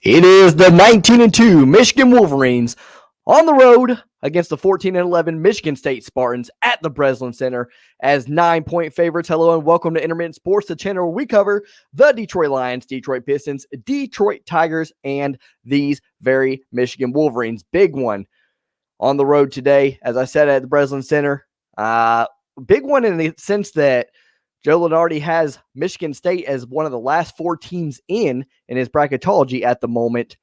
It is the 19-2 Michigan Wolverines on the road against the 14-11 Michigan State Spartans at the Breslin Center as 9-point favorites. Hello and welcome to Intermittent Sports, the channel where we cover the Detroit Lions, Detroit Pistons, Detroit Tigers, and these very Michigan Wolverines. Big one on the road today, as I said, at the Breslin Center. Big one in the sense that Joe Lunardi has Michigan State as one of the last four teams in his bracketology at the moment.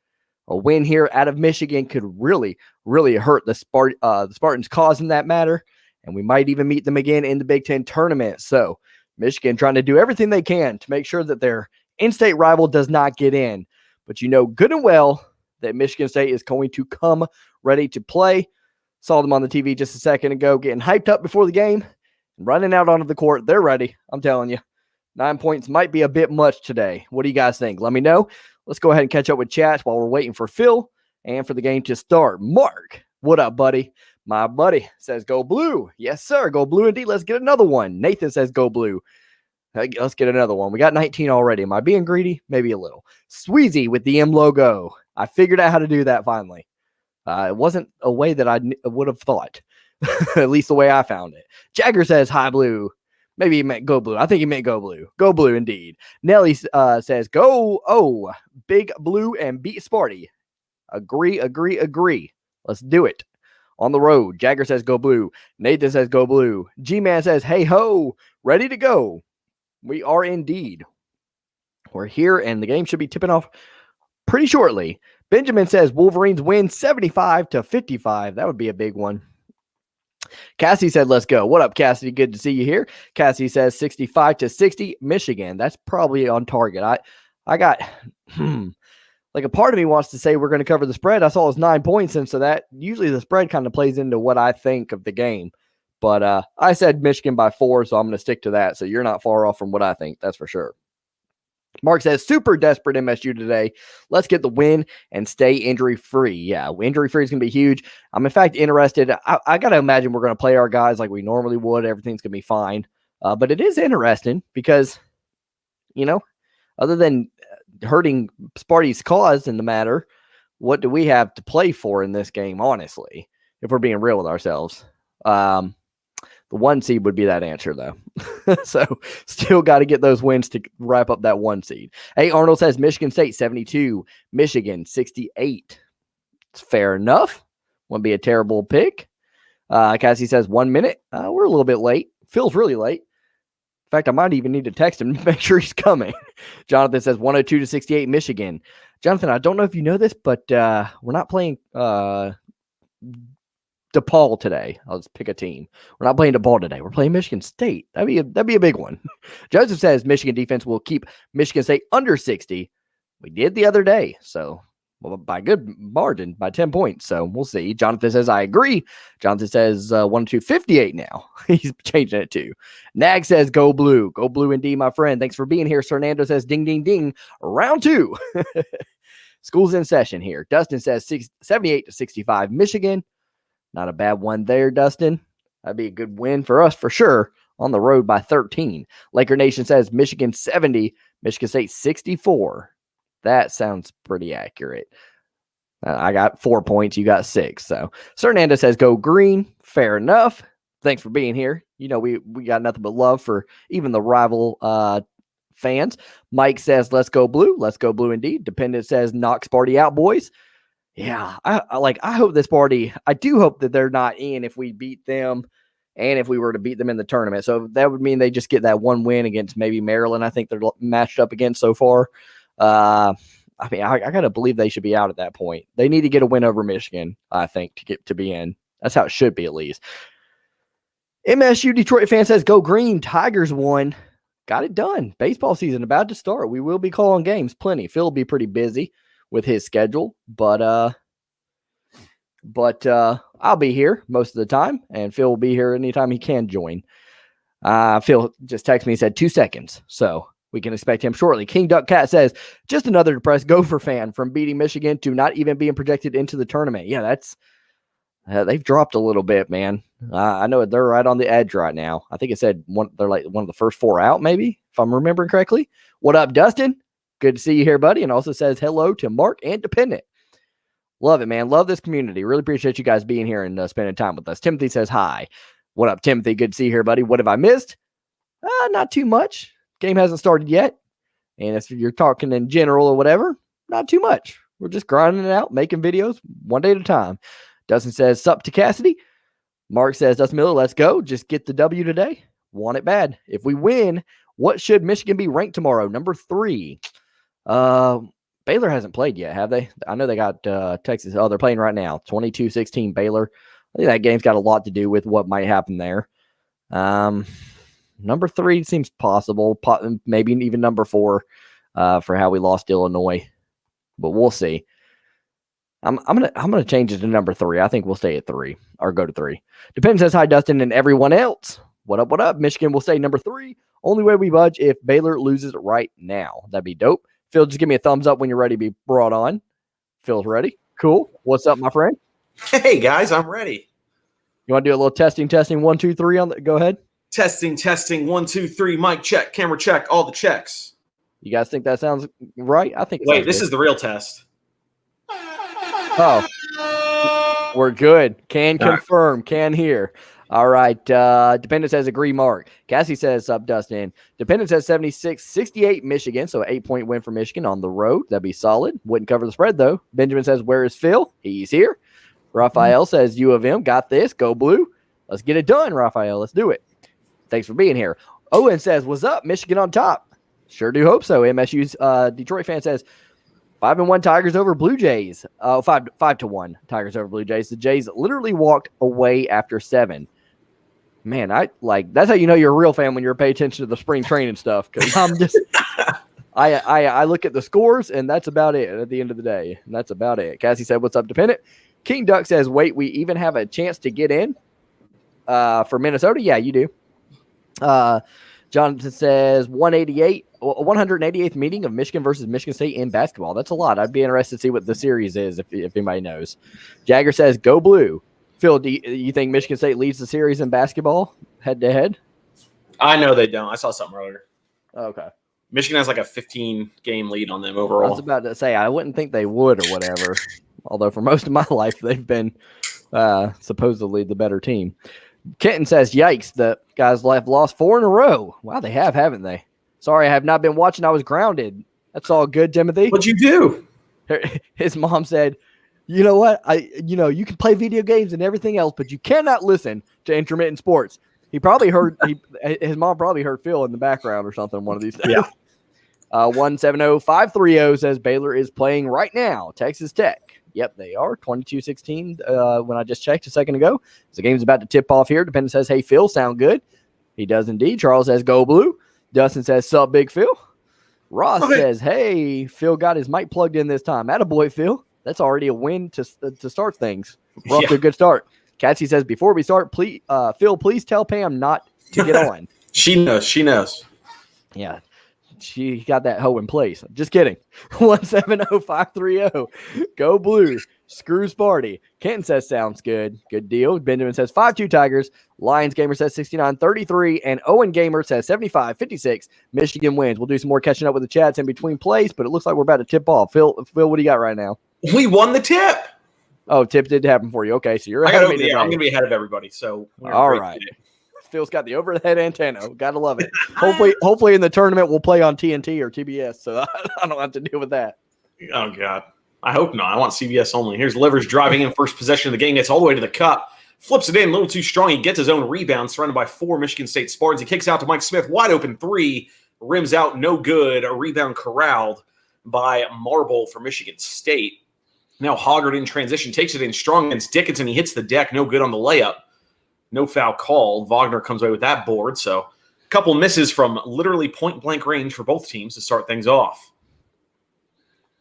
A win here out of Michigan could really, really hurt the Spartans' cause in that matter, and we might even meet them again in the Big Ten tournament. So Michigan trying to do everything they can to make sure that their in-state rival does not get in. But you know good and well that Michigan State is going to come ready to play. Saw them on the TV just a second ago getting hyped up before the game. Running out onto the court. They're ready. I'm telling you. 9 points might be a bit much today. What do you guys think? Let me know. Let's go ahead and catch up with chat while we're waiting for Phil and for the game to start. Mark, what up, buddy? My buddy says go blue. Yes, sir. Go blue indeed. Let's get another one. Nathan says go blue. Let's get another one. We got 19 already. Am I being greedy? Maybe a little. Sweezy with the M logo. I figured out how to do that finally. It wasn't a way that I would have thought. At least the way I found it. Jagger says hi blue. Maybe he meant go blue. I think he meant go blue. Go blue indeed. Nelly says go big blue and beat Sparty. Agree. Let's do it. On the road. Jagger says go blue. Nathan says go blue. G-Man says hey ho. Ready to go. We are indeed. We're here and the game should be tipping off pretty shortly. Benjamin says Wolverines win 75-55. That would be a big one. Cassie said, let's go. What up, Cassidy? Good to see you here. Cassie says 65-60 Michigan. That's probably on target. I got, like a part of me wants to say we're going to cover the spread. I saw it was 9 points. And so that usually the spread kind of plays into what I think of the game. But I said Michigan by 4, so I'm going to stick to that. So you're not far off from what I think. That's for sure. Mark says, super desperate MSU today. Let's get the win and stay injury-free. Yeah, injury-free is going to be huge. I'm, in fact, interested. I got to imagine we're going to play our guys like we normally would. Everything's going to be fine. But it is interesting because, you know, other than hurting Sparty's cause in the matter, what do we have to play for in this game, honestly, if we're being real with ourselves? The 1 seed would be that answer, though. So still got to get those wins to wrap up that 1 seed. Hey, Arnold says Michigan State 72, Michigan 68. It's fair enough. Wouldn't be a terrible pick. Cassie says 1 minute. We're a little bit late. Feels really late. In fact, I might even need to text him to make sure he's coming. Jonathan says 102-68 Michigan. Jonathan, I don't know if you know this, but we're not playing DePaul today. I'll just pick a team. We're not playing DePaul today. We're playing Michigan State. That'd be a big one. Joseph says Michigan defense will keep Michigan State under 60. We did the other day, so by good margin, by 10 points. So we'll see. Jonathan says I agree. Jonathan says 102-58 now. He's changing it too. Nag says go blue. Go blue indeed, my friend. Thanks for being here. Fernando says ding ding ding. Round 2. School's in session here. Dustin says 78-65 Michigan. Not a bad one there, Dustin. That'd be a good win for us for sure. On the road by 13. Laker Nation says Michigan 70, Michigan State 64. That sounds pretty accurate. I got 4 points. You got 6. So Fernando says go green. Fair enough. Thanks for being here. You know, we got nothing but love for even the rival fans. Mike says let's go blue. Let's go blue indeed. Dependent says knock Sparty out, boys. Yeah, I hope this party, I do hope that they're not in if we beat them and if we were to beat them in the tournament. So that would mean they just get that 1 win against maybe Maryland. I think they're matched up against so far. I mean, I got to believe they should be out at that point. They need to get a win over Michigan, I think, to be in. That's how it should be at least. MSU Detroit fan says go green. Tigers won. Got it done. Baseball season about to start. We will be calling games plenty. Phil will be pretty busy with his schedule, but I'll be here most of the time, and Phil will be here anytime he can join. Phil just texted me and said 2 seconds, so we can expect him shortly. King Duck Cat says, just another depressed Gopher fan from beating Michigan to not even being projected into the tournament. Yeah, that's they've dropped a little bit, man. I know they're right on the edge right now. I think it said they're like one of the first 4 out, maybe, if I'm remembering correctly. What up, Dustin? Good to see you here, buddy. And also says hello to Mark and Dependent. Love it, man. Love this community. Really appreciate you guys being here and spending time with us. Timothy says hi. What up, Timothy? Good to see you here, buddy. What have I missed? Not too much. Game hasn't started yet. And if you're talking in general or whatever, not too much. We're just grinding it out, making videos one day at a time. Dustin says, sup to Cassidy. Mark says, Dustin Miller, let's go. Just get the W today. Want it bad. If we win, what should Michigan be ranked tomorrow? Number 3. Baylor hasn't played yet, have they? I know they got Texas. Oh, they're playing right now. 22-16 Baylor. I think that game's got a lot to do with what might happen there. Number 3 seems possible. Maybe even number 4 for how we lost Illinois. But we'll see. I'm gonna change it to number 3. I think we'll stay at 3 or go to 3. Depends says hi, Dustin, and everyone else. What up? What up? Michigan will stay number 3. Only way we budge if Baylor loses right now. That'd be dope. Phil, just give me a thumbs up when you're ready to be brought on. Phil's ready. Cool. What's up, my friend? Hey guys, I'm ready. You want to do a little testing? 1, 2, 3 on the? Go ahead. Testing. 1, 2, 3. Mic check. Camera check. All the checks. You guys think that sounds right? I think. Wait, this is the real test. Oh, we're good. Can confirm. Can hear. All right. Dependent says agree, Mark. Cassie says up, Dustin. Dependent says 76-68 Michigan, so an 8-point win for Michigan on the road. That'd be solid. Wouldn't cover the spread, though. Benjamin says, where is Phil? He's here. Raphael says, U of M, got this. Go blue. Let's get it done, Raphael. Let's do it. Thanks for being here. Owen says, what's up? Michigan on top. Sure do hope so. MSU's Detroit fan says, 5-1 Tigers over Blue Jays. 5-1 Tigers over Blue Jays. The Jays literally walked away after 7. Man, that's how you know you're a real fan when you're paying attention to the spring training stuff. Because I'm just, I look at the scores and that's about it at the end of the day. And that's about it. Cassie said, "What's up, Dependent?" King Duck says, "Wait, we even have a chance to get in for Minnesota." Yeah, you do. Jonathan says 188th meeting of Michigan versus Michigan State in basketball. That's a lot. I'd be interested to see what the series is if anybody knows. Jagger says, "Go blue." Phil, do you think Michigan State leads the series in basketball head-to-head? I know they don't. I saw something earlier. Okay. Michigan has like a 15-game lead on them overall. I was about to say, I wouldn't think they would or whatever. Although for most of my life, they've been supposedly the better team. Kenton says, yikes, the guys have lost 4 in a row. Wow, they have, haven't they? Sorry, I have not been watching. I was grounded. That's all good, Timothy. What'd you do? His mom said, you know what? You can play video games and everything else, but you cannot listen to intermittent sports. He probably heard his mom probably heard Phil in the background or something one of these days. Yeah. 170-530 says Baylor is playing right now. Texas Tech. Yep, they are 22-16. When I just checked a second ago, so the game's about to tip off here. Dependent says, "Hey Phil, sound good." He does indeed. Charles says, "Go blue." Dustin says, "Sup, Big Phil." Ross says, "Hey, Phil got his mic plugged in this time. Attaboy, Phil. That's already a win to start things. We're off to a good start." Cassie says, "Before we start, please, Phil, please tell Pam not to get on." She knows. Yeah, she got that hoe in place. Just kidding. 170-530. Go blue. Screw Sparty. Kenton says, sounds good. Good deal. Benjamin says 5-2 Tigers. Lions Gamer says 69-33. And Owen Gamer says 75-56. Michigan wins. We'll do some more catching up with the chats in between plays, but it looks like we're about to tip off. Phil, what do you got right now? We won the tip. Oh, tip did happen for you. Okay, so you're ahead of me today. I'm going to be ahead of everybody. So all right. Phil's got the overhead antenna. Gotta love it. Hopefully in the tournament we'll play on TNT or TBS, so I don't have to deal with that. Oh God, I hope not. I want CBS only. Here's Livers driving in first possession of the game. Gets all the way to the cup. Flips it in a little too strong. He gets his own rebound, surrounded by 4 Michigan State Spartans. He kicks out to Mike Smith, wide open 3, rims out, no good. A rebound corralled by Marble for Michigan State. Now Hoggard in transition, takes it in strong against Dickinson. He hits the deck, no good on the layup. No foul called. Wagner comes away with that board. So a couple misses from literally point-blank range for both teams to start things off.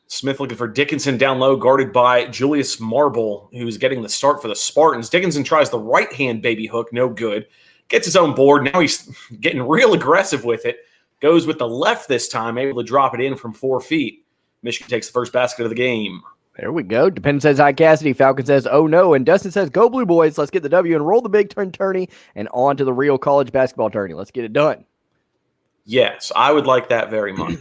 Smith looking for Dickinson down low, guarded by Julius Marble, who's getting the start for the Spartans. Dickinson tries the right-hand baby hook, no good. Gets his own board. Now he's getting real aggressive with it. Goes with the left this time, able to drop it in from 4 feet. Michigan takes the first basket of the game. There we go. Dependent says hi, Cassidy. Falcon says, oh no. And Dustin says, go Blue Boys. Let's get the W and roll the big tourney and on to the real college basketball tourney. Let's get it done. Yes, I would like that very much.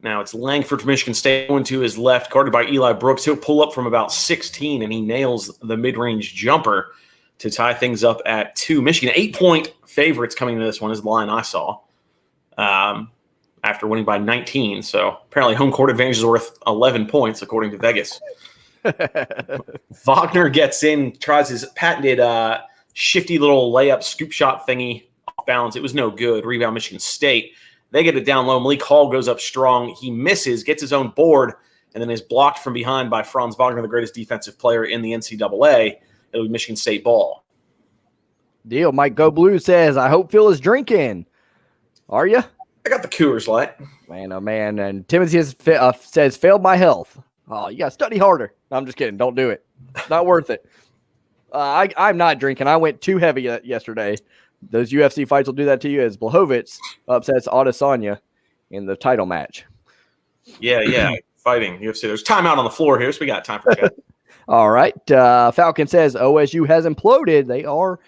Now it's Langford from Michigan State going to his left, guarded by Eli Brooks. He'll pull up from about 16, and he nails the mid-range jumper to tie things up at 2. Michigan, 8-point favorites coming into this one is the line I saw after winning by 19. So apparently home court advantage is worth 11 points, according to Vegas. Wagner gets in, tries his patented shifty little layup scoop shot thingy off balance. It was no good. Rebound Michigan State. They get it down low. Malik Hall goes up strong. He misses, gets his own board, and then is blocked from behind by Franz Wagner, the greatest defensive player in the NCAA. It'll be Michigan State ball. Deal. Mike Go Blue says, I hope Phil is drinking. Are you? I got the Coors Light. Man, oh man. And Timothy says, failed my health. Oh, you got to study harder. No, I'm just kidding. Don't do it. It's not worth it. I'm not drinking. I went too heavy yesterday. Those UFC fights will do that to you as Blachowicz upsets Adesanya in the title match. Yeah. Fighting UFC. There's timeout on the floor here, so we got time for chat. All right. Falcon says OSU has imploded. They are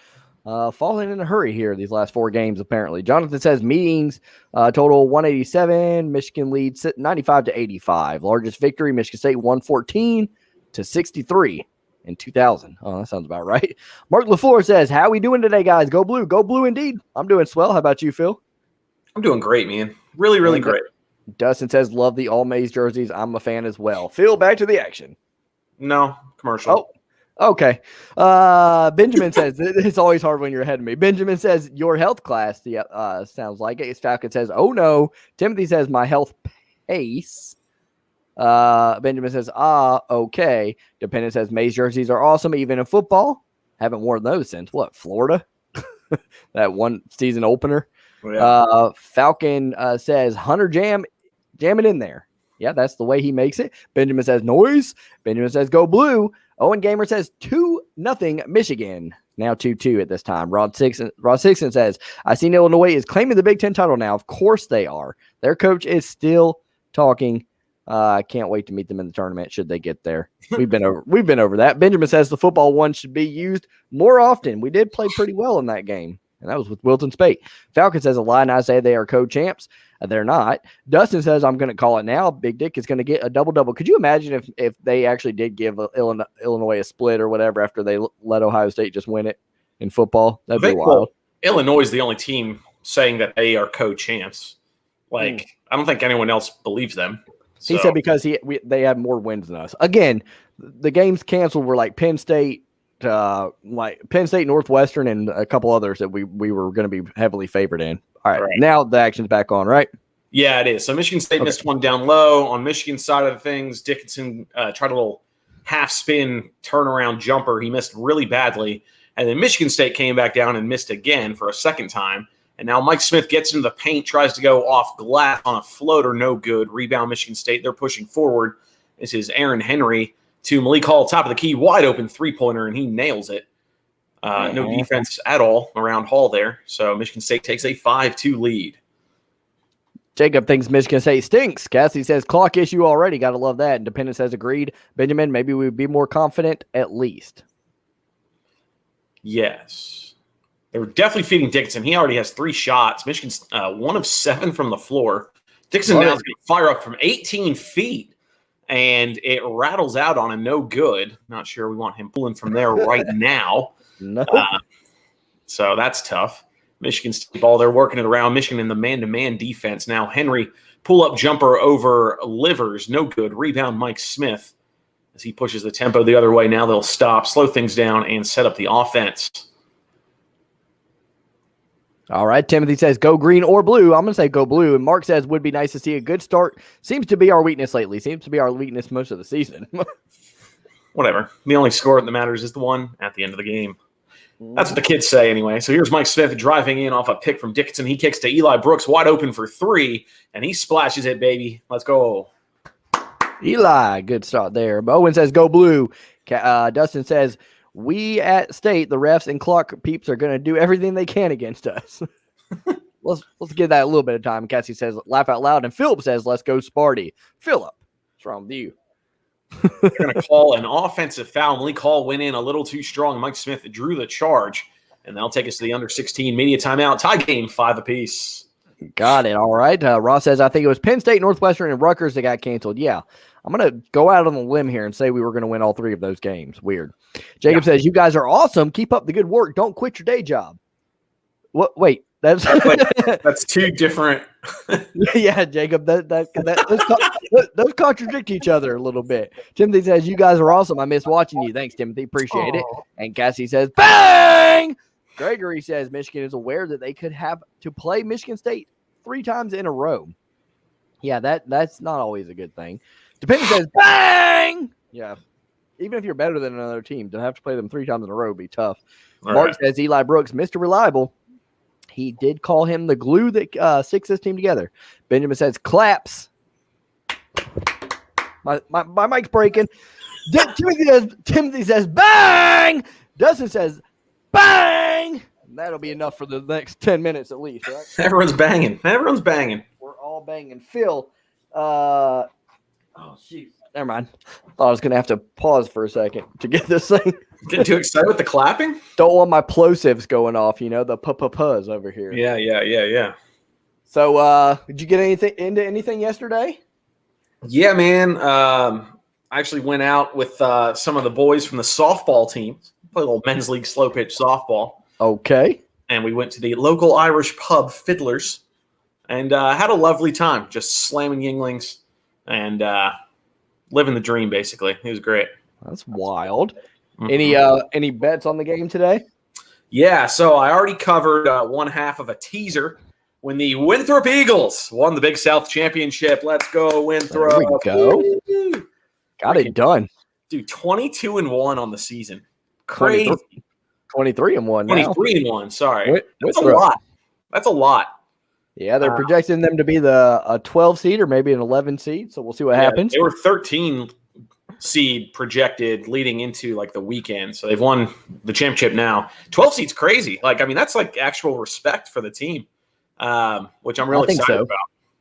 falling in a hurry here these last 4 games, apparently. Jonathan says meetings total 187. Michigan leads 95-85. Largest victory, Michigan State 114-63 in 2000. Oh, that sounds about right. Mark LaFleur says, how we doing today, guys? Go blue. Go blue indeed. I'm doing swell. How about you, Phil? I'm doing great, man. Really, really great. Dustin says, love the all maize jerseys. I'm a fan as well. Phil, back to the action. No, commercial. Oh, okay. Benjamin says, it's always hard when you're ahead of me. Benjamin says, your health class, sounds like it. Falcon says, oh no. Timothy says, my health pace. Benjamin says, okay. Dependent says, maize jerseys are awesome, even in football. Haven't worn those since, what, Florida? That one season opener. Oh, yeah. Falcon says, Hunter jam it in there. Yeah, that's the way he makes it. Benjamin says, noise. Benjamin says, go blue. Owen Gamer says 2-0 Michigan. Now 2-2 at this time. Rod Sixon says, I see Illinois is claiming the Big Ten title now. Of course they are. Their coach is still talking. I can't wait to meet them in the tournament should they get there. We've been over that. Benjamin says the football one should be used more often. We did play pretty well in that game, and that was with Wilton Spate. Falcon says, I say they are co-champs. They're not. Dustin says, I'm going to call it now. Big Dick is going to get a double-double. Could you imagine if they actually did give Illinois a split or whatever after they let Ohio State just win it in football? That'd be wild. Illinois is the only team saying that they are co-champs. I don't think anyone else believes them. So. He said because they have more wins than us. Again, the games canceled were like Penn State, Northwestern, and a couple others that we were going to be heavily favored in. All right, now the action's back on, right? Yeah, it is. So Michigan State missed one down low. On Michigan's side of the things, Dickinson tried a little half-spin turnaround jumper. He missed really badly. And then Michigan State came back down and missed again for a second time. And now Mike Smith gets into the paint, tries to go off glass on a floater, no good. Rebound Michigan State. They're pushing forward. This is Aaron Henry to Malik Hall, top of the key, wide open three-pointer, and he nails it. No defense at all around Hall there. So Michigan State takes a 5-2 lead. Jacob thinks Michigan State stinks. Cassie says clock issue already. Got to love that. Independent says agreed. Benjamin, maybe we'd be more confident at least. Yes. They were definitely feeding Dickinson. He already has 3 shots. Michigan's 1 of 7 from the floor. Dixon now is going to fire up from 18 feet, and it rattles out on a no good. Not sure we want him pulling from there right now. No. So that's tough. Michigan State ball. They're working it around. Michigan in the man-to-man defense. Now Henry pull-up jumper over Livers. No good. Rebound Mike Smith as he pushes the tempo the other way. Now they'll stop, slow things down, and set up the offense. All right. Timothy says go green or blue. I'm going to say go blue. And Mark says would be nice to see a good start. Seems to be our weakness lately. Seems to be our weakness most of the season. Whatever. The only score that matters is the one at the end of the game. That's what the kids say anyway. So here's Mike Smith driving in off a pick from Dickinson. He kicks to Eli Brooks wide open for 3, and he splashes it, baby. Let's go. Eli, good start there. Bowen says go blue. Dustin says we at State, the refs and clock peeps are going to do everything they can against us. Let's give that a little bit of time. Cassie says laugh out loud, and Philip says let's go Sparty. Philip, what's wrong with you? They're going to call an offensive foul. Malik Hall went in a little too strong. Mike Smith drew the charge, and that'll take us to the under 16 media timeout. Tie game, 5 apiece. Got it. All right. Ross says, I think it was Penn State, Northwestern, and Rutgers that got canceled. Yeah. I'm going to go out on a limb here and say we were going to win all 3 of those games. Weird. Jacob says, you guys are awesome. Keep up the good work. Don't quit your day job. What? Wait. That's 2 different. Yeah, Jacob. Those contradict each other a little bit. Timothy says, you guys are awesome. I miss watching you. Thanks, Timothy. Appreciate it. And Cassie says, bang! Gregory says Michigan is aware that they could have to play Michigan State 3 times in a row. Yeah, that's not always a good thing. Depending says bang. Yeah, even if you're better than another team, to have to play them 3 times in a row would be tough. All Mark right. says Eli Brooks, Mr. Reliable. He did call him the glue that sticks this team together. Benjamin says claps. My mic's breaking. Timothy says bang. Dustin says bang. That'll be enough for the next 10 minutes at least, right? Everyone's banging. We're all banging. Phil, oh, jeez. Never mind. Thought I was going to have to pause for a second to get this thing. Getting too excited with the clapping? Don't want my plosives going off, the p-p-puzz over here. Yeah. So, did you get into anything yesterday? Yeah, man. I actually went out with some of the boys from the softball team. Play a little men's league slow pitch softball. Okay. And we went to the local Irish pub, Fiddlers, and had a lovely time just slamming Yinglings and living the dream, basically. It was great. That's wild. Any bets on the game today? Yeah, so I already covered one half of a teaser when the Winthrop Eagles won the Big South Championship. Let's go, Winthrop. There we go. Got it done. Dude, 22-1 on the season. Crazy. 23-1 now. 23-1, sorry. That's a lot. That's a lot. Yeah, they're projecting them to be a 12 seed or maybe an 11 seed, so we'll see what happens. They were 13 seed projected leading into like the weekend, so they've won the championship now. 12 seed's crazy. That's like actual respect for the team, which I'm really excited about.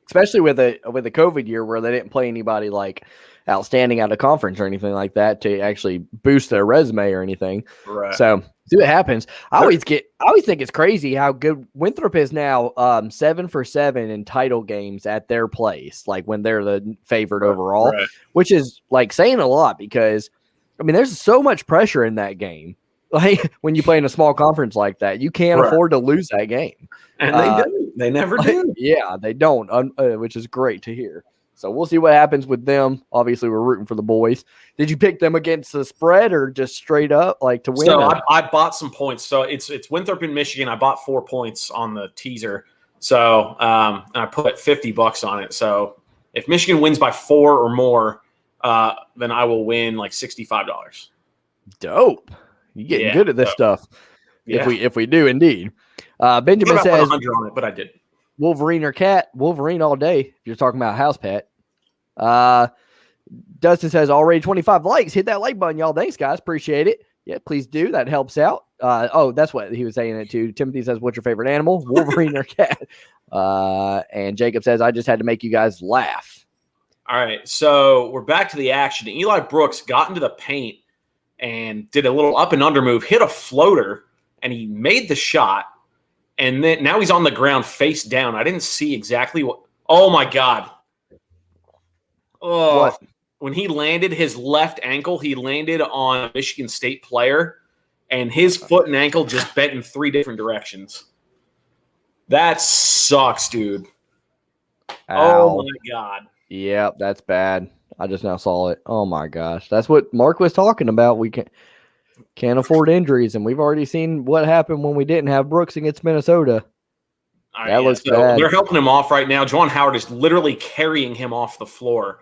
Especially with the COVID year where they didn't play anybody like outstanding out of conference or anything like that to actually boost their resume or anything. Right. So see what happens. I always think it's crazy how good Winthrop is now. 7 for 7 in title games at their place, like when they're the favorite overall, which is like saying a lot because there's so much pressure in that game. Like when you play in a small conference like that, you can't afford to lose that game. And they do. They never do. Yeah, they don't, which is great to hear. So we'll see what happens with them. Obviously, we're rooting for the boys. Did you pick them against the spread or just straight up to win? So I bought some points. So it's Winthrop in Michigan. I bought 4 points on the teaser. So and I put $50 on it. So if Michigan wins by 4 or more, then I will win like $65. Dope. You're getting good at this stuff. Yeah. If we do indeed. Benjamin says 100 on it, but I did. Wolverine or cat? Wolverine all day. If you're talking about house pet. Dustin says already 25 likes. Hit that like button, y'all. Thanks, guys. Appreciate it. Yeah, please do. That helps out. That's what he was saying it too. Timothy says, what's your favorite animal? Wolverine or cat? And Jacob says, I just had to make you guys laugh. All right, so we're back to the action. Eli Brooks got into the paint and did a little up and under move, hit a floater, and he made the shot. And then now he's on the ground face down. I didn't see exactly what. Oh, my God. Oh, what? When he landed his left ankle, he landed on a Michigan State player, and his foot and ankle just bent in 3 different directions. That sucks, dude. Ow. Oh, my God. Yep, that's bad. I just now saw it. Oh, my gosh. That's what Mark was talking about. We can't afford injuries, and we've already seen what happened when we didn't have Brooks against Minnesota. That looks bad. They're helping him off right now. Juwan Howard is literally carrying him off the floor.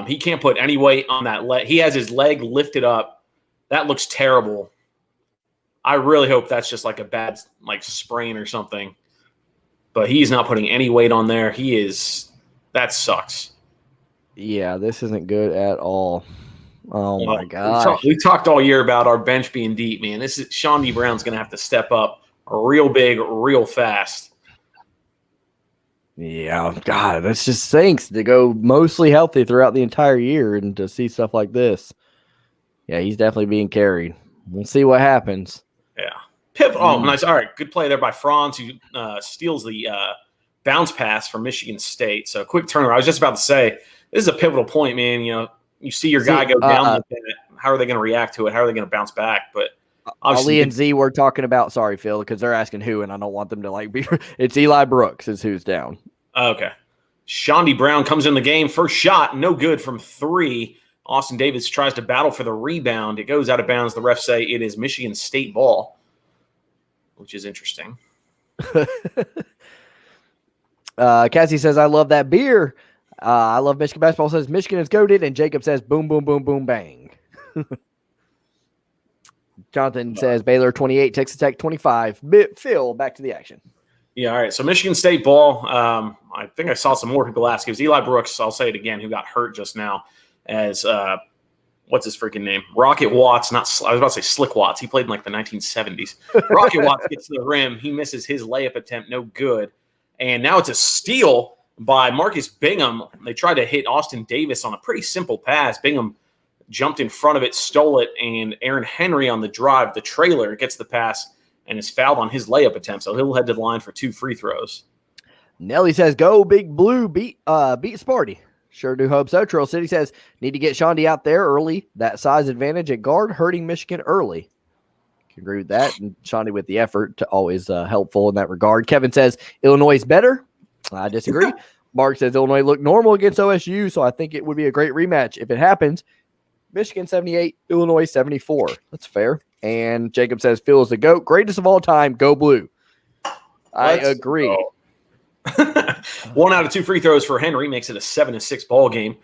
He can't put any weight on that leg. He has his leg lifted up. That looks terrible. I really hope that's just like a bad sprain or something. But he's not putting any weight on there. That sucks. Yeah, this isn't good at all. Oh, my gosh. We talked all year about our bench being deep, man. Sean D. Brown's going to have to step up real big, real fast. Yeah, God, that's just stinks to go mostly healthy throughout the entire year and to see stuff like this. Yeah, he's definitely being carried. We'll see what happens. Yeah. Oh, nice. All right, good play there by Franz, who steals the bounce pass from Michigan State. So quick turnover. I was just about to say, this is a pivotal point, man. You see your guy go down like that. How are they going to react to it? How are they going to bounce back? But Ali and Z were talking about, sorry, Phil, because they're asking who, and I don't want them to be. It's Eli Brooks is who's down. Okay. Shondi Brown comes in the game. First shot, no good from 3. Austin Davis tries to battle for the rebound. It goes out of bounds. The refs say it is Michigan State ball, which is interesting. Cassie says, I love that beer. I love Michigan basketball. Says Michigan is goated. And Jacob says, boom, boom, boom, boom, bang. Jonathan says Baylor 28, Texas Tech 25. Phil, back to the action. Yeah, all right. So Michigan State ball. I think I saw some more people ask. It was Eli Brooks, I'll say it again, who got hurt just now as what's his freaking name? Rocket Watts, I was about to say Slick Watts. He played in the 1970s. Rocket Watts gets to the rim. He misses his layup attempt. No good. And now it's a steal by Marcus Bingham. They tried to hit Austin Davis on a pretty simple pass. Bingham jumped in front of it, stole it, and Aaron Henry on the drive, the trailer, gets the pass and is fouled on his layup attempt. So he'll head to the line for 2 free throws. Nelly says, go Big Blue, beat Sparty. Sure do hope so. Trail City says, need to get Shondi out there early. That size advantage at guard hurting Michigan early. Can agree with that. And Shondi with the effort, always helpful in that regard. Kevin says, Illinois is better. I disagree. Mark says, Illinois looked normal against OSU, so I think it would be a great rematch if it happens. Michigan 78, Illinois 74. That's fair. And Jacob says, Phil is the GOAT. Greatest of all time. Go Blue. I agree. 1 out of 2 free throws for Henry makes it a 7-6 ball game.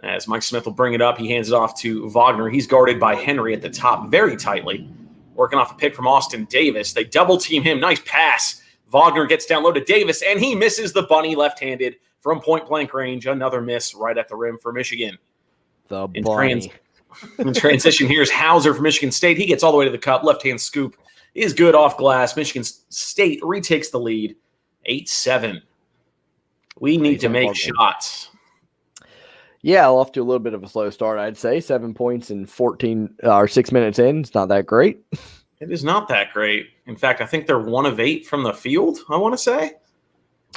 As Mike Smith will bring it up, he hands it off to Wagner. He's guarded by Henry at the top very tightly. Working off a pick from Austin Davis. They double team him. Nice pass. Wagner gets down low to Davis, and he misses the bunny left-handed from point-blank range. Another miss right at the rim for Michigan. The bunny. In transition, here's Hauser from Michigan State. He gets all the way to the cup. Left-hand scoop is good off glass. Michigan State retakes the lead, 8-7. We need to make shots. Yeah, off to a little bit of a slow start, I'd say. 7 points in 14 or 6 minutes in. It's not that great. It is not that great. In fact, I think they're 1 of 8 from the field, I want to say.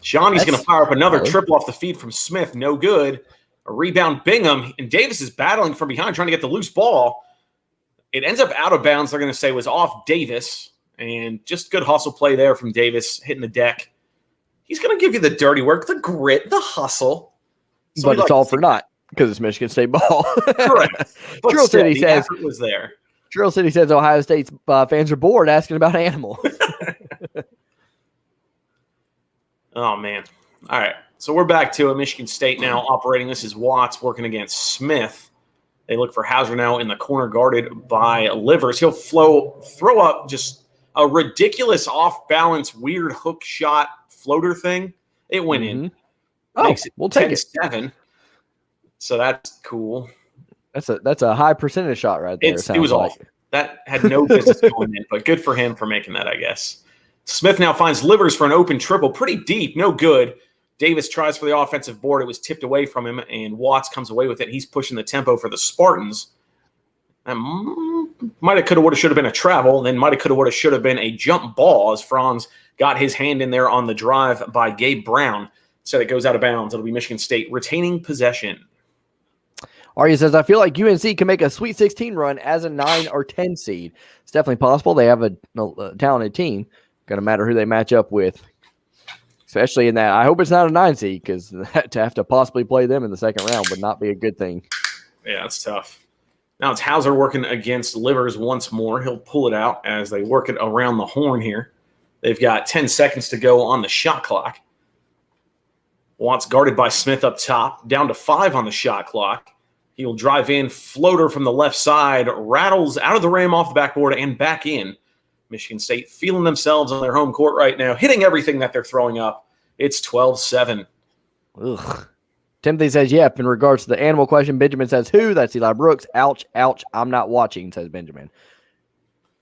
Shawnee's going to fire up another triple off the feed from Smith. No good. A rebound, Bingham, and Davis is battling from behind, trying to get the loose ball. It ends up out of bounds, they're going to say, was off Davis, and just good hustle play there from Davis, hitting the deck. He's going to give you the dirty work, the grit, the hustle. So but it's all for naught, because it's Michigan State ball. Correct. But Drill still, City the says, effort was there. Drill City says Ohio State's fans are bored asking about animals. Oh, man. All right. So we're back to a Michigan State now operating. This is Watts working against Smith. They look for Hauser now in the corner, guarded by Livers. He'll throw up just a ridiculous off-balance, weird hook shot floater thing. It went in. Makes it we'll take 10-7. So that's cool. That's a high percentage shot right there. It was awful. That had no business going in, but good for him for making that, I guess. Smith now finds Livers for an open triple. Pretty deep, no good. Davis tries for the offensive board. It was tipped away from him, and Watts comes away with it. He's pushing the tempo for the Spartans. That might have, could have, would have, should have been a travel, and then might have, could have, would have, should have been a jump ball as Franz got his hand in there on the drive by Gabe Brown. So it goes out of bounds. It'll be Michigan State retaining possession. Arya says, I feel like UNC can make a Sweet 16 run as a 9 or 10 seed. It's definitely possible. They have a talented team. Going to matter who they match up with, especially in that. I hope it's not a 9 seed, because to have to possibly play them in the second round would not be a good thing. Yeah, that's tough. Now it's Hauser working against Livers once more. He'll pull it out as they work it around the horn here. They've got 10 seconds to go on the shot clock. Watts guarded by Smith up top, down to 5 on the shot clock. He'll drive in, floater from the left side, rattles out of the rim off the backboard and back in. Michigan State feeling themselves on their home court right now, hitting everything that they're throwing up. It's 12-7. Ugh. Timothy says, yep. In regards to the animal question, Benjamin says, who? That's Eli Brooks. Ouch, ouch. I'm not watching, says Benjamin.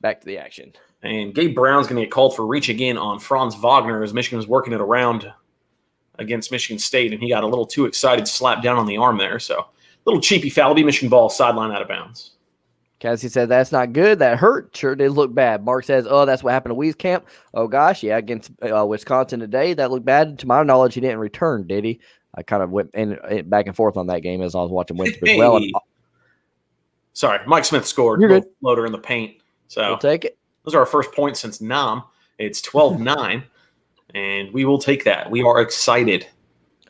Back to the action. And Gabe Brown's going to get called for reaching in on Franz Wagner as Michigan was working it around against Michigan State, and he got a little too excited, slapped down on the arm there. So a little cheapy foul. Be Michigan ball, sideline out of bounds. Cassie said, that's not good. That hurt. Sure did look bad. Mark says, oh, that's what happened to Wee's camp. Oh, gosh, yeah, against Wisconsin today. That looked bad. To my knowledge, he didn't return, did he? I kind of went back and forth on that game as I was watching Winthrop as well. Sorry, Mike Smith scored. You're good. Loader in the paint. So we'll take it. Those are our first points since Nam. It's 12-9, and we will take that. We are excited.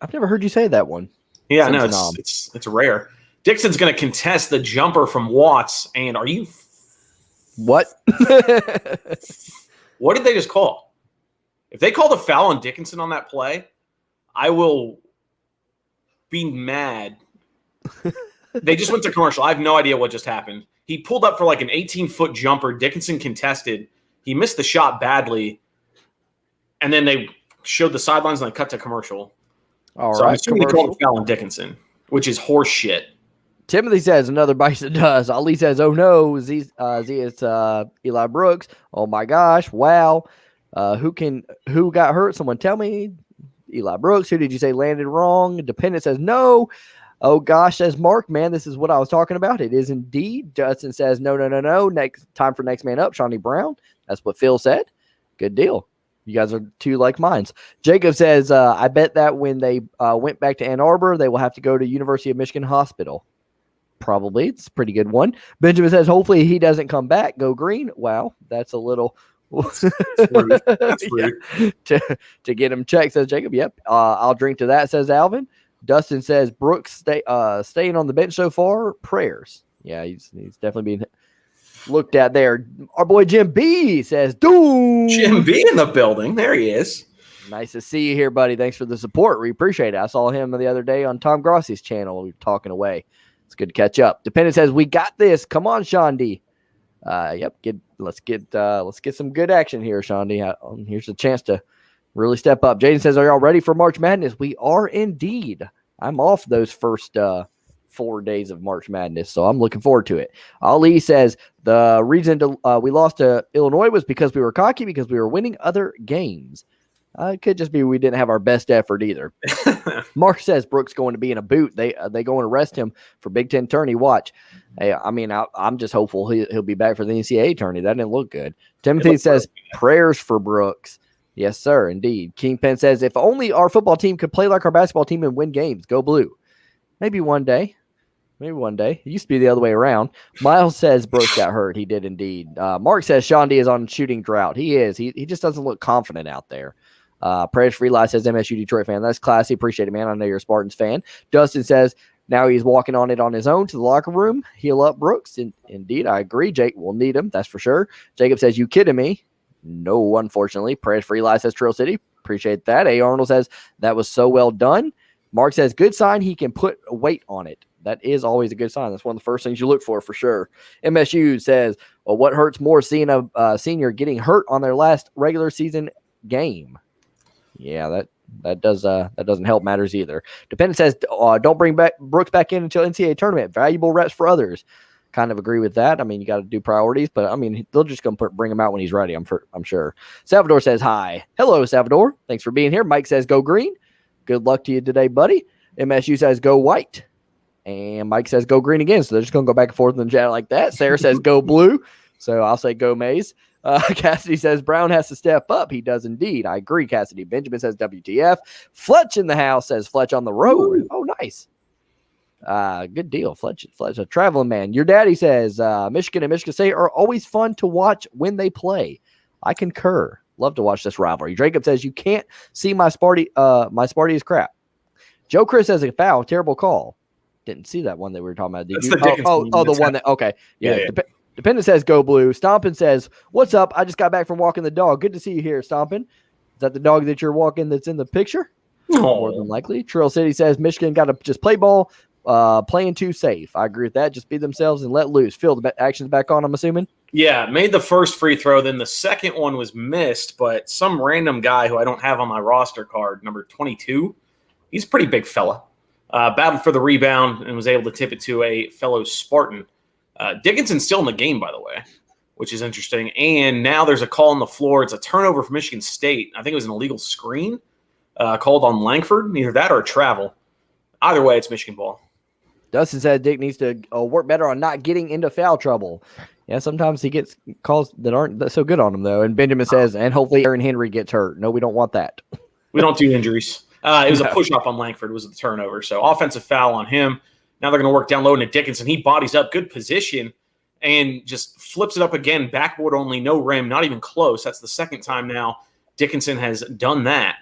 I've never heard you say that one. Yeah, no, it's rare. Dixon's going to contest the jumper from Watts, and are you what? What did they just call? If they called a foul on Dickinson on that play, I will be mad. They just went to commercial. I have no idea what just happened. He pulled up for like an 18-foot jumper. Dickinson contested. He missed the shot badly, and then they showed the sidelines and they cut to commercial. All so right, I'm assuming they called a foul on Dickinson, which is horse shit. Timothy says another Bison does. Ali says, oh no, Z is Eli Brooks. Oh my gosh, wow. Who got hurt? Someone tell me. Eli Brooks. Who did you say landed wrong? Dependent says no. Oh gosh, says Mark, man, this is what I was talking about. It is indeed. Justin says no. Next time for next man up, Shawnee Brown. That's what Phil said. Good deal. You guys are two like minds. Jacob says, I bet that when they went back to Ann Arbor, they will have to go to University of Michigan Hospital. Probably. It's a pretty good one. Benjamin says, hopefully he doesn't come back. Go green. Wow, that's a little That's rude. That's rude. Yeah. To get him checked, says Jacob. Yep. I'll drink to that, says Alvin. Dustin says, Brooks staying on the bench so far. Prayers. Yeah, he's definitely being looked at there. Our boy Jim B says, Doom. Jim B in the building. There he is. Nice to see you here, buddy. Thanks for the support. We appreciate it. I saw him the other day on Tom Grossi's channel. We were talking away. It's good to catch up. Dependent says, we got this. Come on, Sean D. Yep. Let's get some good action here, Sean D. Here's a chance to really step up. Jaden says, are y'all ready for March Madness? We are indeed. I'm off those first 4 days of March Madness, so I'm looking forward to it. Ali says the reason we lost to Illinois was because we were cocky, because we were winning other games. It could just be we didn't have our best effort either. Mark says Brooks going to be in a boot. They going to arrest him for Big Ten tourney. Watch. Hey, I mean, I'm just hopeful he'll be back for the NCAA tourney. That didn't look good. Timothy says prayers for Brooks. Yes, sir, indeed. Kingpin says if only our football team could play like our basketball team and win games. Go blue. Maybe one day. It used to be the other way around. Miles says Brooks got hurt. He did indeed. Mark says Sean D is on shooting drought. He is. He just doesn't look confident out there. Prayers for Eli says MSU Detroit fan. That's classy. Appreciate it, man. I know you're a Spartans fan. Dustin says now he's walking on it on his own to the locker room. Heal up, Brooks. Indeed, I agree. Jake will need him. That's for sure. Jacob says, you kidding me? No, unfortunately. Prayers for Eli says Trail City. Appreciate that. A. Arnold says that was so well done. Mark says good sign. He can put weight on it. That is always a good sign. That's one of the first things you look for sure. MSU says, well, what hurts more, seeing a senior getting hurt on their last regular season game? Yeah, that doesn't help matters either. Dependent says, don't bring Brooks back in until NCAA tournament. Valuable reps for others. Kind of agree with that. I mean, you got to do priorities, but I mean, they'll just going to bring him out when he's ready. I'm sure. Salvador says hi. Hello, Salvador. Thanks for being here. Mike says go green. Good luck to you today, buddy. MSU says go white. And Mike says go green again. So they're just going to go back and forth in the chat like that. Sarah says go blue. So I'll say go maize. Cassidy says Brown has to step up. He does indeed. I agree, Cassidy. Benjamin says WTF. Fletch in the house says Fletch on the road. Oh, nice. Good deal. Fletch, a traveling man. Your daddy says Michigan and Michigan State are always fun to watch when they play. I concur. Love to watch this rivalry. Jacob says you can't see my Sparty. My Sparty is crap. Joe Chris says a foul. Terrible call. Didn't see that one that we were talking about. Did you? The one that. Okay. Yeah. Dependent says go blue. Stompin says, what's up? I just got back from walking the dog. Good to see you here, Stompin. Is that the dog that you're walking that's in the picture? More than likely. Trail City says Michigan got to just play ball, playing too safe. I agree with that. Just be themselves and let loose. Phil, the action's back on, I'm assuming? Yeah, made the first free throw. Then the second one was missed, but some random guy who I don't have on my roster card, number 22, he's a pretty big fella. Battled for the rebound and was able to tip it to a fellow Spartan. Dickinson's still in the game, by the way, which is interesting. And now there's a call on the floor. It's a turnover for Michigan State. I think it was an illegal screen called on Langford. Either that or a travel. Either way, it's Michigan ball. Dustin said Dick needs to work better on not getting into foul trouble. Yeah, sometimes he gets calls that aren't so good on him, though. And Benjamin says, and hopefully Aaron Henry gets hurt. No, we don't want that. We don't do injuries. It was a push-up on Langford. It was the turnover. So offensive foul on him. Now they're going to work down low into Dickinson. He bodies up, good position, and just flips it up again. Backboard only, no rim, not even close. That's the second time now Dickinson has done that.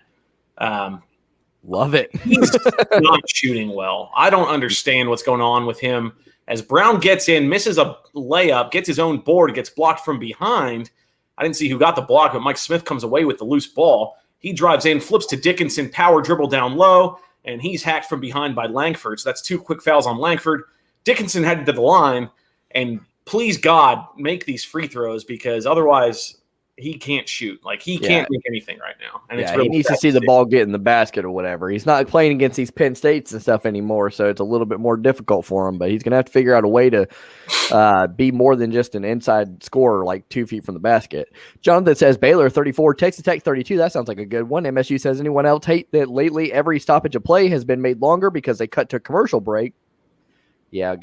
Love it. He's not shooting well. I don't understand what's going on with him. As Brown gets in, misses a layup, gets his own board, gets blocked from behind. I didn't see who got the block, but Mike Smith comes away with the loose ball. He drives in, flips to Dickinson, power dribble down low, and he's hacked from behind by Langford. So that's 2 quick fouls on Langford. Dickinson headed to the line, and please, God, make these free throws because otherwise he can't shoot. Like, he can't make anything right now. And it's really he needs to see the ball get in the basket or whatever. He's not playing against these Penn States and stuff anymore, so it's a little bit more difficult for him. But he's going to have to figure out a way to be more than just an inside scorer, like 2 feet from the basket. Jonathan says Baylor 34, Texas Tech 32. That sounds like a good one. MSU says anyone else hate that lately every stoppage of play has been made longer because they cut to a commercial break. Yeah,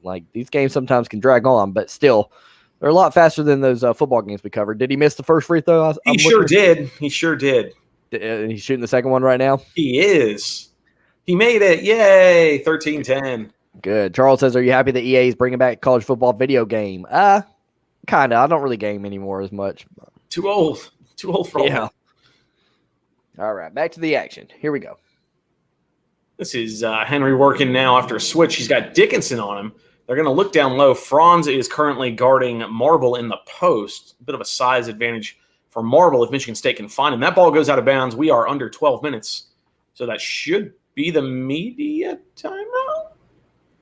like these games sometimes can drag on, but still, they're a lot faster than those football games we covered. Did he miss the first free throw? He sure did. He sure did. He's shooting the second one right now? He is. He made it. Yay, 13-10. Good. Charles says, are you happy that EA is bringing back college football video game? Kind of. I don't really game anymore as much. Too old. Too old for all that. All right, back to the action. Here we go. This is Henry working now after a switch. He's got Dickinson on him. They're going to look down low. Franz is currently guarding Marble in the post. A bit of a size advantage for Marble if Michigan State can find him. That ball goes out of bounds. We are under 12 minutes. So that should be the media timeout.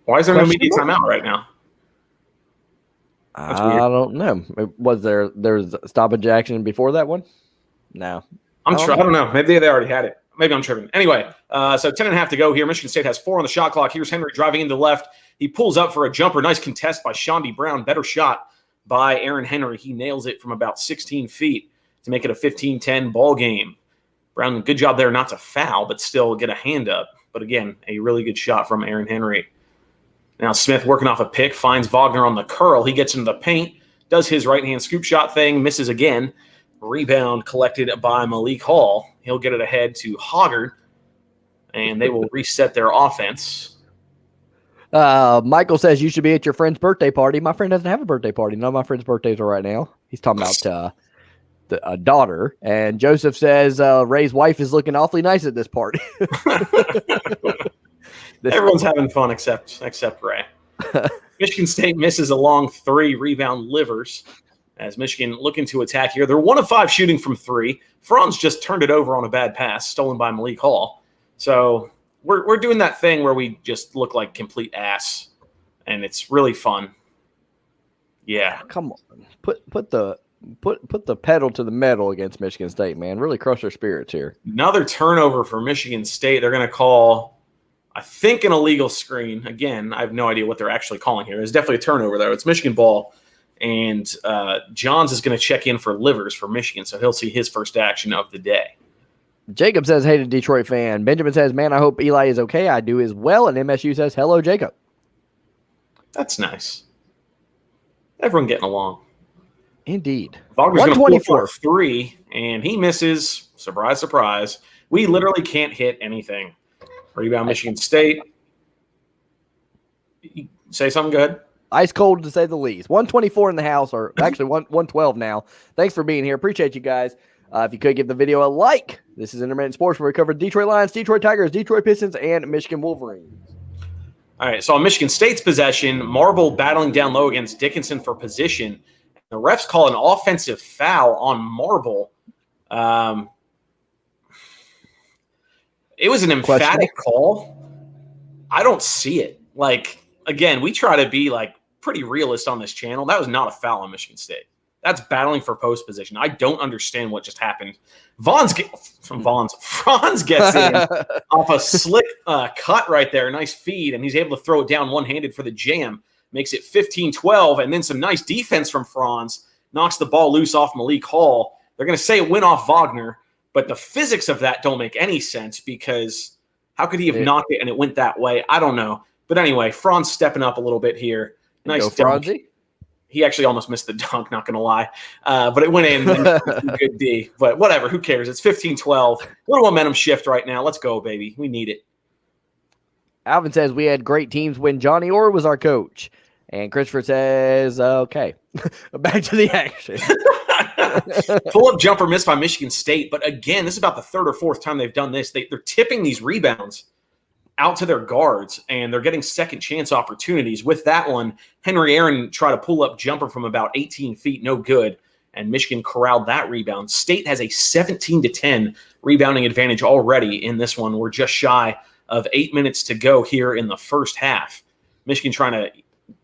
Why is there no media timeout right now? I don't know. Was there's stoppage action before that one? No. I don't know. Maybe they already had it. Maybe I'm tripping. Anyway, so 10.5 to go here. Michigan State has 4 on the shot clock. Here's Henry driving into the left. He pulls up for a jumper. Nice contest by Shondi Brown. Better shot by Aaron Henry. He nails it from about 16 feet to make it a 15-10 ball game. Brown, good job there not to foul, but still get a hand up. But again, a really good shot from Aaron Henry. Now Smith working off a pick, finds Wagner on the curl. He gets into the paint, does his right-hand scoop shot thing, misses again. Rebound collected by Malik Hall. He'll get it ahead to Hoggard, and they will reset their offense. Michael says you should be at your friend's birthday party. My friend doesn't have a birthday party. None of my friends' birthdays are right now. He's talking about a daughter. And Joseph says Ray's wife is looking awfully nice at this party. Everyone's having fun except Ray. Michigan State misses a long 3, rebound Livers. As Michigan looking to attack here. They're 1 of 5 shooting from 3. Franz just turned it over on a bad pass, stolen by Malik Hall. So we're doing that thing where we just look like complete ass, and it's really fun. Yeah. Come on. Put the pedal to the metal against Michigan State, man. Really crush their spirits here. Another turnover for Michigan State. They're going to call, I think, an illegal screen. Again, I have no idea what they're actually calling here. There's definitely a turnover there. It's Michigan ball. And Johns is going to check in for Livers for Michigan, so he'll see his first action of the day. Jacob says, hey to Detroit fan. Benjamin says, man, I hope Eli is okay. I do as well. And MSU says, hello, Jacob. That's nice. Everyone getting along. Indeed. Wagner's going to pull for a 3, and he misses. Surprise, surprise. We literally can't hit anything. Rebound Michigan State. Say something good. Ice cold to say the least. 124 in the house, or actually 112 now. Thanks for being here. Appreciate you guys. If you could give the video a like. This is Intermittent Sports, where we cover Detroit Lions, Detroit Tigers, Detroit Pistons, and Michigan Wolverines. All right, so on Michigan State's possession, Marble battling down low against Dickinson for position. The refs call an offensive foul on Marble. It was an emphatic call. I don't see it. Like, again, we try to be like pretty realist on this channel. That was not a foul on Michigan State. That's battling for post position. I don't understand what just happened. Franz gets in off a slick cut right there. Nice feed, and he's able to throw it down one-handed for the jam. Makes it 15-12, and then some nice defense from Franz. Knocks the ball loose off Malik Hall. They're going to say it went off Wagner, but the physics of that don't make any sense because how could he have knocked it and it went that way? I don't know. But anyway, Franz stepping up a little bit here. Nice dunk. Franzi. He actually almost missed the dunk, not going to lie. But it went in. Good D. But whatever, who cares? It's 15-12. Little momentum shift right now. Let's go, baby. We need it. Alvin says we had great teams when Johnny Orr was our coach. And Christopher says, okay, back to the action. Pull-up jumper missed by Michigan State. But again, this is about the third or fourth time they've done this. They're tipping these rebounds out to their guards, and they're getting second chance opportunities. With that one, Henry Aaron tried a pull-up jumper from about 18 feet, no good, and Michigan corralled that rebound. State has a 17-10 rebounding advantage already in this one. We're just shy of 8 minutes to go here in the first half. Michigan trying to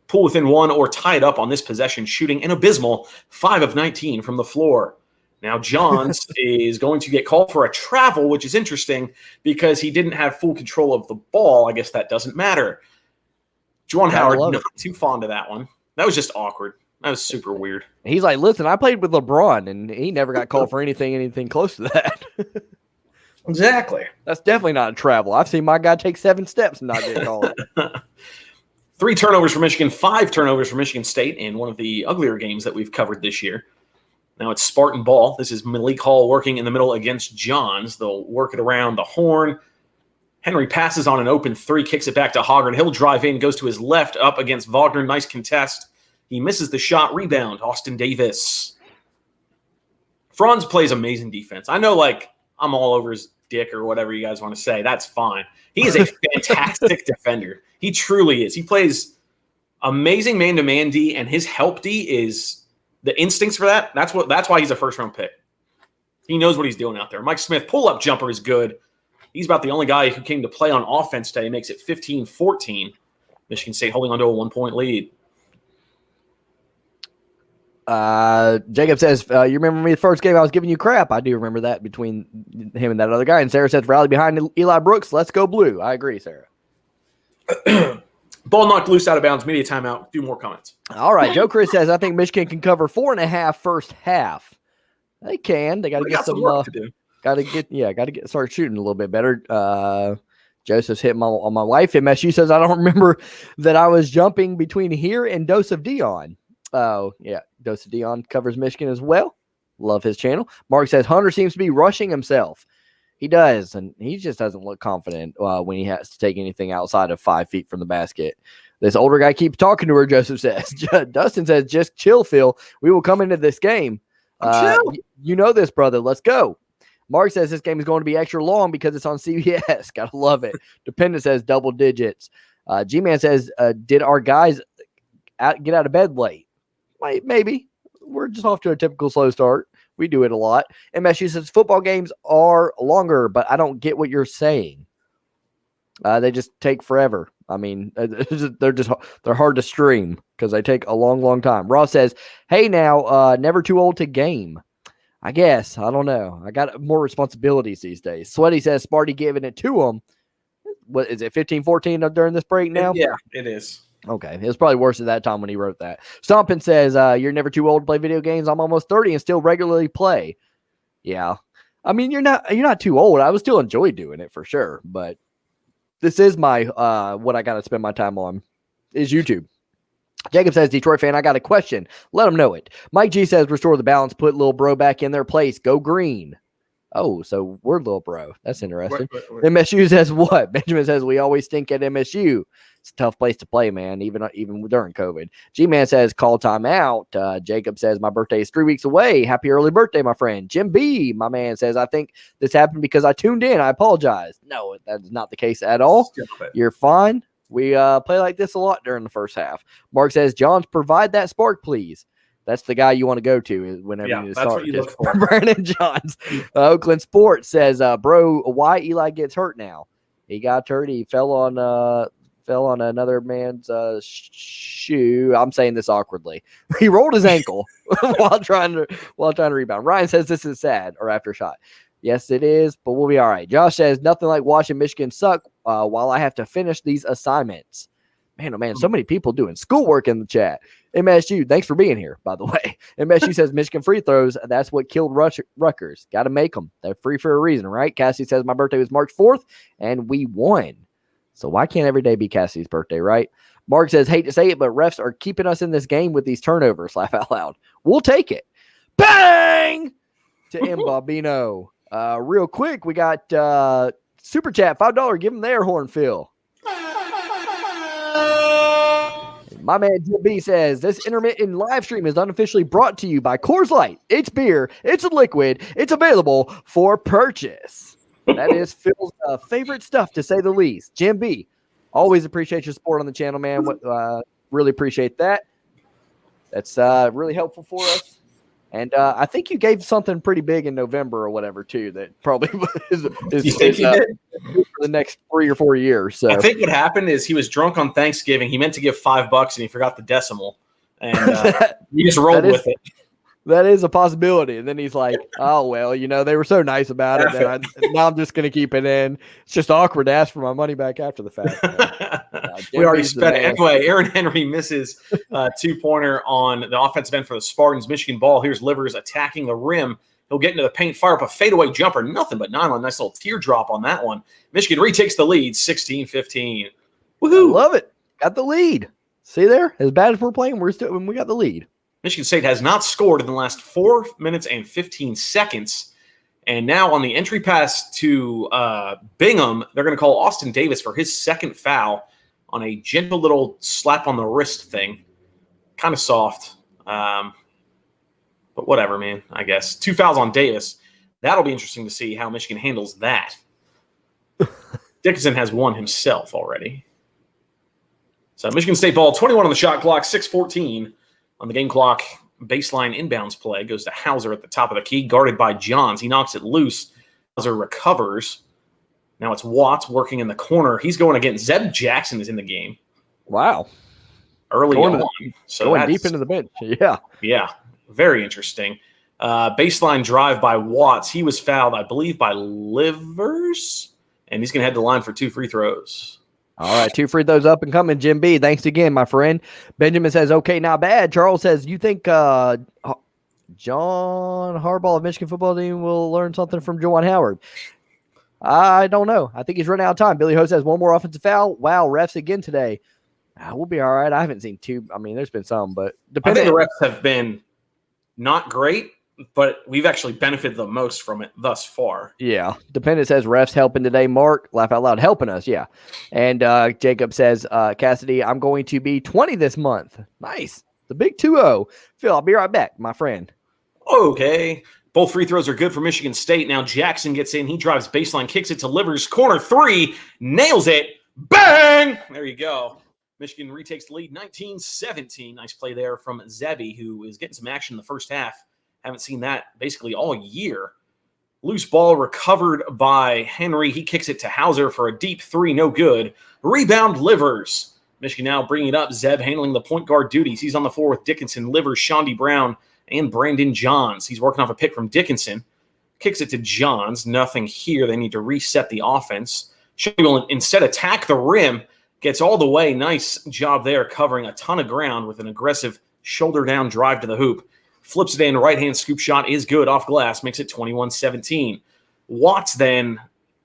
pull within one or tie it up on this possession, shooting an abysmal 5 of 19 from the floor. Now, Johns is going to get called for a travel, which is interesting because he didn't have full control of the ball. I guess that doesn't matter. Juwan Howard, not too fond of that one. That was just awkward. That was super weird. He's like, listen, I played with LeBron, and he never got called for anything close to that. Exactly. That's definitely not a travel. I've seen my guy take 7 steps and not get called. 3 turnovers for Michigan, 5 turnovers for Michigan State in one of the uglier games that we've covered this year. Now it's Spartan ball. This is Malik Hall working in the middle against Johns. They'll work it around the horn. Henry passes on an open 3, kicks it back to Hoggard. He'll drive in, goes to his left up against Wagner. Nice contest. He misses the shot. Rebound, Austin Davis. Franz plays amazing defense. I know, like, I'm all over his dick or whatever you guys want to say. That's fine. He is a fantastic defender. He truly is. He plays amazing man-to-man D, and his help D is the instincts for that. That's why he's a first-round pick. He knows what he's doing out there. Mike Smith, pull-up jumper is good. He's about the only guy who came to play on offense today. He makes it 15-14. Michigan State holding on to a 1-point lead. Jacob says, you remember me the first game I was giving you crap? I do remember that between him and that other guy. And Sarah says, rally behind Eli Brooks. Let's go blue. I agree, Sarah. Ball knocked loose out of bounds. Media timeout. A few more comments. All right. Joe Chris says, I think Michigan can cover 4.5 first half. They can. They got to get some work to do. Got to get start shooting a little bit better. Joseph's hitting on my wife. MSU says, I don't remember that I was jumping between here and Dose of Dion. Oh, yeah. Dose of Dion covers Michigan as well. Love his channel. Mark says, Hunter seems to be rushing himself. He does, and he just doesn't look confident when he has to take anything outside of 5 feet from the basket. This older guy keeps talking to her, Joseph says. Dustin says, just chill, Phil. We will come into this game. You know this, brother. Let's go. Mark says this game is going to be extra long because it's on CBS. Gotta love it. Dependent says double digits. G-Man says, did our guys get out of bed late? Maybe. We're just off to a typical slow start. We do it a lot. MSU says football games are longer, but I don't get what you're saying. They just take forever. I mean, they're hard to stream because they take a long, long time. Ross says, hey, now, never too old to game. I guess. I don't know. I got more responsibilities these days. Sweaty says Sparty giving it to him. What is it, 15-14 during this break now? Yeah, it is. Okay. It was probably worse at that time when he wrote that. Stompin says, you're never too old to play video games. I'm almost 30 and still regularly play. Yeah. I mean, you're not too old. I would still enjoy doing it for sure. But this is my what I got to spend my time on is YouTube. Jacob says, Detroit fan, I got a question. Let him know it. Mike G says, restore the balance, put little bro back in their place. Go green. Oh, so we're little bro. That's interesting. Wait. MSU says what? Benjamin says, we always stink at MSU. It's a tough place to play, man, even during COVID. G-Man says, call time out. Jacob says, my birthday is 3 weeks away. Happy early birthday, my friend. Jim B, my man, says, I think this happened because I tuned in. I apologize. No, that is not the case at all. You're fine. We play like this a lot during the first half. Mark says, Johns, provide that spark, please. That's the guy you want to go to whenever you start. What you look for. Brandon Johns. Oakland Sports says, bro, why Eli gets hurt now? He got hurt. He fell on another man's shoe. I'm saying this awkwardly. He rolled his ankle while trying to rebound. Ryan says this is sad, or after shot. Yes, it is, but we'll be all right. Josh says nothing like watching Michigan suck while I have to finish these assignments. Man, oh man, so many people doing schoolwork in the chat. MSU, thanks for being here, by the way. MSU says Michigan free throws, that's what killed Rutgers. Got to make them. They're free for a reason, right? Cassie says my birthday was March 4th, and we won. So why can't every day be Cassidy's birthday, right? Mark says, hate to say it, but refs are keeping us in this game with these turnovers. Laugh out loud. We'll take it. Bang! To M. Bobino. Real quick, we got Super Chat, $5. Give him the air horn, Phil. My man Jim B says, this intermittent live stream is unofficially brought to you by Coors Light. It's beer. It's a liquid. It's available for purchase. That is Phil's favorite stuff, to say the least. Jim B, always appreciate your support on the channel, man. Really appreciate that. That's really helpful for us. And I think you gave something pretty big in November or whatever, too, that probably is for the next 3 or 4 years. So I think what happened is he was drunk on Thanksgiving. He meant to give $5 and he forgot the decimal. And he just rolled with it. That is a possibility. And then he's like, oh, well, they were so nice about it. And now I'm just going to keep it in. It's just awkward to ask for my money back after the fact. We already spent it. Anyway, Aaron Henry misses a two-pointer on the offensive end for the Spartans. Michigan ball. Here's Livers attacking the rim. He'll get into the paint, fire up a fadeaway jumper. Nothing but nylon. Nice little teardrop on that one. Michigan retakes the lead, 16-15. Woohoo! Love it. Got the lead. See there? As bad as we're playing, we got the lead. Michigan State has not scored in the last 4 minutes and 15 seconds. And now on the entry pass to Bingham, they're going to call Austin Davis for his second foul on a gentle little slap on the wrist thing. Kind of soft. But whatever, man, I guess. 2 fouls on Davis. That'll be interesting to see how Michigan handles that. Dickinson has one himself already. So Michigan State ball, 21 on the shot clock, 6:14 on the game clock. Baseline inbounds play goes to Hauser at the top of the key, guarded by Johns. He knocks it loose. Hauser recovers. Now it's Watts working in the corner. He's going against Zeb Jackson is in the game. Wow. Early on. So going deep into the bench. Yeah. Yeah. Very interesting. Baseline drive by Watts. He was fouled, I believe, by Livers. And he's going to head to the line for 2 free throws. All right, 2 free throws up and coming, Jim B. Thanks again, my friend. Benjamin says, okay, not bad. Charles says, you think John Harbaugh of Michigan football team will learn something from Juwan Howard? I don't know. I think he's running out of time. Billy Ho says, one more offensive foul. Wow, refs again today. We'll be all right. I haven't seen 2. I mean, there's been some, but depending. I think the refs have been not great, but we've actually benefited the most from it thus far. Yeah. Dependent says refs helping today. Mark, laugh out loud, helping us. Yeah. And Jacob says, Cassidy, I'm going to be 20 this month. Nice. The big 2-0. Phil, I'll be right back, my friend. Okay. Both free throws are good for Michigan State. Now Jackson gets in. He drives baseline, kicks it to Livers. Corner 3. Nails it. Bang! There you go. Michigan retakes the lead 19-17. Nice play there from Zebby, who is getting some action in the first half. Haven't seen that basically all year. Loose ball recovered by Henry. He kicks it to Hauser for a deep 3. No good. Rebound Livers. Michigan now bringing it up. Zeb handling the point guard duties. He's on the floor with Dickinson, Livers, Shondy Brown, and Brandon Johns. He's working off a pick from Dickinson. Kicks it to Johns. Nothing here. They need to reset the offense. Shondy will instead attack the rim. Gets all the way. Nice job there covering a ton of ground with an aggressive shoulder-down drive to the hoop. Flips it in. Right-hand scoop shot is good off glass. Makes it 21-17. Watts then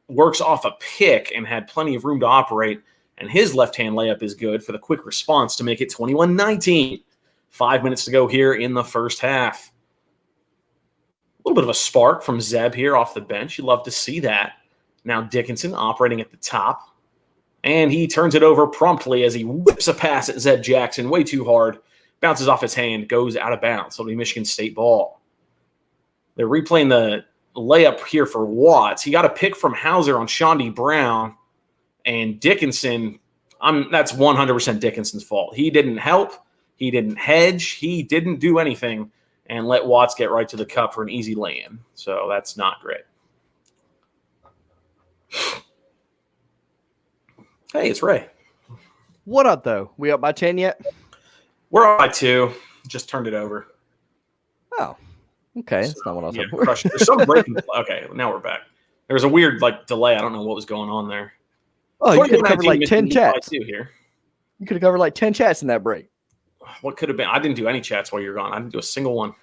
works off a pick and had plenty of room to operate. And his left-hand layup is good for the quick response to make it 21-19. 5 minutes to go here in the first half. A little bit of a spark from Zeb here off the bench. You love to see that. Now Dickinson operating at the top. And he turns it over promptly as he whips a pass at Zeb Jackson way too hard. Bounces off his hand, goes out of bounds. So it'll be Michigan State ball. They're replaying the layup here for Watts. He got a pick from Hauser on Shondy Brown. And Dickinson, that's 100% Dickinson's fault. He didn't help. He didn't hedge. He didn't do anything and let Watts get right to the cup for an easy lay-in. So that's not great. Hey, it's Ray. What up, though? We up by 10 yet? We're up by 2. Just turned it over. Oh, okay. That's not what I was hoping for. There's some breaking. Okay, now we're back. There was a weird delay. I don't know what was going on there. Oh, you could have covered like 10 chats. Here. You could have covered like 10 chats in that break. What could have been? I didn't do any chats while you were gone. I didn't do a single one.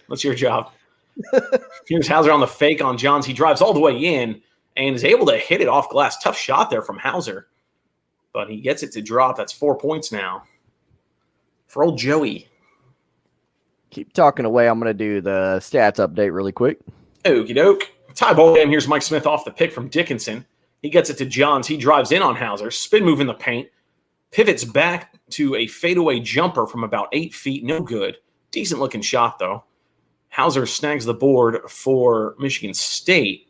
What's your job? Here's Hauser on the fake on Johns. He drives all the way in and is able to hit it off glass. Tough shot there from Hauser, but he gets it to drop. That's 4 points now for old Joey. Keep talking away. I'm going to do the stats update really quick. Okie doke. Tie ball game. Here's Mike Smith off the pick from Dickinson. He gets it to Johns. He drives in on Hauser. Spin move in the paint. Pivots back to a fadeaway jumper from about 8 feet. No good. Decent looking shot, though. Hauser snags the board for Michigan State.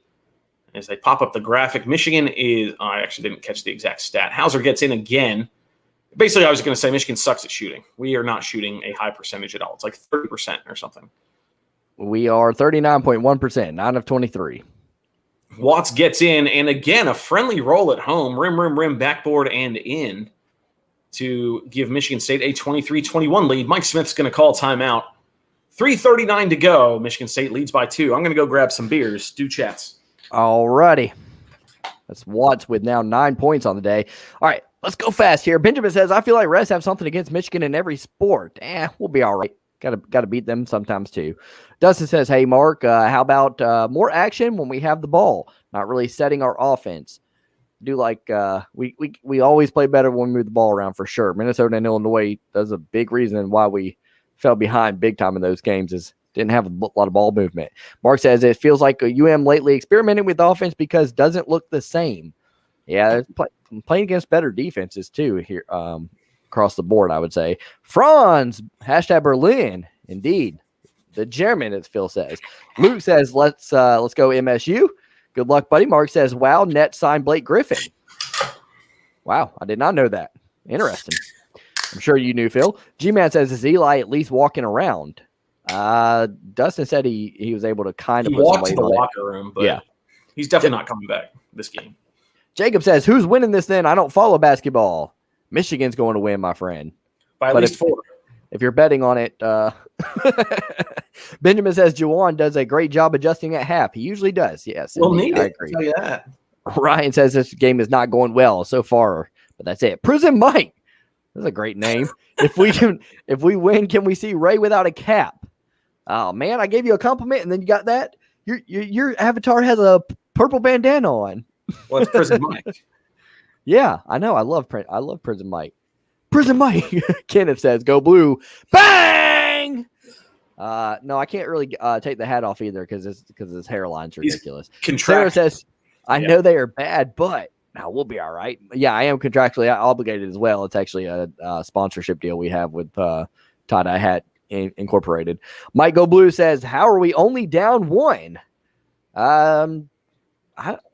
As they pop up the graphic, Michigan is... I actually didn't catch the exact stat. Hauser gets in again. Basically, I was going to say Michigan sucks at shooting. We are not shooting a high percentage at all. It's like 30% or something. We are 39.1%, 9 of 23. Watts gets in, and again, a friendly roll at home. Rim, backboard, and in to give Michigan State a 23-21 lead. Mike Smith's going to call timeout. 3:39 to go. Michigan State leads by 2. I'm going to go grab some beers. Do chats. All righty. That's Watts with now 9 points on the day. All right. Let's go fast here. Benjamin says, I feel like refs have something against Michigan in every sport. We'll be all right. Got to beat them sometimes too. Dustin says, hey, Mark, how about more action when we have the ball? Not really setting our offense. Do like we always play better when we move the ball around for sure. Minnesota and Illinois, that's a big reason why we fell behind big time in those games is didn't have a lot of ball movement. Mark says, it feels like UM lately experimenting with offense because doesn't look the same. Yeah, playing against better defenses too here across the board, I would say. Franz, hashtag Berlin, indeed. The German, as Phil says. Luke says, let's go MSU. Good luck, buddy. Mark says, wow, Net signed Blake Griffin. Wow, I did not know that. Interesting. I'm sure you knew, Phil. G-Man says, is Eli at least walking around? Dustin said he was able to kind of put walked to the locker room, but yeah, he's definitely not coming back this game. Jacob says, who's winning this then? I don't follow basketball. Michigan's going to win, my friend. By at least 4. If you're betting on it, Benjamin says, Juwan does a great job adjusting at half. He usually does. Yes. We'll need it. I agree. Tell you that. Ryan says this game is not going well so far, but that's it. Prison Mike. That's a great name. If we win, can we see Ray without a cap? Oh man, I gave you a compliment and then you got that. Your avatar has a purple bandana on. Well, it's Prison Mike. Yeah, I know. I love Prison Mike. Prison Mike. Kenneth says, "Go blue!" Bang. No, I can't really take the hat off either because his hairline's ridiculous. Sarah says, "I know they are bad, but now we'll be all right." Yeah, I am contractually obligated as well. It's actually a sponsorship deal we have with Tie-Dye Hat Incorporated. Mike Go Blue says, "How are we only down 1?"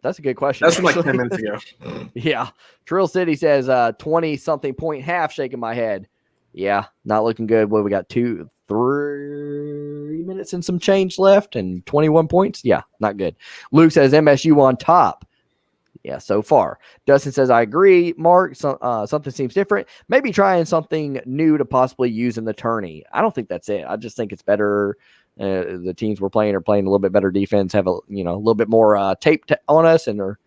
That's a good question. That's from like 10 minutes ago. Yeah. Trill City says 20-something point half, shaking my head. Yeah, not looking good. What we got 3 minutes and some change left and 21 points. Yeah, not good. Luke says MSU on top. Yeah, so far. Dustin says, I agree, Mark. Something seems different. Maybe trying something new to possibly use in the tourney. I don't think that's it. I just think it's better. The teams we're playing are playing a little bit better defense, have a little bit more tape on us, and are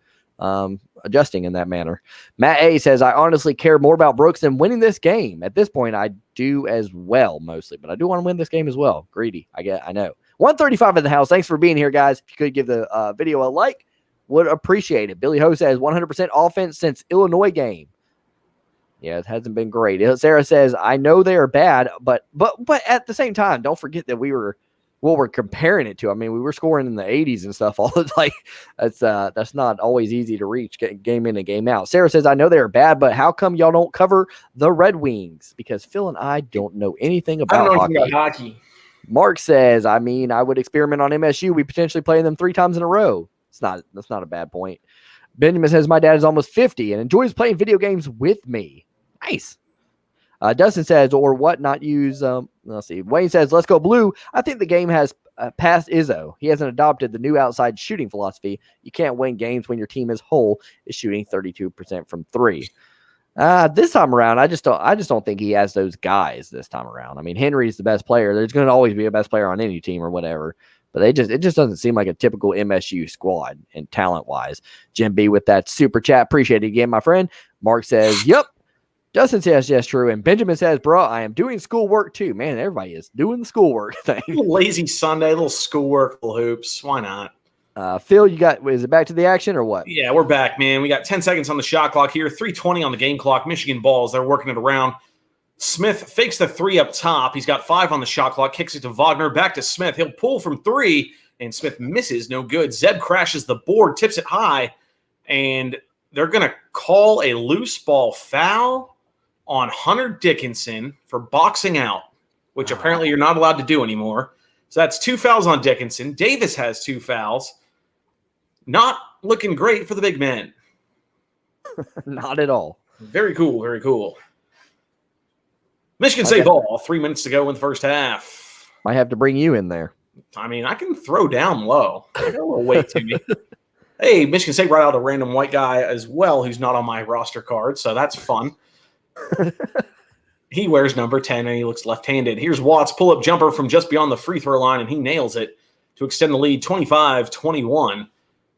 adjusting in that manner. Matt A says, I honestly care more about Brooks than winning this game. At this point, I do as well, mostly, but I do want to win this game as well. Greedy, I know. 135 in the house. Thanks for being here, guys. If you could give the video a like, would appreciate it. Billy Ho says 100% offense since Illinois game. Yeah, it hasn't been great. Sarah says, I know they are bad, but at the same time, don't forget that we're comparing it to. I mean, we were scoring in the 80s and stuff. All the like that's not always easy to reach game in and game out. Sarah says, I know they are bad, but how come y'all don't cover the Red Wings? Because Phil and I don't know anything about hockey. Mark says, I mean, I would experiment on MSU. We potentially play them 3 times in a row. That's not a bad point. Benjamin says, my dad is almost 50 and enjoys playing video games with me. Nice. Dustin says, or what not use. Let's see. Wayne says, let's go blue. I think the game has passed Izzo. He hasn't adopted the new outside shooting philosophy. You can't win games when your team as whole is shooting 32% from 3. This time around, I just don't think he has those guys this time around. I mean, Henry's the best player. There's going to always be a best player on any team or whatever. But it just doesn't seem like a typical MSU squad and talent-wise. Jim B with that super chat. Appreciate it again, my friend. Mark says, yep. Dustin says, yes, true. And Benjamin says, bro, I am doing schoolwork too. Man, everybody is doing the schoolwork thing. A little lazy Sunday, a little schoolwork, little hoops. Why not? Phil, is it back to the action or what? Yeah, we're back, man. We got 10 seconds on the shot clock here, 3:20 on the game clock. Michigan balls, they're working it around. Smith fakes the three up top. He's got 5 on the shot clock, kicks it to Wagner, back to Smith. He'll pull from 3, and Smith misses, no good. Zeb crashes the board, tips it high, and they're going to call a loose ball foul on Hunter Dickinson for boxing out, which apparently you're not allowed to do anymore. So that's 2 fouls on Dickinson. Davis has 2 fouls. Not looking great for the big men. Not at all. Very cool, very cool. Michigan State ball, 3 minutes to go in the first half. Might have to bring you in there. I mean, I can throw down low. I got a little weight to me. Hey, Michigan State brought out a random white guy as well who's not on my roster card, so that's fun. He wears number 10, and he looks left-handed. Here's Watts' pull-up jumper from just beyond the free throw line, and he nails it to extend the lead 25-21.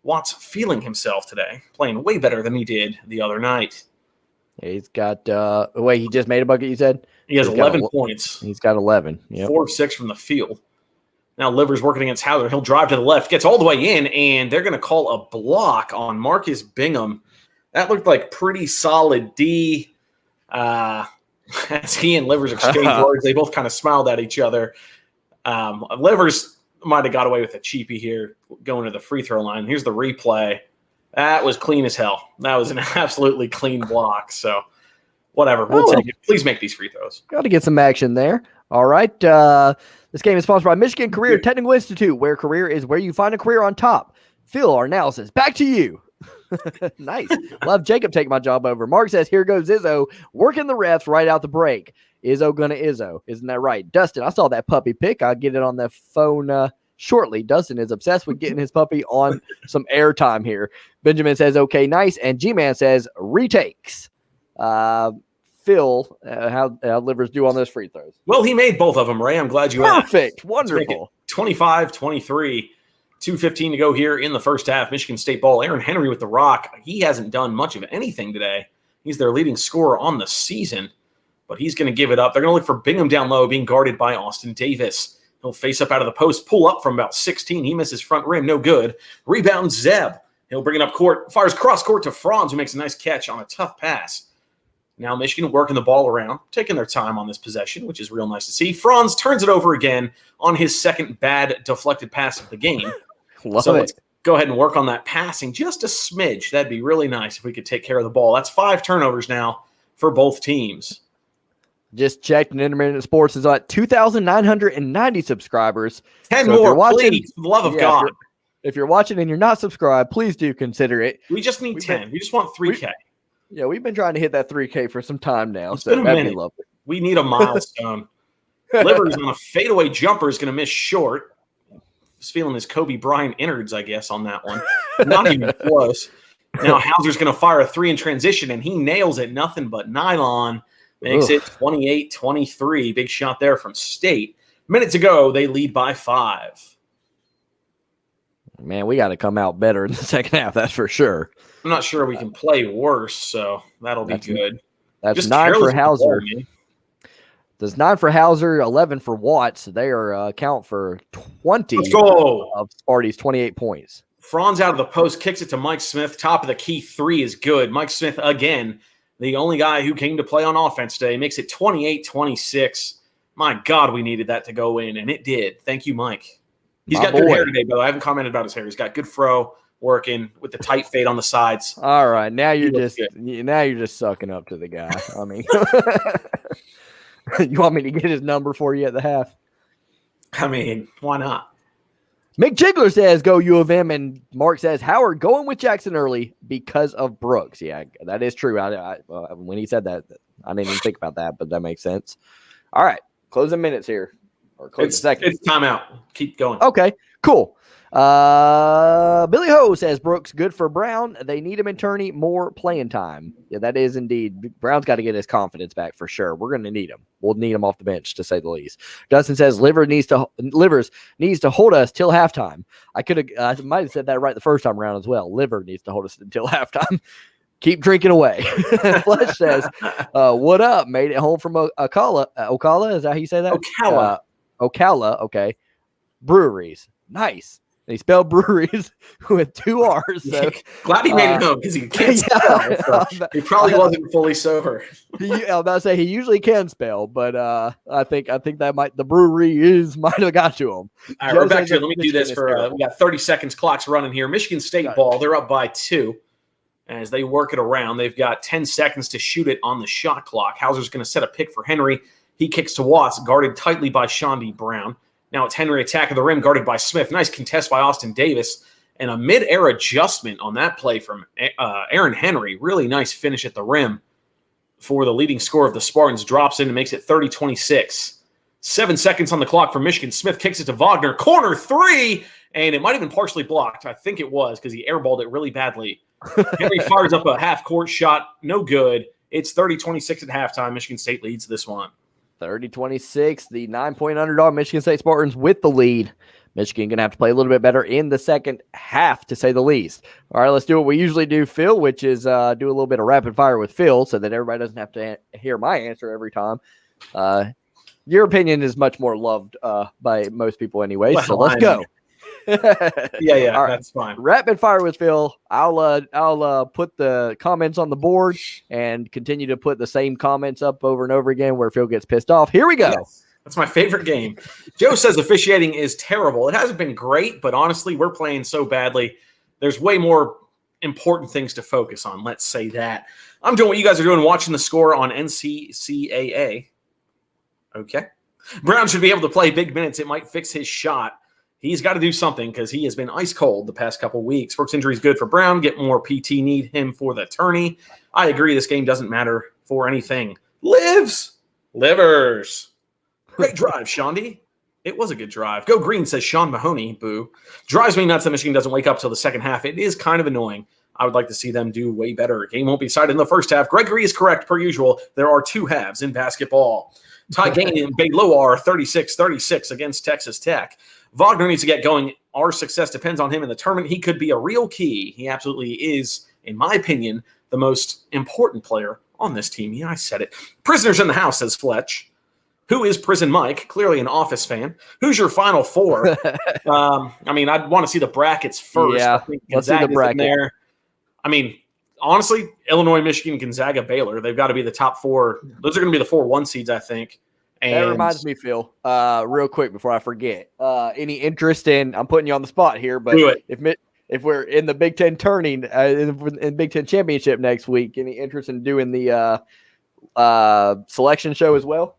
Watts feeling himself today, playing way better than he did the other night. He's got he just made a bucket, you said? He has 11 points. He's got 11. Yep. 4 of 6 from the field. Now Livers working against Hauser. He'll drive to the left, gets all the way in, and they're going to call a block on Marcus Bingham. That looked like pretty solid D. As he and Livers exchange words, they both kind of smiled at each other. Livers might have got away with a cheapie here going to the free throw line. Here's the replay. That was clean as hell. That was an absolutely clean block. So whatever. We'll take it. Please make these free throws. Got to get some action there. All right. This game is sponsored by Michigan Career Technical Institute, where career is where you find a career on top. Phil, our analysis. Back to you. Nice. Love Jacob taking my job over. Mark says, here goes Izzo working the refs right out the break. Izzo gonna Izzo. Isn't that right? Dustin, I saw that puppy pic. I'll get it on the phone shortly. Dustin is obsessed with getting his puppy on some airtime here. Benjamin says, okay, nice. And G-Man says, retakes. Phil, how Livers do on those free throws? Well, he made both of them, Ray. I'm glad you asked. Perfect. Wonderful. 25-23. 2:15 to go here in the first half. Michigan State ball. Aaron Henry with the rock. He hasn't done much of anything today. He's their leading scorer on the season, but he's going to give it up. They're going to look for Bingham down low, being guarded by Austin Davis. He'll face up out of the post, pull up from about 16. He misses front rim, no good. Rebound Zeb. He'll bring it up court, fires cross court to Franz, who makes a nice catch on a tough pass. Now Michigan working the ball around, taking their time on this possession, which is real nice to see. Franz turns it over again on his second bad deflected pass of the game. Let's go ahead and work on that passing just a smidge. That'd be really nice if we could take care of the ball. That's 5 turnovers now for both teams. Just checked, and Intermittent Sports is at 2,990 subscribers. 10 more, please, for the love of God. If you're watching and you're not subscribed, please do consider it. We just need 10. We just want 3K. We've been trying to hit that 3K for some time now. It's been a minute. We need a milestone. Livers on a fadeaway jumper is going to miss short. He's feeling his Kobe Bryant innards, I guess, on that one. Not even close. Now Hauser's going to fire a 3 in transition, and he nails it. Nothing but nylon. Makes it 28-23. Big shot there from State. Minute to go. They lead by 5. Man, we got to come out better in the second half. That's for sure. I'm not sure we can play worse, so that'll be good. That's just 9 for Hauser. That's 9 for Hauser, 11 for Watts. They are account for 20 of Sparty's 28 points. Franz out of the post, kicks it to Mike Smith. Top of the key 3 is good. Mike Smith, again, the only guy who came to play on offense today, makes it 28-26. My God, we needed that to go in, and it did. Thank you, Mike. He's got good hair today, but I haven't commented about his hair. He's got good fro, working with the tight fade on the sides. All right, now you're just sucking up to the guy. I mean, you want me to get his number for you at the half? I mean, why not? Mick Jigler says, go U of M, and Mark says, Howard going with Jackson early because of Brooks. Yeah, that is true. When he said that, I didn't even think about that, but that makes sense. All right, closing minutes here. Or closing seconds. It's timeout. Keep going. Okay, cool. Billy Ho says, Brooks, good for Brown. They need him in tourney, more playing time. Yeah, that is indeed. Brown's got to get his confidence back for sure. We're going to need him. We'll need him off the bench, to say the least. Dustin says, Livers needs to hold us till halftime. I might have said that right the first time around as well. Liver needs to hold us until halftime. Keep drinking away. Flesh says, what up? Made it home from Ocala. Ocala, is that how you say that? Ocala. Ocala, okay. Breweries. Nice. He spelled breweries with 2 R's. So, glad he made it home because he can't spell. So he probably wasn't fully sober. I was about to say he usually can spell, but I think that the brewery might have got to him. All right, we're back to it. Let me do this for we got 30 seconds. Clock's running here. Michigan State ball. They're up by 2. As they work it around, they've got 10 seconds to shoot it on the shot clock. Hauser's going to set a pick for Henry. He kicks to Watts, guarded tightly by Shondi Brown. Now it's Henry attack of the rim, guarded by Smith. Nice contest by Austin Davis. And a mid-air adjustment on that play from Aaron Henry. Really nice finish at the rim for the leading scorer of the Spartans. Drops in and makes it 30-26. 7 seconds on the clock for Michigan. Smith kicks it to Wagner. Corner 3, and it might have been partially blocked. I think it was because he airballed it really badly. Henry fires up a half-court shot. No good. It's 30-26 at halftime. Michigan State leads this one. 30-26, the 9-point underdog Michigan State Spartans with the lead. Michigan going to have to play a little bit better in the second half, to say the least. All right, let's do what we usually do, Phil, which is do a little bit of rapid fire with Phil so that everybody doesn't have to hear my answer every time. Your opinion is much more loved by most people anyway, so let's go. Yeah, all right. That's fine. Rapid fire with Phil. I'll put the comments on the board and continue to put the same comments up over and over again where Phil gets pissed off. Here we go. Yes, that's my favorite game. Joe says officiating is terrible. It hasn't been great, but honestly, we're playing so badly. There's way more important things to focus on. Let's say that. I'm doing what you guys are doing, watching the score on NCCAA. Okay. Brown should be able to play big minutes. It might fix his shot. He's got to do something because he has been ice cold the past couple weeks. Brooks injury is good for Brown. Get more PT, need him for the tourney. I agree. This game doesn't matter for anything. Livers. Great drive, Shondi. It was a good drive. Go Green, says Sean Mahoney. Boo. Drives me nuts that Michigan doesn't wake up till the second half. It is kind of annoying. I would like to see them do way better. Game won't be decided in the first half. Gregory is correct, per usual. There are 2 halves in basketball. Tie game in Baylor 36-36 against Texas Tech. Wagner needs to get going. Our success depends on him in the tournament. He could be a real key. He absolutely is, in my opinion, the most important player on this team. Yeah, I said it. Prisoners in the house, says Fletch. Who is Prison Mike? Clearly an Office fan. Who's your Final Four? I mean, I'd want to see the brackets first. Yeah, I think let's see the bracket. There. I mean, honestly, Illinois, Michigan, Gonzaga, Baylor, they've got to be the top 4. Those are going to be the 4 1 seeds, I think. And that reminds me, Phil, real quick before I forget, any interest in – I'm putting you on the spot here, but if we're in the Big Ten turning in Big Ten championship next week, any interest in doing the selection show as well?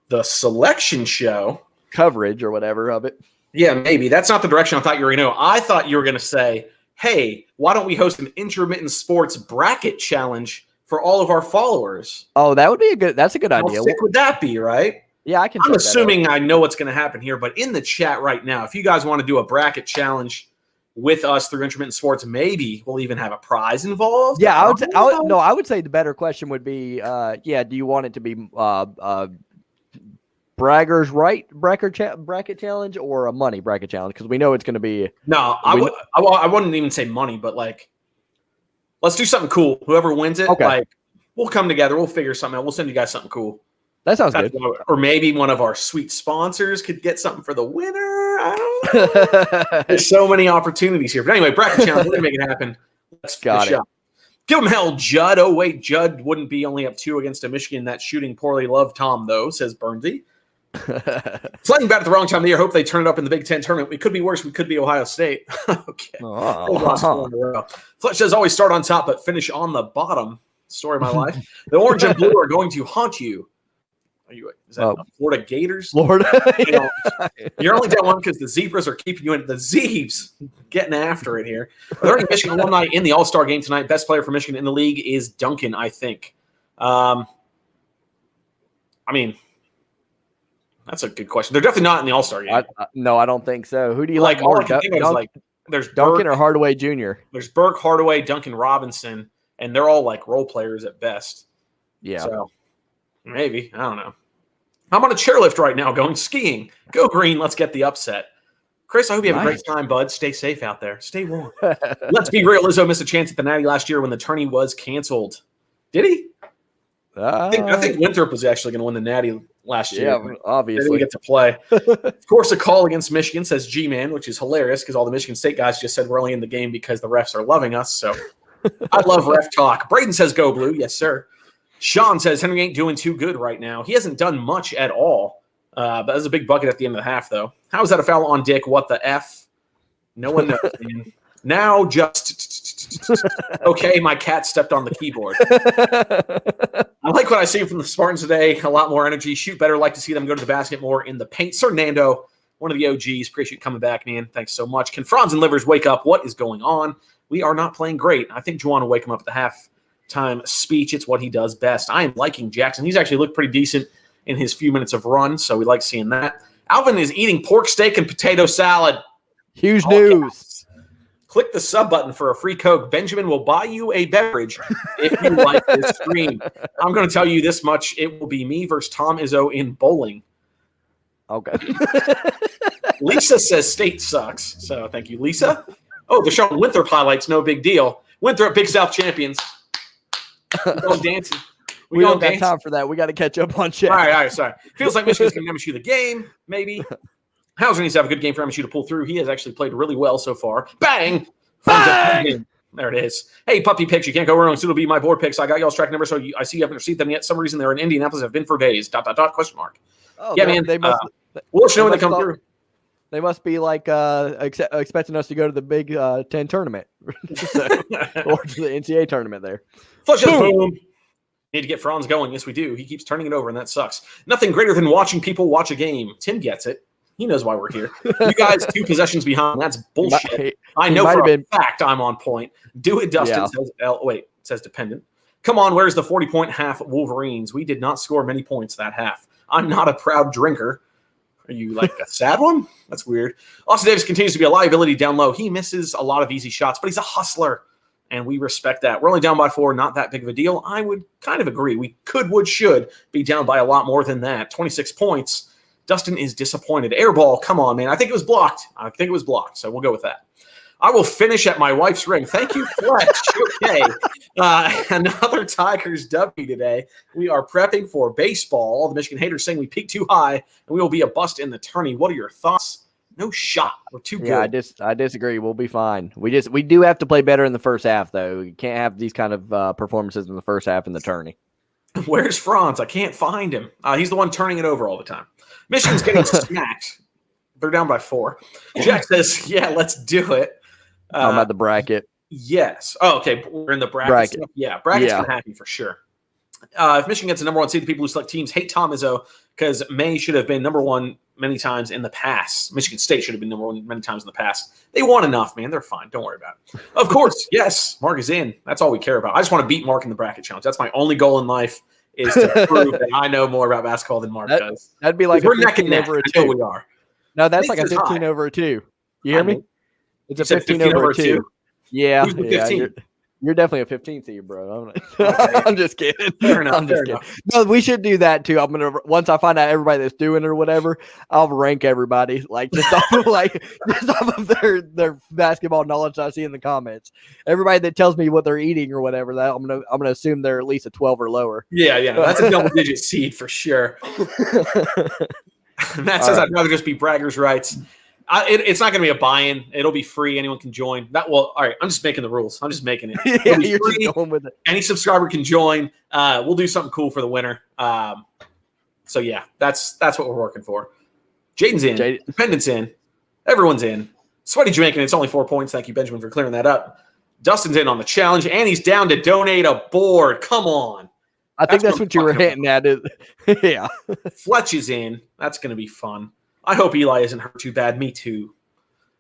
The selection show? Coverage or whatever of it. Yeah, maybe. That's not the direction I thought you were going to go. I thought you were going to say, hey, why don't we host an intermittent sports bracket challenge for all of our followers? Oh, that's a good idea. How sick would that be, right? Yeah, I'm assuming I know what's going to happen here, but in the chat right now, if you guys want to do a bracket challenge with us through intermittent sports, maybe we'll even have a prize involved. Yeah, I would say the better question would be, do you want it to be braggers right bracket challenge or a money bracket challenge? Because we know it's going to be. No, I wouldn't even say money, but like, let's do something cool. Whoever wins it, like, we'll come together. We'll figure something out. We'll send you guys something cool. That sounds good. Or maybe one of our sweet sponsors could get something for the winner. I don't know. There's so many opportunities here. But anyway, bracket challenge, we're going to make it happen. Let's got it. Give him hell, Judd. Oh, wait, Judd wouldn't be only up 2 against a Michigan that's shooting poorly. Love Tom, though, says Bernsey. Flying back at the wrong time of the year. Hope they turn it up in the Big Ten tournament. It could be worse. We could be Ohio State. Okay. Fletch says always start on top, but finish on the bottom. Story of my life. The orange and blue are going to haunt you. Is that Florida Gators? Florida. You're only down one because the Zebras are keeping you in. The Zebes getting after it here. Are there any Michigan alumni in the All-Star game tonight? Best player for Michigan in the league is Duncan, I think. I mean, that's a good question. They're definitely not in the All-Star game. No, I don't think so. Who do you like more? There's Duncan Burke, or Hardaway Jr.? There's Burke, Hardaway, Duncan Robinson, and they're all like role players at best. Yeah. So maybe. I don't know. I'm on a chairlift right now going skiing. Go Green. Let's get the upset. Chris, I hope you have a great time, bud. Stay safe out there. Stay warm. Let's be real. Izzo missed a chance at the Natty last year when the tourney was canceled. Did he? I think Winthrop was actually going to win the Natty last year. Yeah, They didn't obviously. get to play. Of course, a call against Michigan, says G-Man, which is hilarious because all the Michigan State guys just said we're only in the game because the refs are loving us. So I love ref talk. Braden says go blue. Yes, sir. Sean says Henry ain't doing too good right now. He hasn't done much at all. But that was a big bucket at the end of the half, though. How is that a foul on Dick? What the F? No one knows, man. Now just okay, my cat stepped on the keyboard. I like what I see from the Spartans today. A lot more energy, shoot better. Like to see them go to the basket more in the paint. Sir Nando, one of the OGs. Appreciate you coming back, man. Thanks so much. Can Franz and Livers wake up? What is going on? We are not playing great. I think Juwan will wake him up at the halftime speech. It's what he does best. I am liking Jackson. He's actually looked pretty decent in his few minutes of run, so we like seeing that. Alvin is eating pork steak and potato salad. Huge news. Click the sub button for a free Coke. Benjamin will buy you a beverage if you like this stream. I'm going to tell you this much. It will be me versus Tom Izzo in bowling. Okay. Lisa says state sucks. So thank you, Lisa. Oh, they're showing Winthrop highlights. No big deal. Winthrop, Big South champions. We're going dancing. We don't got time for that. We got to catch up on chat. All right, sorry. Feels like Michigan's going to MSU the game, maybe. Hauser needs to have a good game for MSU to pull through. He has actually played really well so far. Bang! Bang! There it is. Hey, puppy picks. You can't go wrong. Soon will be my board picks. I got y'all's track number, so I see you haven't received them yet. Some reason they're in Indianapolis. Have been for days. ... Question mark. Oh, yeah, man. They must, we'll let you know when they come through. They must be like expecting us to go to the Big Ten tournament or to the NCAA tournament there. Flush boom. Need to get Franz going. Yes, we do. He keeps turning it over, and that sucks. Nothing greater than watching people watch a game. Tim gets it. He knows why we're here. You guys 2 possessions behind. That's bullshit. I know for a fact I'm on point. Do it, Dustin. Yeah. Says dependent. Come on, where's the 40-point half Wolverines? We did not score many points that half. I'm not a proud drinker. Are you like a sad one? That's weird. Austin Davis continues to be a liability down low. He misses a lot of easy shots, but he's a hustler, and we respect that. We're only down by 4, not that big of a deal. I would kind of agree. We should be down by a lot more than that. 26 points. Dustin is disappointed. Air ball, come on, man. I think it was blocked. So we'll go with that. I will finish at my wife's ring. Thank you, Fletch. Okay. Another Tigers W today. We are prepping for baseball. All the Michigan haters saying we peaked too high, and we will be a bust in the tourney. What are your thoughts? No shot. We're too good. Yeah, I disagree. We'll be fine. We do have to play better in the first half, though. You can't have these kind of performances in the first half in the tourney. Where's Franz? I can't find him. He's the one turning it over all the time. Michigan's getting smacked. They're down by 4. Jack says, yeah, let's do it. I'm at the bracket. Yes. Oh, okay. We're in the bracket. Yeah, bracket's going to happen for sure. If Michigan gets a number 1 seed, the people who select teams hate Tom Izzo because May should have been number 1 many times in the past. Michigan State should have been number 1 many times in the past. They won enough, man. They're fine. Don't worry about it. Of course, yes, Mark is in. That's all we care about. I just want to beat Mark in the bracket challenge. That's my only goal in life, is to prove that I know more about basketball than Mark does. That'd be like we're neck and neck. I know we are. No, that's like a 15 over a 2. You hear me? It's a 15 over a 2. Yeah. Who's the 15? You're definitely a 15 seed, bro. Okay. I'm just kidding. Fair enough. I'm just kidding. No, we should do that too. Once I find out everybody that's doing it or whatever, I'll rank everybody just off of their basketball knowledge I see in the comments. Everybody that tells me what they're eating or whatever, that I'm gonna assume they're at least a 12 or lower. Yeah, that's a double digit seed for sure. Matt says I'd rather just be braggers' rights. It's not going to be a buy-in. It'll be free. Anyone can join. All right. I'm just making the rules. I'm just making it. Yeah, you're just going with it. Any subscriber can join. We'll do something cool for the winner. So yeah, that's what we're working for. Jaden's in. Dependent's in. Everyone's in. Sweaty Jamaican. It's only 4 points. Thank you, Benjamin, for clearing that up. Dustin's in on the challenge, and he's down to donate a board. Come on. I think that's what you were hitting at. Yeah. Fletch is in. That's going to be fun. I hope Eli isn't hurt too bad. Me too.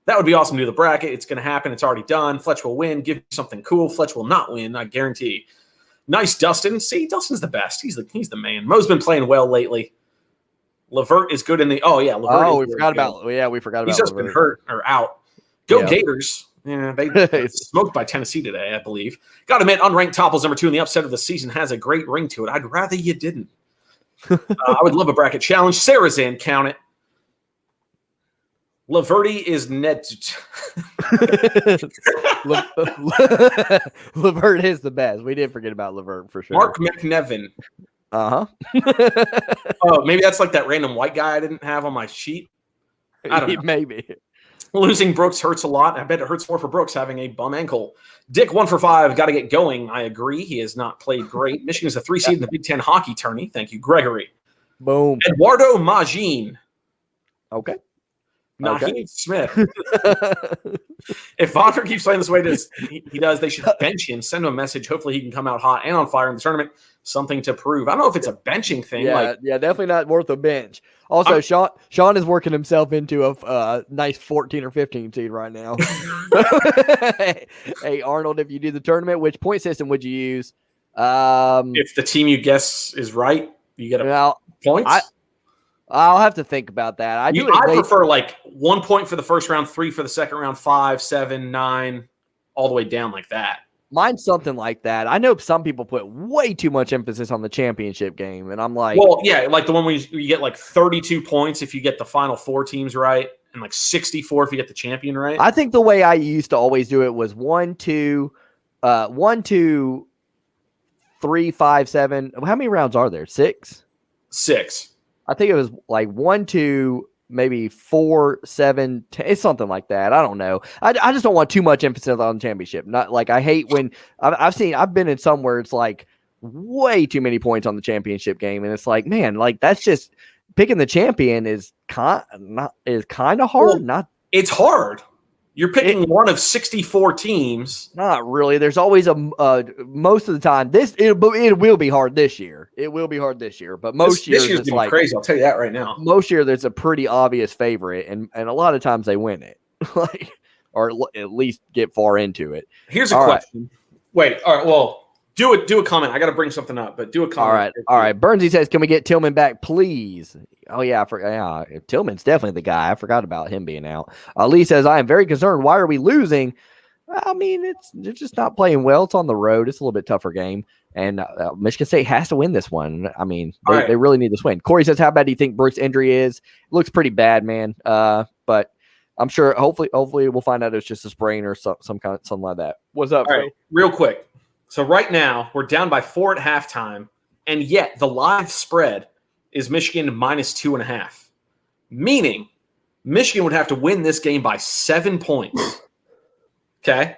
That would be awesome to do the bracket. It's going to happen. It's already done. Fletch will win. Give me something cool. Fletch will not win. I guarantee. Nice, Dustin. See, Dustin's the best. He's the man. Mo's been playing well lately. Levert is good in the. Oh yeah, Levert. Oh, we forgot about. Yeah, we forgot about. He's just been hurt or out. Go Gators. Yeah, they smoked by Tennessee today, I believe. Got to admit, unranked Topples number 2 in the upset of the season has a great ring to it. I'd rather you didn't. I would love a bracket challenge. Sarah's in. Count it. Laverty is net. Levert is the best. We did forget about Levert for sure. Mark McNevin. Oh, maybe that's like that random white guy I didn't have on my sheet. I don't know. Maybe. Losing Brooks hurts a lot. I bet it hurts more for Brooks having a bum ankle. Dick, 1 for 5. Got to get going. I agree. He has not played great. Michigan is a 3 seed in the Big Ten hockey tourney. Thank you, Gregory. Boom. Eduardo Magin. Okay. Naheem Smith. If Vonter keeps playing this way he does, they should bench him. Send him a message. Hopefully he can come out hot and on fire in the tournament. Something to prove. I don't know if it's a benching thing. Yeah, definitely not worth a bench. Also, Sean is working himself into a nice 14 or 15 seed right now. Hey, Arnold, if you do the tournament, which point system would you use? If the team you guess is right, you get points. I'll have to think about that. I prefer like 1 point for the first round, 3 for the second round, 5, 7, 9, all the way down like that. Mine's something like that. I know some people put way too much emphasis on the championship game, and I'm like, well, yeah, like the one where you get like 32 points if you get the final 4 teams right, and like 64 if you get the champion right. I think the way I used to always do it was 1, 2, 3, 5, 7. How many rounds are there? 6. 6. I think it was like 1, 2, maybe 4, 7, 10. It's something like that. I don't know. I just don't want too much emphasis on the championship. Not like I hate when I've been in some where it's like way too many points on the championship game, and it's like, man, like that's just picking the champion is kind of hard. It's hard. You're picking one of 64 teams. Not really. There's always most of the time. It will be hard this year. It will be hard this year. But most years it's like crazy. I'll tell you that right now. Most year there's a pretty obvious favorite, and a lot of times they win it, or at least get far into it. Here's a question. Wait. All right. Well, do a comment. I got to bring something up, but do a comment. All right. Bernsey says, "Can we get Tillman back, please?" Oh yeah, Tillman's definitely the guy. I forgot about him being out. Lee says, "I am very concerned. Why are we losing?" I mean, they're just not playing well. It's on the road. It's a little bit tougher game, and Michigan State has to win this one. I mean, they really need this win. Corey says, "How bad do you think Brooks' injury is?" It looks pretty bad, man. But I'm sure. Hopefully, we'll find out it's just a sprain or something like that. What's up? All right, real quick. So right now we're down by 4 at halftime, and yet the live spread is Michigan -2.5, meaning Michigan would have to win this game by 7 points. Okay.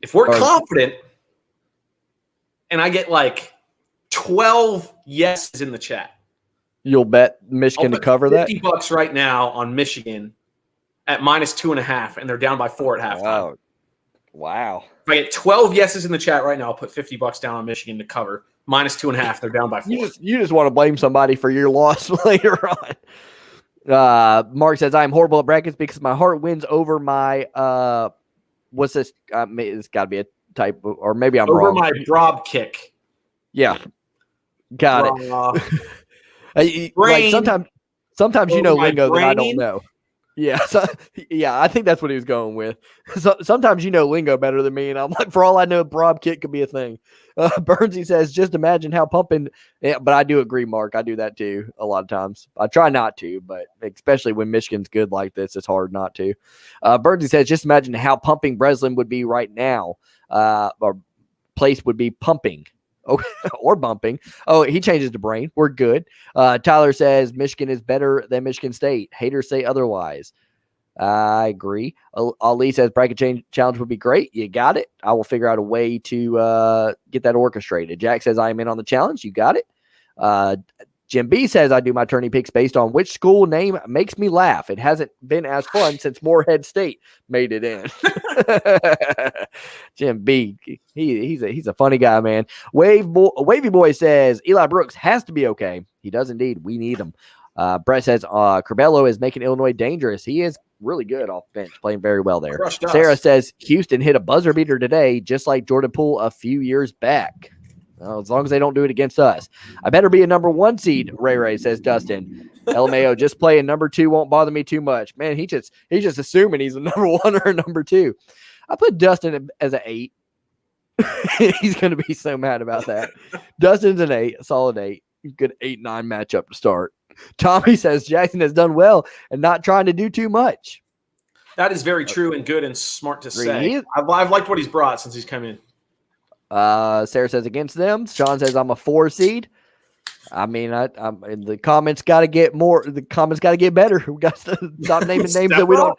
If we're confident, and I get like 12 yeses in the chat, you'll bet Michigan to cover that. $50 right now on Michigan at -2.5, and they're down by 4 at halftime. Wow. If I get 12 yeses in the chat right now, I'll put $50 down on Michigan to cover. -2.5, they're down by 4. You just want to blame somebody for your loss later on. Mark says, "I am horrible at brackets because my heart wins over my what's this? It's got to be a type, or maybe I'm wrong. Over my Brob kick." Yeah, got it. Like sometimes you know lingo that I don't know. Yeah, I think that's what he was going with. So, sometimes you know lingo better than me, and I'm like, for all I know, Brob kick could be a thing. Bernsey says, "Just imagine how pumping." Yeah, but I do agree, Mark. I do that too a lot of times. I try not to, but especially when Michigan's good like this, it's hard not to. Bernsey says, "Just imagine how pumping Breslin would be right now. Or place would be pumping." Or bumping. Oh, he changes the brain. We're good. Tyler says Michigan is better than Michigan State. Haters say otherwise. I agree. Ali says bracket challenge would be great. You got it. I will figure out a way to get that orchestrated. Jack says I am in on the challenge. You got it. Jim B says I do my tourney picks based on which school name makes me laugh. It hasn't been as fun since Morehead State made it in. Jim B, he's a funny guy, man. Wavy Boy says Eli Brooks has to be okay. He does indeed. We need him. Brett says Curbelo is making Illinois dangerous. He is really good off bench, playing very well there. Sarah says Houston hit a buzzer beater today, just like Jordan Poole a few years back. Well, as long as they don't do it against us. I better be a number 1 seed, Ray says Dustin. LMAO, just playing number 2 won't bother me too much. Man, he's just assuming he's a number 1 or a number 2. I put Dustin as an 8. He's going to be so mad about that. Dustin's an 8, a solid 8. Good 8-9 matchup to start. Tommy says Jackson has done well and not trying to do too much. That is very true and good and smart to say. I've liked what he's brought since he's come in. Sarah says against them. Sean says I'm a 4 seed. I mean, the comments got to get more. The comments got to get better. We got to stop naming names that we don't.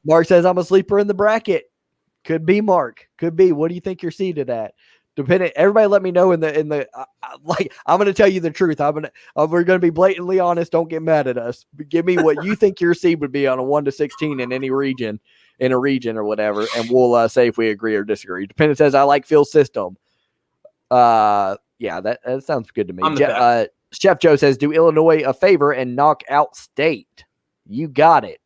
Mark says I'm a sleeper in the bracket. Could be Mark. Could be. What do you think you're seated at? Depending. Everybody, let me know in the like. I'm going to tell you the truth. We're going to be blatantly honest. Don't get mad at us. Give me what you think your seed would be on a 1 to 16 in any region, in a region or whatever, and we'll say if we agree or disagree. Dependent says I like Phil's system. Yeah, that sounds good to me. Chef Joe says, do Illinois a favor and knock out State. You got it.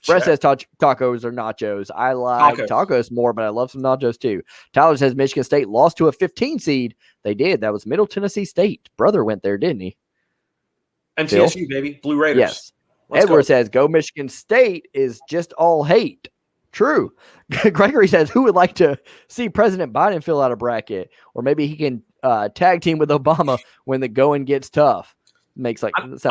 Brett says tacos or nachos. I like tacos more, but I love some nachos too. Tyler says Michigan State lost to a 15 seed. They did. That was Middle Tennessee State. Brother went there, didn't he? MTSU, baby. Blue Raiders. Yes. Edward says, go Michigan State is just all hate. True. Gregory says, who would like to see President Biden fill out a bracket? Or maybe he can tag team with Obama when the going gets tough. I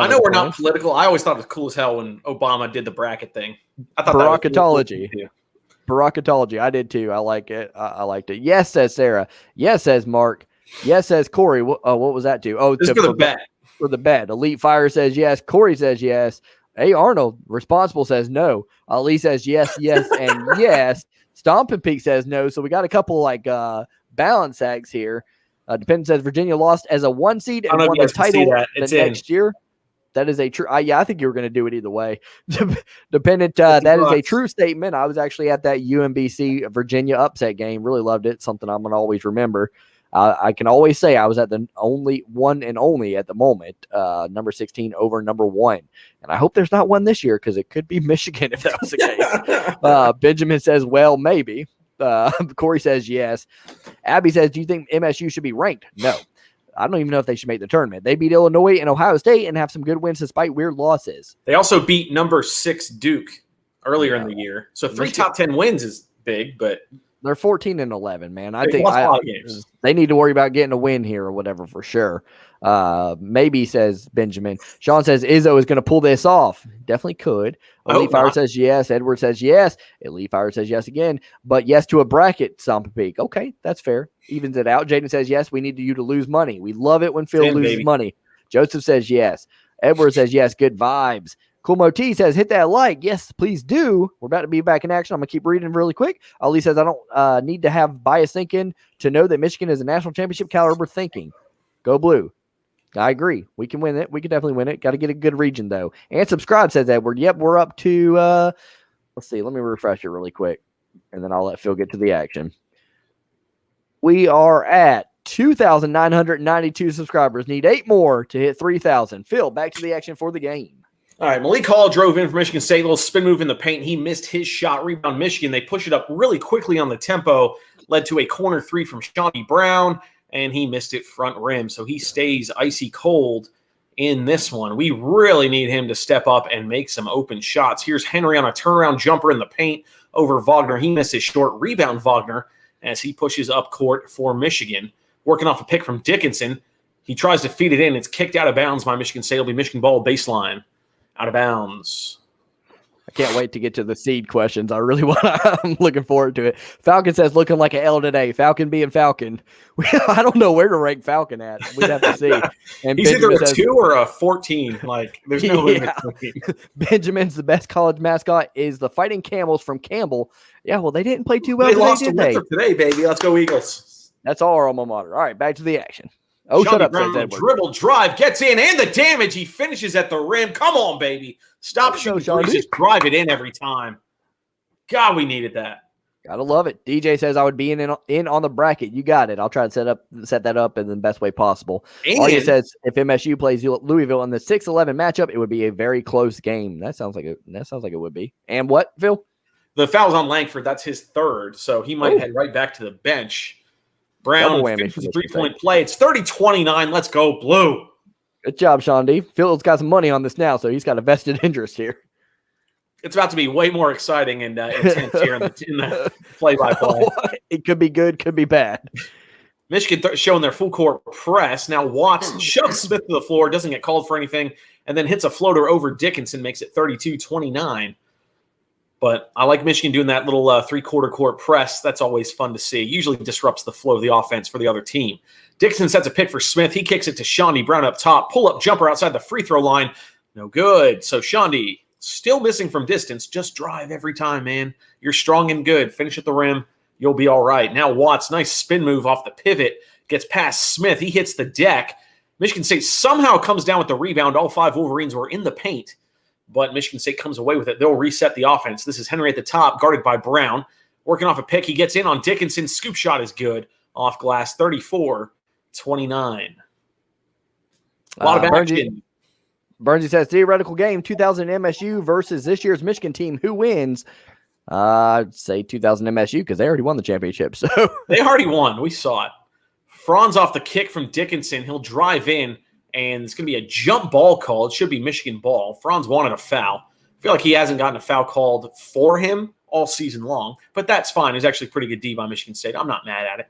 know we're not political. I always thought it was cool as hell when Obama did the bracket thing. I thought Bracketology. Bracketology. I did too. I like it. I liked it. Yes, says Sarah. Yes, says Mark. Yes, says Corey. What was that to? Oh, for the bet. For the bet. Elite Fire says yes. Corey says yes. Hey, Arnold, responsible says no. Ali says yes, yes, and yes. Stompin' Peak says no. So we got a couple balance acts here. Dependent says Virginia lost as a 1 seed and won the title next year. That is a true. I think you were going to do it either way. Dependent. That is a true statement. I was actually at that UMBC Virginia upset game. Really loved it. Something I'm going to always remember. I can always say I was at the only one and only at the moment, number 16 over number 1. And I hope there's not one this year because it could be Michigan if that was the case. Benjamin says, well, maybe. Corey says yes. Abby says, do you think MSU should be ranked? No. I don't even know if they should make the tournament. They beat Illinois and Ohio State and have some good wins despite weird losses. They also beat number 6 Duke earlier in the year. So 3 top 10 wins is big, but they're 14 and 11, man. I think they need to worry about getting a win here or whatever for sure. Maybe, says Benjamin. Sean says Izzo is going to pull this off. Definitely could. Elite Fire says yes. Edward says yes. Elite Fire says yes again. But yes to a bracket, Stomp Peak. Okay, that's fair. Evens it out. Jaden says yes. We need you to lose money. We love it when Phil loses money. Joseph says yes. Edward says yes. Good vibes. Cool Moti says, hit that like. Yes, please do. We're about to be back in action. I'm going to keep reading really quick. Ali says, I don't need to have bias thinking to know that Michigan is a national championship caliber thinking. Go blue. I agree. We can win it. We can definitely win it. Got to get a good region, though. And subscribe, says Edward. Yep, we're up to, let's see. Let me refresh it really quick, and then I'll let Phil get to the action. We are at 2,992 subscribers. Need 8 more to hit 3,000. Phil, back to the action for the game. All right, Malik Hall drove in for Michigan State. A little spin move in the paint. He missed his shot. Rebound Michigan. They push it up really quickly on the tempo. Led to a corner 3 from Shawnee Brown, and he missed it front rim. So he stays icy cold in this one. We really need him to step up and make some open shots. Here's Henry on a turnaround jumper in the paint over Wagner. He missed his short. Rebound Wagner as he pushes up court for Michigan. Working off a pick from Dickinson. He tries to feed it in. It's kicked out of bounds by Michigan State. It'll be Michigan ball baseline. Out of bounds. I can't wait to get to the seed questions. I'm looking forward to it. Falcon says, looking like an L today. Falcon being Falcon. I don't know where to rank Falcon at. We'd have to see. And he's either a 2 or a 14. Like, there's no limit. Benjamin's the best college mascot is the Fighting Camels from Campbell. Yeah, well, they didn't play too well. They lost to Winthrop today, baby. Let's go Eagles. That's all our alma mater. All right, back to the action. Oh, Shawnee shut up, Brown, says Edward. Dribble, drive, gets in, and the damage. He finishes at the rim. Come on, baby. Stop shooting threes. Just drive it in every time. God, we needed that. Gotta love it. DJ says I would be in on the bracket. You got it. I'll try to set that up in the best way possible. Arya says if MSU plays Louisville in the 6-11 matchup, it would be a very close game. That sounds like it would be. And what, Phil? The foul's on Langford. That's his 3rd, so he might head right back to the bench. Brown for the 3-point play. It's 30-29. Let's go, blue. Good job, Sean D. Phil's got some money on this now, so he's got a vested interest here. It's about to be way more exciting and intense here in the play-by-play. It could be good, could be bad. Michigan showing their full court press. Now Watts shoves Smith to the floor, doesn't get called for anything, and then hits a floater over Dickinson, makes it 32-29. But I like Michigan doing that little three-quarter court press. That's always fun to see. Usually disrupts the flow of the offense for the other team. Dixon sets a pick for Smith. He kicks it to Shawnee Brown up top. Pull-up jumper outside the free throw line. No good. So Shawnee still missing from distance. Just drive every time, man. You're strong and good. Finish at the rim. You'll be all right. Now Watts, nice spin move off the pivot. Gets past Smith. He hits the deck. Michigan State somehow comes down with the rebound. All 5 Wolverines were in the paint, but Michigan State comes away with it. They'll reset the offense. This is Henry at the top, guarded by Brown. Working off a pick. He gets in on Dickinson. Scoop shot is good. Off glass, 34-29. A lot of action. Bernsey says, theoretical game, 2000 MSU versus this year's Michigan team. Who wins? I'd say 2000 MSU because they already won the championship. So they already won. We saw it. Franz off the kick from Dickinson. He'll drive in, and it's going to be a jump ball call. It should be Michigan ball. Franz wanted a foul. I feel like he hasn't gotten a foul called for him all season long, but that's fine. It's actually pretty good D by Michigan State. I'm not mad at it.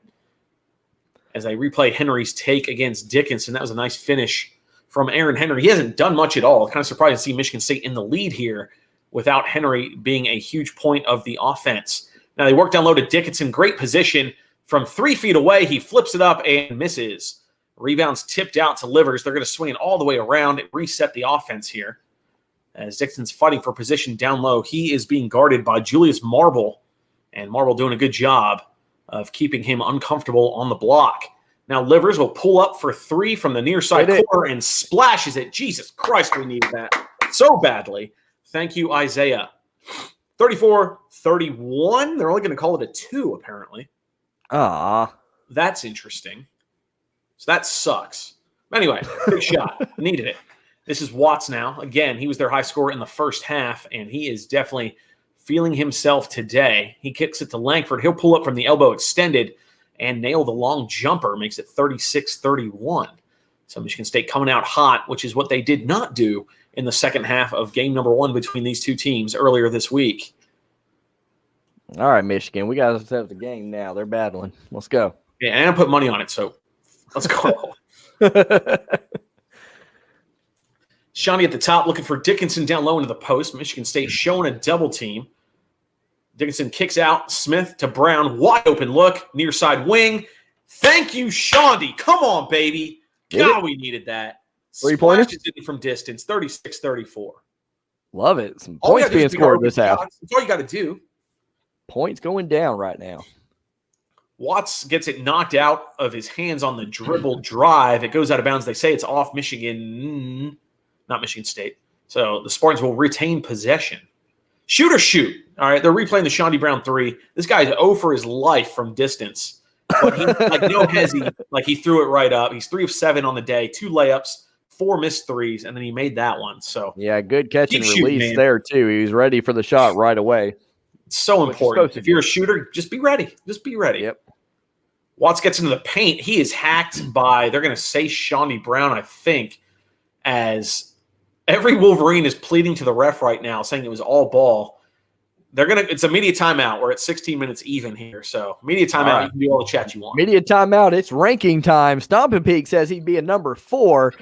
As I replay Henry's take against Dickinson, that was a nice finish from Aaron Henry. He hasn't done much at all. Kind of surprised to see Michigan State in the lead here without Henry being a huge point of the offense. Now they work down low to Dickinson. Great position. From 3 feet away, he flips it up and misses. Rebounds tipped out to Livers. They're going to swing it all the way around and reset the offense here. As Dixon's fighting for position down low, he is being guarded by Julius Marble, and Marble doing a good job of keeping him uncomfortable on the block. Now Livers will pull up for 3 from the near side corner and splashes it. Jesus Christ, we needed that so badly. Thank you, Isaiah. 34-31. They're only going to call it a 2, apparently. That's interesting. So that sucks. Anyway, big shot. Needed it. This is Watts now. Again, he was their high scorer in the first half, and he is definitely feeling himself today. He kicks it to Langford. He'll pull up from the elbow extended and nail the long jumper. Makes it 36-31. So Michigan State coming out hot, which is what they did not do in the second half of game number 1 between these two teams earlier this week. All right, Michigan, we got to set the game now. They're battling. Let's go. Yeah, and I put money on it, so let's go. Shawnee at the top looking for Dickinson down low into the post. Michigan State showing a double team. Dickinson kicks out. Smith to Brown. Wide open look. Near side wing. Thank you, Shawnee. Come on, baby. God, we needed that. 3-pointer? From distance. 36-34. Love it. Some points being scored this half. That's all you got to do. Points going down right now. Watts gets it knocked out of his hands on the dribble drive. It goes out of bounds. They say it's off Michigan, not Michigan State. So the Spartans will retain possession. Shoot or shoot. All right, they're replaying the Shawnee Brown 3. This guy's 0 for his life from distance. But he, like no hezzy, like he threw it right up. He's 3 of 7 on the day, 2 layups, 4 missed threes, and then he made that one. So yeah, good catch and release there too. He was ready for the shot right away. It's so important. If you're a shooter, just be ready. Just be ready. Yep. Watts gets into the paint. He is hacked by, they're going to say Shawnee Brown, I think, as every Wolverine is pleading to the ref right now, saying it was all ball. It's a media timeout. We're at 16 minutes even here. So media timeout, right. You can do all the chat you want. Media timeout. It's ranking time. Stomping Peak says he'd be a number 4.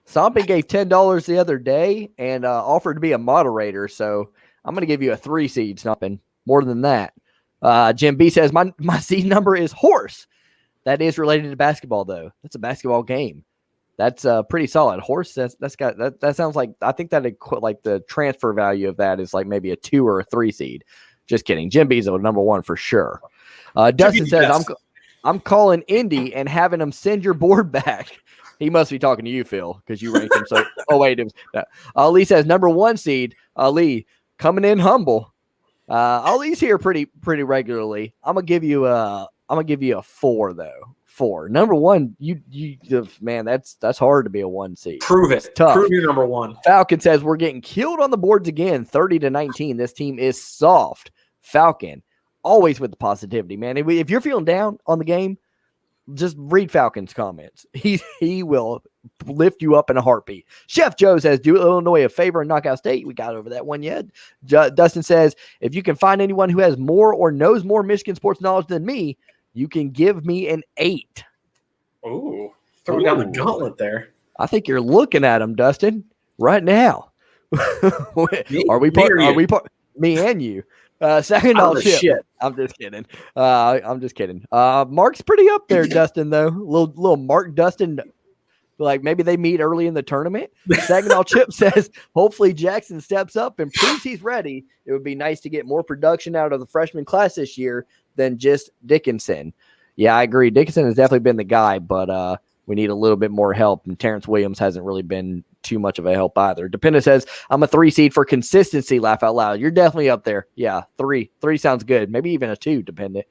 Stomping gave $10 the other day and offered to be a moderator. So I'm going to give you a 3 seed, Stomping. More than that. Jim B says, my seed number is horse. That is related to basketball, though. That's a basketball game. That's pretty solid. Horse, that sounds like, I think that like the transfer value of that is like maybe a 2 or a 3 seed. Just kidding. Jim B's a number 1 for sure. Dustin says, I'm calling Indy and having him send your board back. He must be talking to you, Phil, because you ranked him so. Oh, wait. Ali says, number 1 seed. Ali coming in humble. Ali's here pretty regularly. I'm gonna give you a 4 though. 4. Number 1, you man, that's hard to be a 1 seed. Prove it. It's tough. Prove you're number 1. Falcon says we're getting killed on the boards again, 30-19. This team is soft. Falcon, always with the positivity, man. If you're feeling down on the game, just read Falcon's comments. He will lift you up in a heartbeat. Chef Joe says, do Illinois a favor and knock out State. We got over that one yet. Dustin says, if you can find anyone who has more or knows more Michigan sports knowledge than me, you can give me an 8. Ooh, throwing down the gauntlet there. I think you're looking at him, Dustin, right now. Are we part? Me and you. Saginaw Chip. Shit. I'm just kidding. Mark's pretty up there, Dustin, though. Little Mark Dustin. Like maybe they meet early in the tournament. Saginaw Chip says, hopefully Jackson steps up and proves he's ready. It would be nice to get more production out of the freshman class this year than just Dickinson. Yeah, I agree. Dickinson has definitely been the guy, but we need a little bit more help. And Terrence Williams hasn't really been too much of a help either. Dependent says, I'm a 3 seed for consistency. Laugh out loud. You're definitely up there. Yeah, 3. 3 sounds good. Maybe even a 2, dependent.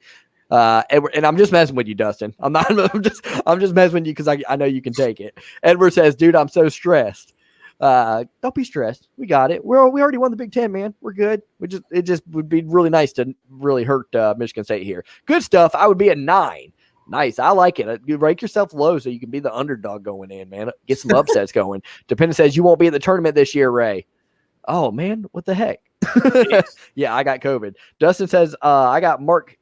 And I'm just messing with you, Dustin. I'm just messing with you because I know you can take it. Edward says, dude, I'm so stressed. Don't be stressed. We got it. We already won the Big Ten, man. We're good. It just would be really nice to really hurt Michigan State here. Good stuff. I would be a 9. Nice. I like it. You rank yourself low so you can be the underdog going in, man. Get some upsets going. Dependent says you won't be at the tournament this year, Ray. Oh man, what the heck? Yeah, I got COVID. Dustin says I got Mark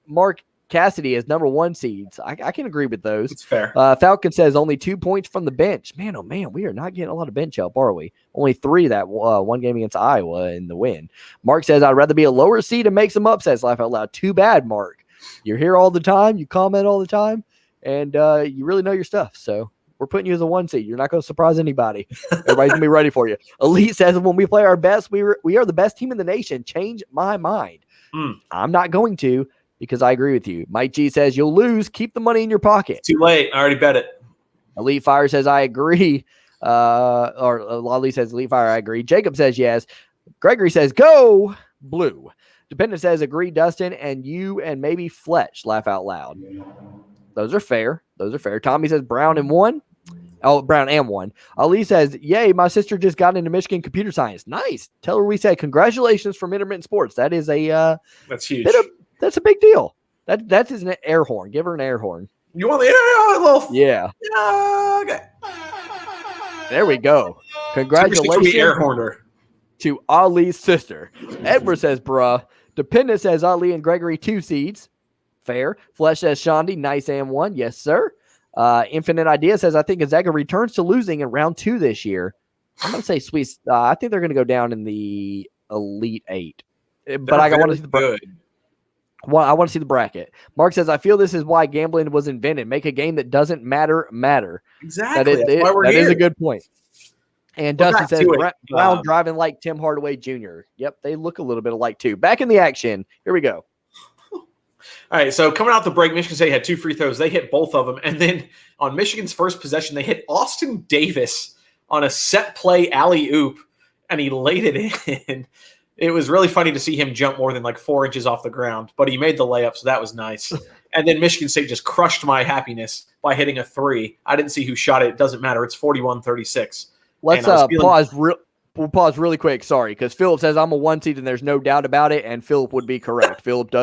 Cassidy as number 1 seeds. I can agree with those. It's fair. Falcon says only 2 points from the bench. Man, oh man, we are not getting a lot of bench help, are we? Only 3 that one game against Iowa in the win. Mark says I'd rather be a lower seed and make some upsets. Laugh out loud. Too bad, Mark. You're here all the time. You comment all the time, and you really know your stuff. So we're putting you as a 1 seed. You're not going to surprise anybody. Everybody's going to be ready for you. Elite says when we play our best, we are the best team in the nation. Change my mind. I'm not going to. Because I agree with you. Mike G says you'll lose. Keep the money in your pocket. Too late. I already bet it. Elite Fire says I agree. Or Lolly says Elite Fire, I agree. Jacob says yes. Gregory says go blue. Dependent says agree, Dustin, and you and maybe Fletch. Laugh out loud. Those are fair. Tommy says Brown and 1. Oh, Brown and 1. Ali says, yay, my sister just got into Michigan computer science. Nice. Tell her we said congratulations from Intermittent Sports. That is that's huge. That's a big deal. That is an air horn. Give her an air horn. You want the air horn? Yeah. Okay. There we go. Congratulations air horner to Ali's sister. Edward says, bruh. Dependent says Ali and Gregory 2 seeds. Fair. Flesh says Shondi, nice and 1. Yes, sir. Infinite Idea says, I think Gonzaga returns to losing in round 2 this year. I'm going to say sweet. I think they're going to go down in the Elite 8. But I want to see the bracket. Well, I want to see the bracket. Mark says, I feel this is why gambling was invented. Make a game that doesn't matter. Exactly. That is a good point. And Dustin says, Brown driving like Tim Hardaway Jr. Yep, they look a little bit alike too. Back in the action. Here we go. All right, so coming out the break, Michigan State had 2 free throws. They hit both of them. And then on Michigan's first possession, they hit Austin Davis on a set play alley-oop, and he laid it in. It was really funny to see him jump more than like 4 inches off the ground, but he made the layup, so that was nice. And then Michigan State just crushed my happiness by hitting a 3. I didn't see who shot it. It doesn't matter. It's 41-36. Let's pause. We'll pause really quick. Sorry, because Philip says I'm a 1 seed, and there's no doubt about it. And Philip would be correct. Philip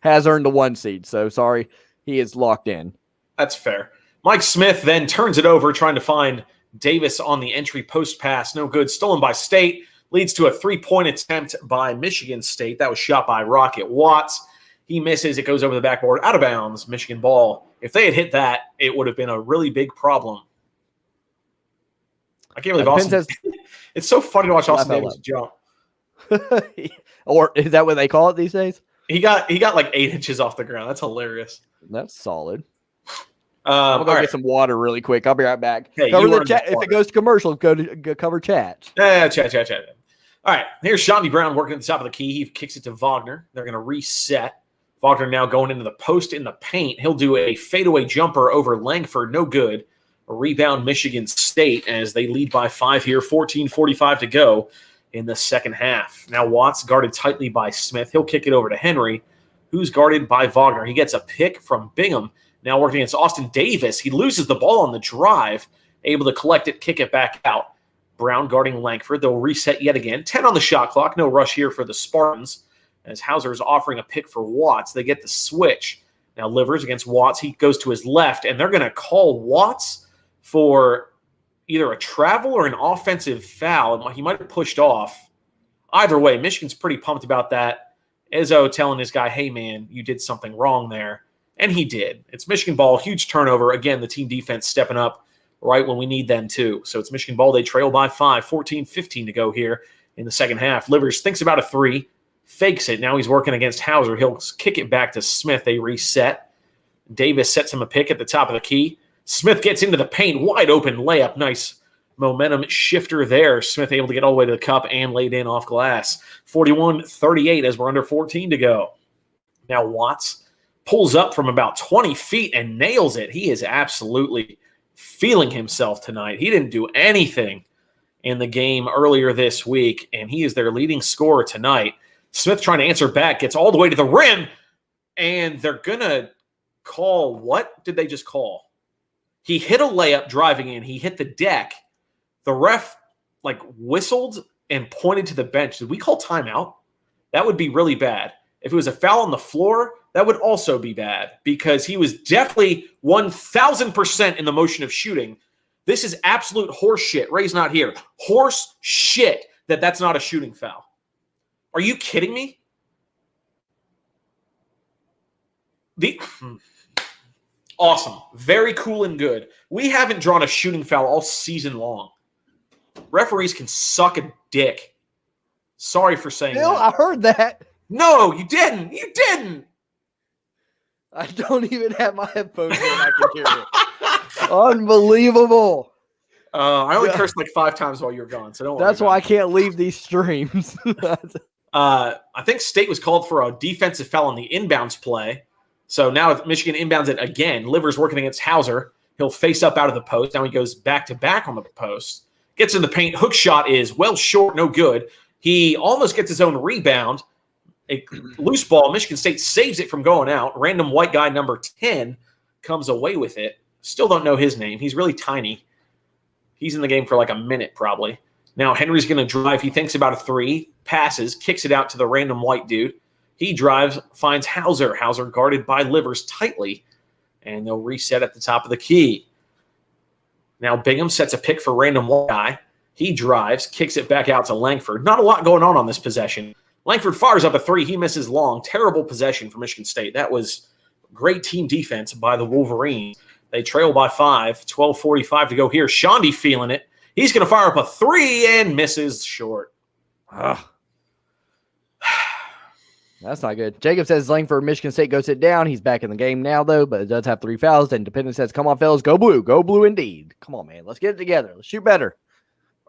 has earned the 1 seed. So sorry, he is locked in. That's fair. Mike Smith then turns it over, trying to find Davis on the entry post pass. No good. Stolen by State. Leads to a 3-point attempt by Michigan State. That was shot by Rocket Watts. He misses. It goes over the backboard. Out of bounds. Michigan ball. If they had hit that, it would have been a really big problem. I can't believe Austin. It's so funny to watch Austin Davis jump. Or is that what they call it these days? He got like 8 inches off the ground. That's hilarious. That's solid. I'm going to get some water really quick. I'll be right back. Hey, cover the chat. If it goes to commercial, go cover chat. Chat. All right, here's Shondi Brown working at the top of the key. He kicks it to Wagner. They're going to reset. Wagner now going into the post in the paint. He'll do a fadeaway jumper over Langford. No good. A rebound Michigan State as they lead by 5 here. 14:45 to go in the second half. Now Watts guarded tightly by Smith. He'll kick it over to Henry, who's guarded by Wagner. He gets a pick from Bingham. Now working against Austin Davis. He loses the ball on the drive, able to collect it, kick it back out. Brown guarding Langford. They'll reset yet again. 10 on the shot clock. No rush here for the Spartans. As Hauser is offering a pick for Watts. They get the switch. Now Livers against Watts. He goes to his left, and they're going to call Watts for either a travel or an offensive foul. He might have pushed off. Either way, Michigan's pretty pumped about that. Izzo telling his guy, hey, man, you did something wrong there. And he did. It's Michigan ball. Huge turnover. Again, the team defense stepping up right when we need them to. So it's Michigan ball. They trail by 5, 14-15 to go here in the second half. Livers thinks about a 3, fakes it. Now he's working against Hauser. He'll kick it back to Smith. They reset. Davis sets him a pick at the top of the key. Smith gets into the paint. Wide open layup. Nice momentum shifter there. Smith able to get all the way to the cup and laid in off glass. 41-38 as we're under 14 to go. Now Watts pulls up from about 20 feet and nails it. He is absolutely feeling himself tonight. He didn't do anything in the game earlier this week, and he is their leading scorer tonight. Smith trying to answer back, gets all the way to the rim, and they're going to call, what did they just call? He hit a layup driving in. He hit the deck. The ref whistled and pointed to the bench. Did we call timeout? That would be really bad. If it was a foul on the floor, that would also be bad because he was definitely 1,000% in the motion of shooting. This is absolute horse shit. Ray's not here. Horse shit that's not a shooting foul. Are you kidding me? Awesome. Very cool and good. We haven't drawn a shooting foul all season long. Referees can suck a dick. Sorry for saying Bill, that. I heard that. No, you didn't. You didn't. I don't even have my headphones in. I can hear it. Unbelievable. I only cursed 5 times while you were gone, so don't worry. That's why I can't leave these streams. I think State was called for a defensive foul on the inbounds play. So now Michigan inbounds it again. Livers working against Hauser. He'll face up out of the post. Now he goes back-to-back on the post. Gets in the paint. Hook shot is well short, no good. He almost gets his own rebound. A loose ball. Michigan State saves it from going out. Random white guy number 10 comes away with it. Still don't know his name. He's really tiny. He's in the game for a minute probably. Now Henry's going to drive. He thinks about a three, passes, kicks it out to the random white dude. He drives, finds Hauser. Hauser guarded by Livers tightly, and they'll reset at the top of the key. Now Bingham sets a pick for random white guy. He drives, kicks it back out to Langford. Not a lot going on this possession. Langford fires up a three. He misses long. Terrible possession for Michigan State. That was great team defense by the Wolverines. They trail by 5, 12:45 to go here. Shondi feeling it. He's going to fire up a three and misses short. That's not good. Jacob says Langford, Michigan State, go sit down. He's back in the game now, though, but it does have 3 fouls. And Dependent says, come on, fellas, go blue. Go blue indeed. Come on, man. Let's get it together. Let's shoot better.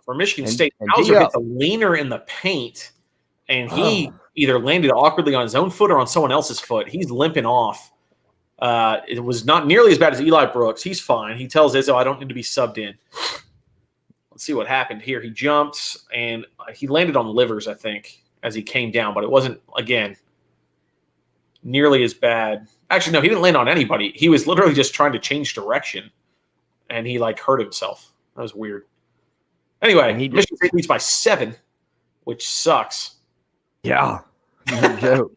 For Michigan State, Hauser hit the leaner in the paint, and he either landed awkwardly on his own foot or on someone else's foot. He's limping off. It was not nearly as bad as Eli Brooks. He's fine. He tells Izzo, I don't need to be subbed in. Let's see what happened here. He jumped, and he landed on Livers, I think, as he came down, but it wasn't, again, nearly as bad. Actually, no, he didn't land on anybody. He was literally just trying to change direction, and he, hurt himself. That was weird. Anyway, Michigan State leads by 7, which sucks. Yeah. No joke.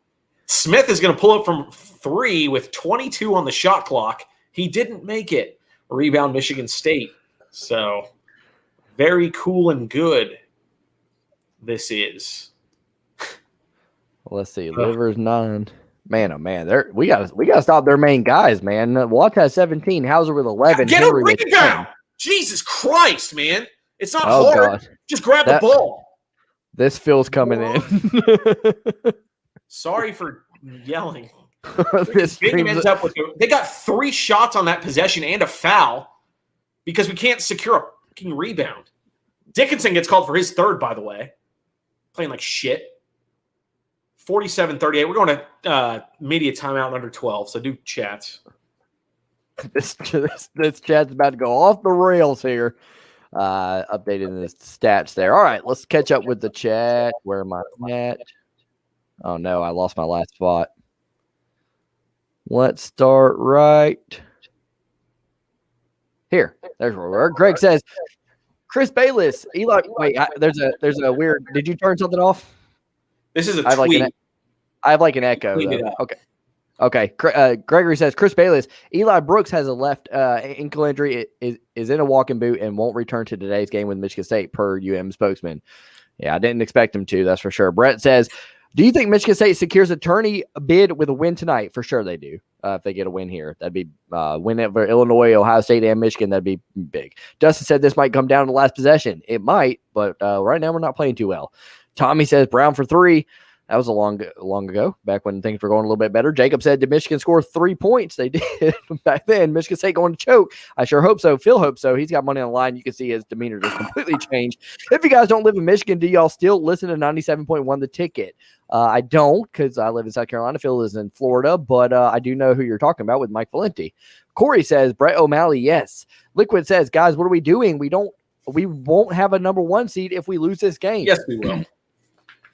Smith is going to pull up from 3 with 22 on the shot clock. He didn't make it. Rebound Michigan State. So, very cool and good this is. Let's see. Livers 9. Man, oh man, we gotta stop their main guys, man. Watt has 17. Hauser with 11. Get Henry a rebound! Jesus Christ, man! It's not hard. God. Just grab the ball. This feels coming in. Sorry for yelling. They got 3 shots on that possession and a foul because we can't secure a fucking rebound. Dickinson gets called for his 3rd, by the way. Playing like shit. 47-38. We're going to media timeout under 12, so do chats. This chat's about to go off the rails here. Updating the stats there. All right, let's catch up with the chat. Where am I at? Oh, no, I lost my last spot. Let's start right here. There's where we're. Greg says, Chris Bayless, Eli. Wait, there's a weird. Did you turn something off? This is a tweet. I have an echo. Okay. Gregory says, Chris Bayless, Eli Brooks has a left ankle injury, is in a walking boot, and won't return to today's game with Michigan State, per UM spokesman. Yeah, I didn't expect him to, that's for sure. Brett says, do you think Michigan State secures a tourney bid with a win tonight? For sure they do. If they get a win here, that'd be win over Illinois, Ohio State, and Michigan. That'd be big. Dustin said this might come down to the last possession. It might, but right now we're not playing too well. Tommy says Brown for 3. That was a long ago, back when things were going a little bit better. Jacob said, did Michigan score 3 points? They did back then. Michigan State going to choke. I sure hope so. Phil hopes so. He's got money on the line. You can see his demeanor just completely changed. If you guys don't live in Michigan, do y'all still listen to 97.1 The Ticket? I don't, because I live in South Carolina. Phil is in Florida, but I do know who you're talking about with Mike Valenti. Corey says, Brett O'Malley, yes. Liquid says, guys, what are we doing? We won't have a number 1 seed if we lose this game. Yes, we will.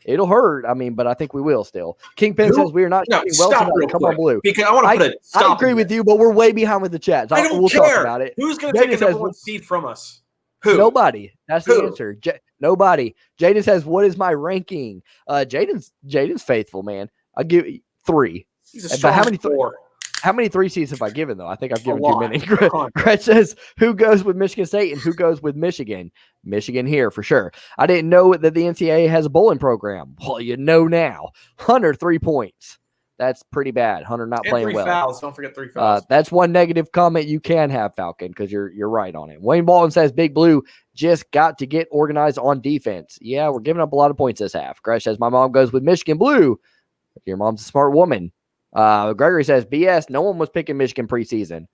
It'll hurt. I mean, but I think we will still. Kingpin says we are not shooting well tonight. Come on, Blue. Because I want to put it. I agree with you, but we're way behind with the chat. I don't we'll care. talk about it. Who's going to take a number 1 seed from us? Who? Nobody. That's the answer. Nobody. Jaden says, what is my ranking? Jaden's faithful, man. I'll give 3. He's a strong 4. How many 3 seeds have I given, though? I think I've given too many. Gretch says, who goes with Michigan State and who goes with Michigan? Michigan here for sure. I didn't know that the NCAA has a bowling program. Well, you know now. Hunter, 3 points. That's pretty bad. Hunter not playing well. 3 fouls. Don't forget 3 fouls. That's one negative comment you can have, Falcon, because you're right on it. Wayne Baldwin says, Big Blue just got to get organized on defense. Yeah, we're giving up a lot of points this half. Gretch says, my mom goes with Michigan Blue. Your mom's a smart woman. Gregory says, BS, no one was picking Michigan preseason.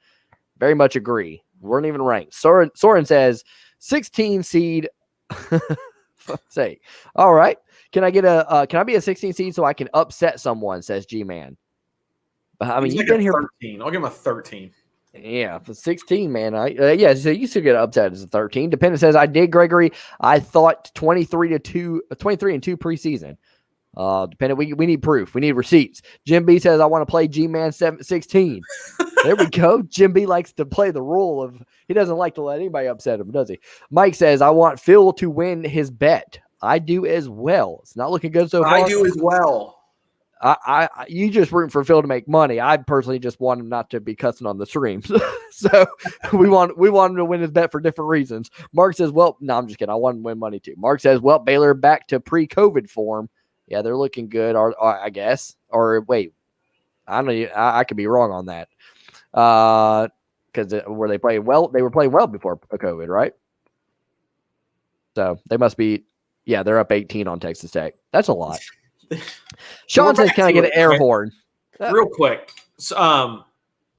Very much agree. Weren't even ranked. Soren says, 16 seed. Say, all right. Can I be a 16 seed so I can upset someone, says G-Man. I mean, you've been here. 13. I'll give him a 13. Yeah, for 16, man. So you still get upset as a 13. Dependent says, I did, Gregory. I thought 23 and 2 preseason. Dependent, we need proof. We need receipts. Jim B says, I want to play G-Man 16. There we go. Jim B likes to play the role of, he doesn't like to let anybody upset him, does he? Mike says, I want Phil to win his bet. I do as well. It's not looking good so far. I do as well. You just rooting for Phil to make money. I personally just want him not to be cussing on the streams. So we want him to win his bet for different reasons. Mark says, well, no, I'm just kidding. I want him to win money too. Mark says, well, Baylor back to pre-COVID form. Yeah, they're looking good, or I guess. Or wait, I don't know. I could be wrong on that. Because were they playing well? They were playing well before COVID, right? So they must be. Yeah, they're up 18 on Texas Tech. That's a lot. Sean says, "Can I get an air horn?" Real quick. So,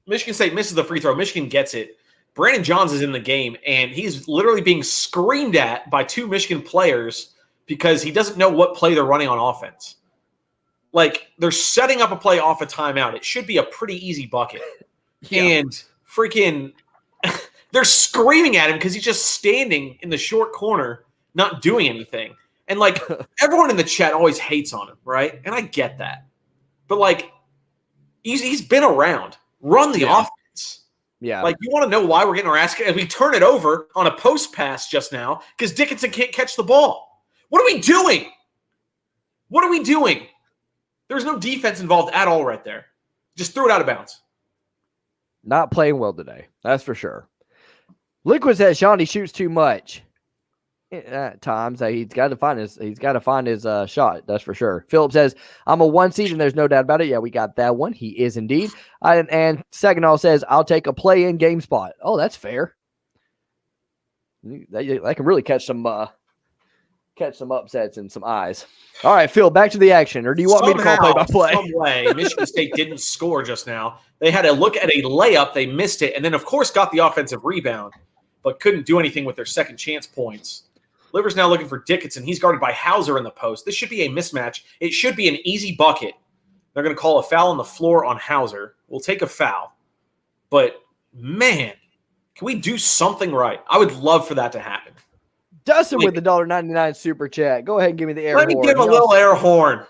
Michigan State misses the free throw. Michigan gets it. Brandon Johns is in the game, and he's literally being screamed at by 2 Michigan players because he doesn't know what play they're running on offense. Like, they're setting up a play off a timeout. It should be a pretty easy bucket. Yeah. And freaking they're screaming at him because he's just standing in the short corner, not doing anything. And, like, everyone in the chat always hates on him, right? And I get that. But, like, he's been around. Run the offense. Yeah. Like, you want to know why we're getting our ass kicked? We turn it over on a post pass just now because Dickinson can't catch the ball. What are we doing? What are we doing? There's no defense involved at all right there. Just threw it out of bounds. Not playing well today. That's for sure. Liquid says Shawnee shoots too much. At times, he's got to find his shot. That's for sure. Philip says, I'm a 1 seed, and there's no doubt about it. Yeah, we got that one. He is indeed. And Saginaw says, I'll take a play-in game spot. Oh, that's fair. They can really catch some upsets and some eyes. All right, Phil, back to the action. Or do you want me to call play-by-play? Some way, Michigan State didn't score just now. They had a look at a layup. They missed it, and then, of course, got the offensive rebound, but couldn't do anything with their second chance points. Liver's now looking for Dickinson. He's guarded by Hauser in the post. This should be a mismatch. It should be an easy bucket. They're going to call a foul on the floor on Hauser. We'll take a foul. But, man, can we do something right? I would love for that to happen. Dustin with the $1.99 super chat. Go ahead and give me the air horn. Let me give him a little air horn.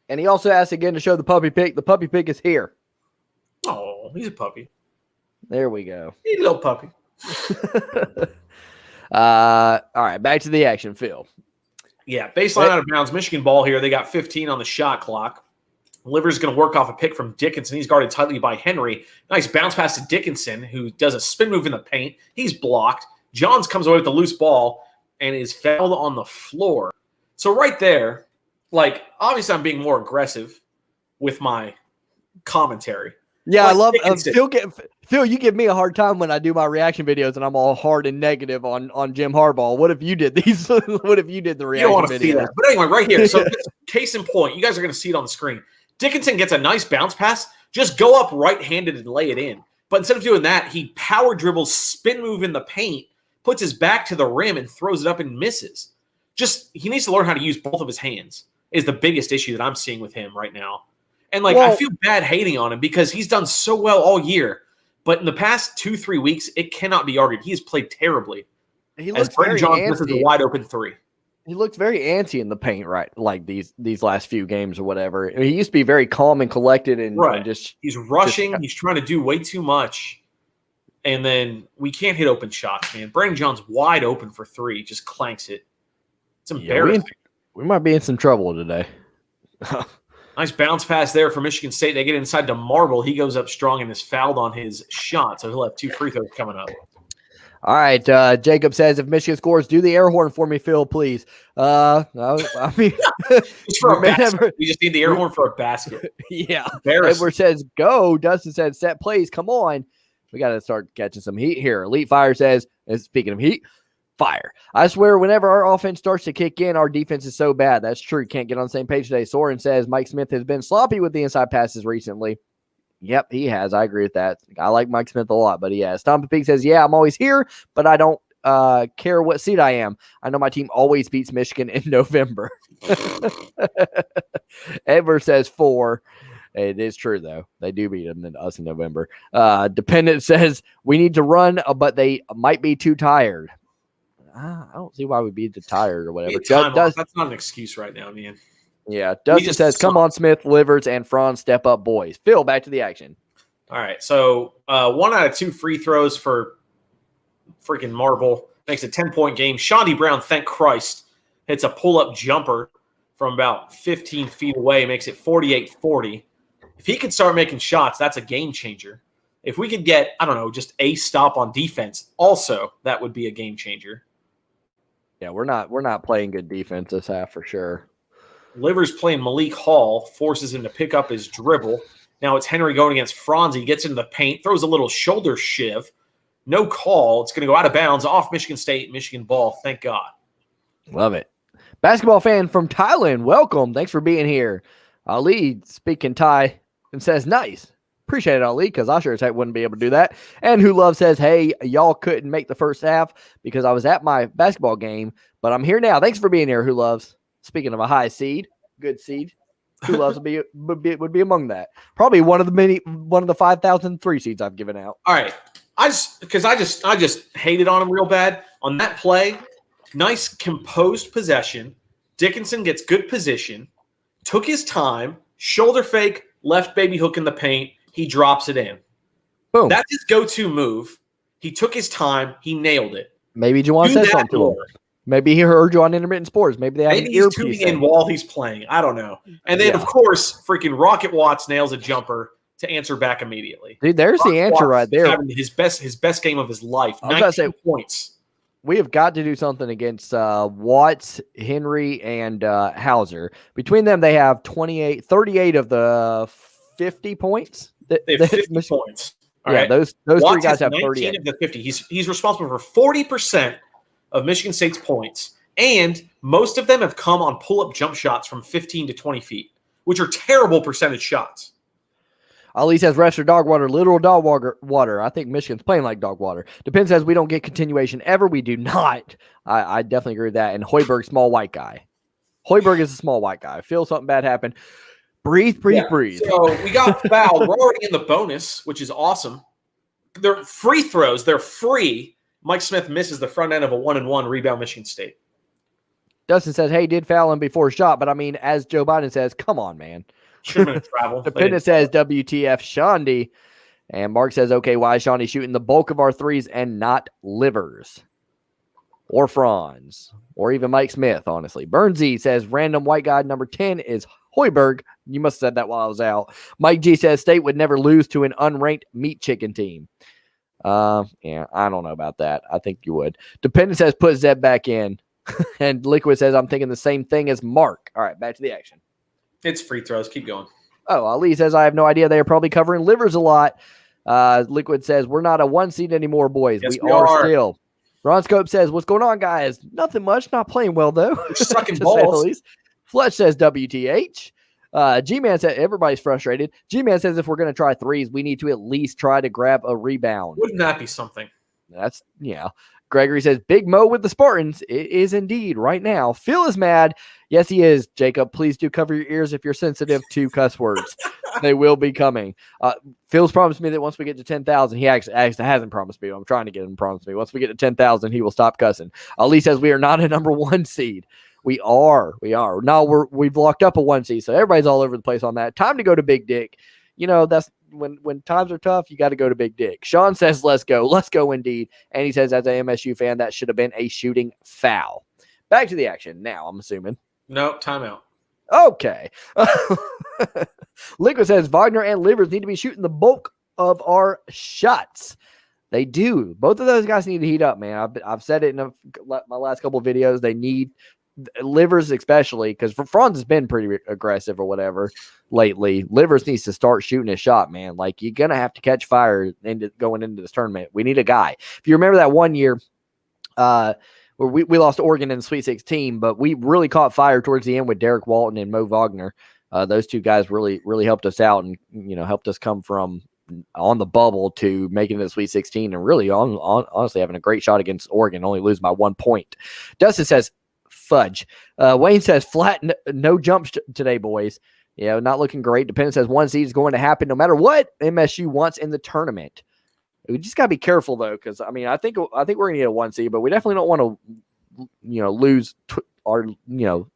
And he also asked again to show the puppy pic. The puppy pic is here. Oh, he's a puppy. There we go. He's a little puppy. All right, back to the action, Phil. Yeah, baseline out of bounds. Michigan ball here. They got 15 on the shot clock. Liver's going to work off a pick from Dickinson. He's guarded tightly by Henry. Nice bounce pass to Dickinson, who does a spin move in the paint. He's blocked. Johns comes away with the loose ball and is fouled on the floor. So right there, like, obviously I'm being more aggressive with my commentary. Yeah, I love Dickinson. Phil. You give me a hard time when I do my reaction videos, and I'm all hard and negative on Jim Harbaugh. What if you did these? What if you did the reaction? You don't want to videos? see that. But anyway, right here. So just case in point, you guys are going to see it on the screen. Dickinson gets a nice bounce pass. Just go up right-handed and lay it in. But instead of doing that, he power dribbles, spin move in the paint, puts his back to the rim, and throws it up and misses. He needs to learn how to use both of his hands is the biggest issue that I'm seeing with him right now. And, I feel bad hating on him because he's done so well all year. But in the past 2-3 weeks, it cannot be argued. He has played terribly. He looks Brenton very Johns misses a wide open 3. He looks very antsy in the paint, right? Like these last few games or whatever. I mean, he used to be very calm and collected and just he's rushing. He's trying to do way too much. And then we can't hit open shots, man. Brenton Johns wide open for 3, just clanks it. It's embarrassing. We might be in some trouble today. Nice bounce pass there for Michigan State. They get inside to Marble. He goes up strong and is fouled on his shot, so he'll have 2 free throws coming up. All right, Jacob says, if Michigan scores, do the air horn for me, Phil, please. I mean, just for a basket. We just need the air horn for a basket. Yeah. Edward says, go. Dustin says, set plays. Come on. We got to start catching some heat here. Elite Fire says, and speaking of heat, fire. I swear, whenever our offense starts to kick in, our defense is so bad. That's true. Can't get on the same page today. Soren says, Mike Smith has been sloppy with the inside passes recently. Yep, he has. I agree with that. I like Mike Smith a lot, but he has. Tom Pig says, yeah, I'm always here, but I don't care what seed I am. I know my team always beats Michigan in November. Edward says 4. It is true, though. They do beat them than us in November. Dependent says, we need to run, but they might be too tired. I don't see why we'd be too tired or whatever. That's not an excuse right now, man. Yeah, Dustin says, come on, Smith, Livers, and Franz, step up, boys. Phil, back to the action. All right, so 1 out of 2 free throws for freaking Marble. Makes a 10-point game. Shondy Brown, thank Christ, hits a pull-up jumper from about 15 feet away, makes it 48-40. If he could start making shots, that's a game changer. If we could get, I don't know, just a stop on defense, also, that would be a game changer. Yeah, we're not playing good defense this half for sure. Livers playing Malik Hall, forces him to pick up his dribble. Now it's Henry going against Franz. He gets into the paint, throws a little shoulder shiv. No call. It's going to go out of bounds off Michigan State, Michigan ball. Thank God. Love it. Basketball fan from Thailand, welcome. Thanks for being here. Ali speaking Thai and says, nice. Appreciate it, Ali, because I sure as heck wouldn't be able to do that. And Who Love says, hey, y'all couldn't make the first half because I was at my basketball game, but I'm here now. Thanks for being here, Who Loves. Speaking of a high seed, good seed, Who Loves would be among that. Probably one of the 5,003 seeds I've given out. All right. I just hated on him real bad. On that play, nice composed possession. Dickinson gets good position, took his time, shoulder fake, left baby hook in the paint. He drops it in. Boom. That's his go-to move. He took his time. He nailed it. Maybe Juwan said something to him. Maybe he heard you on intermittent sports. Maybe they have Maybe he's tuning in while he's playing. I don't know. And then, of course, freaking Rocket Watts nails a jumper to answer back immediately. Dude, there's Rocket the answer Watts right there. Having his best game of his life. 19 points. We have got to do something against Watts, Henry, and Hauser. Between them, they have 38 of the 50 points. They have 50 points. All right. Those Watts 3 guys have 38 of the 50. He's responsible for 40% of Michigan State's points, and most of them have come on pull-up jump shots from 15 to 20 feet, which are terrible percentage shots. Ali says refs are dog water, literal dog water. I think Michigan's playing like dog water. Depends says we don't get continuation ever. We do not. I definitely agree with that. And Hoiberg, small white guy. Hoiberg is a small white guy. Feel something bad happen. Breathe. So we got fouled. We're already in the bonus, which is awesome. They're free throws. They're free. Mike Smith misses the front end of a 1-and-1 rebound Michigan State. Dustin says, hey, did foul him before shot. But, I mean, as Joe Biden says, come on, man. Should have been a travel. Dependent says, WTF, Shondy. And Mark says, okay, why is Shondy shooting the bulk of our threes and not Livers? Or Franz? Or even Mike Smith, honestly. Bernsey says, random white guy number 10 is Hoiberg. You must have said that while I was out. Mike G says, State would never lose to an unranked meat chicken team. Yeah, I don't know about that. I think you would. Dependent says put Zeb back in. And Liquid says I'm thinking the same thing as Mark. All right, back to the action. It's free throws. Keep going. Oh, Ali says, I have no idea. They are probably covering livers a lot. Liquid says, we're not a 1 seed anymore, boys. Yes, we are still. Ron Scope says, what's going on, guys? Nothing much. Not playing well, though. We're sucking to say the balls. least. Fletch says, WTH. G-Man said, everybody's frustrated. G-Man says, if we're going to try threes, we need to at least try to grab a rebound. Wouldn't that be something? That's, yeah. Gregory says, Big Mo with the Spartans. It is indeed right now. Phil is mad. Yes, he is. Jacob, please do cover your ears if you're sensitive to cuss words. They will be coming. Phil's promised me that once we get to 10,000, he actually hasn't promised me. I'm trying to get him to promise me. Once we get to 10,000, he will stop cussing. Ali says we are not a number 1 seed. We are. No, we've locked up a 1 seed, so everybody's all over the place on that. Time to go to Big Dick. You know, that's when times are tough, you got to go to Big Dick. Sean says, let's go. Let's go indeed. And he says, as a MSU fan, that should have been a shooting foul. Back to the action now, I'm assuming. No, timeout. Okay. Liquid says, Wagner and Livers need to be shooting the bulk of our shots. They do. Both of those guys need to heat up, man. I've said it in my last couple of videos. They need Livers especially, because Franz has been pretty aggressive or whatever lately. Livers needs to start shooting his shot, man. Like, you're going to have to catch fire going into this tournament. We need a guy. If you remember that one year where we lost Oregon in the Sweet 16, but we really caught fire towards the end with Derek Walton and Mo Wagner. Those two guys really, really helped us out and, helped us come from on the bubble to making it to the Sweet 16 and really honestly having a great shot against Oregon, only losing by 1 point. Dustin says, fudge. Wayne says, flat, no jumps today, boys. Not looking great. Dependent says 1 seed is going to happen no matter what MSU wants in the tournament. We just got to be careful, though, because, I think we're going to get a 1 seed, but we definitely don't want to, lose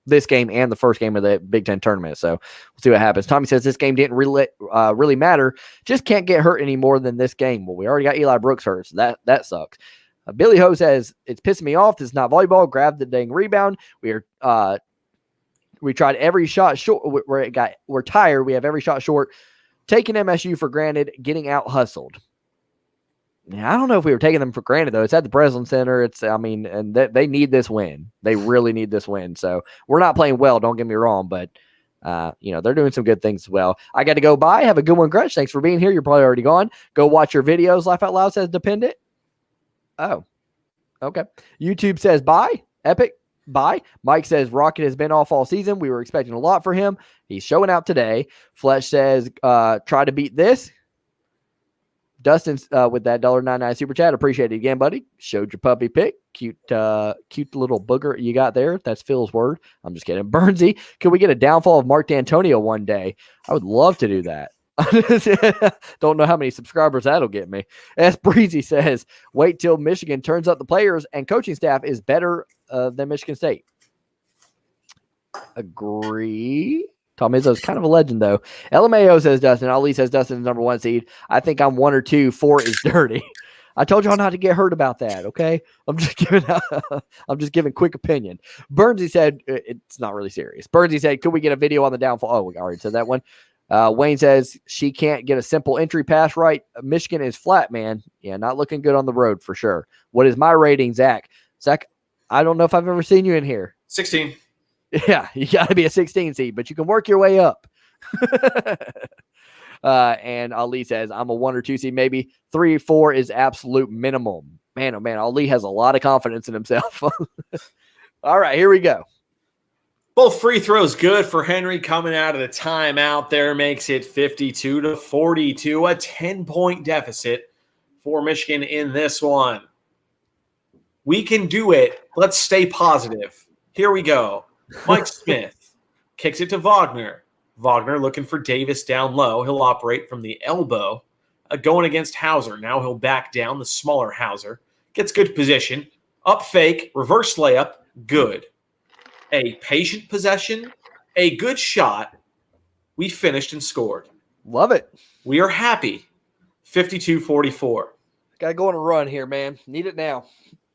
this game and the first game of the Big Ten tournament. So we'll see what happens. Tommy says this game didn't really matter. Just can't get hurt any more than this game. Well, we already got Eli Brooks hurt, so that sucks. Billy Ho says, it's pissing me off. This is not volleyball. Grab the dang rebound. We tried every shot short. We're tired. We have every shot short. Taking MSU for granted, getting out hustled. Yeah, I don't know if we were taking them for granted, though. It's at the Breslin Center. And they need this win. They really need this win. So we're not playing well, don't get me wrong, but they're doing some good things as well. I got to go bye. Have a good one, Gretch. Thanks for being here. You're probably already gone. Go watch your videos. Laugh Out Loud says dependent. Oh, okay. YouTube says bye. Epic. Bye. Mike says Rocket has been off all season. We were expecting a lot for him. He's showing out today. Fletch says try to beat this. Dustin with that $1.99 super chat. Appreciate it again, buddy. Showed your puppy pic. Cute little booger you got there. That's Phil's word. I'm just kidding. Burnsy, can we get a downfall of Mark D'Antonio one day? I would love to do that. Don't know how many subscribers that'll get me. S. Breezy says, wait till Michigan turns up the players and coaching staff is better than Michigan State. Agree. Tom Izzo is kind of a legend, though. LMAO says Dustin. Ali says Dustin is number 1 seed. I think I'm 1 or 2. 4 is dirty. I told y'all not to get hurt about that, okay? I'm just giving quick opinion. Burnsy said, it's not really serious. Burnsy said, could we get a video on the downfall? Oh, we already said that one. Wayne says she can't get a simple entry pass right. Michigan is flat, man. Yeah, not looking good on the road for sure. What is my rating, Zach? Zach, I don't know if I've ever seen you in here. 16. Yeah, you got to be a 16 seed, but you can work your way up. And Ali says, I'm a 1 or 2 seed, maybe 3 or 4 is absolute minimum. Man, oh man, Ali has a lot of confidence in himself. All right, here we go. Both free throws good for Henry coming out of the timeout there. Makes it 52-42, a 10-point deficit for Michigan in this one. We can do it. Let's stay positive. Here we go. Mike Smith kicks it to Wagner. Wagner looking for Davis down low. He'll operate from the elbow, going against Hauser. Now he'll back down, the smaller Hauser. Gets good position. Up fake, reverse layup, good. A patient possession, a good shot. We finished and scored. Love it. We are happy. 52-44. Got to go on a run here, man. Need it now.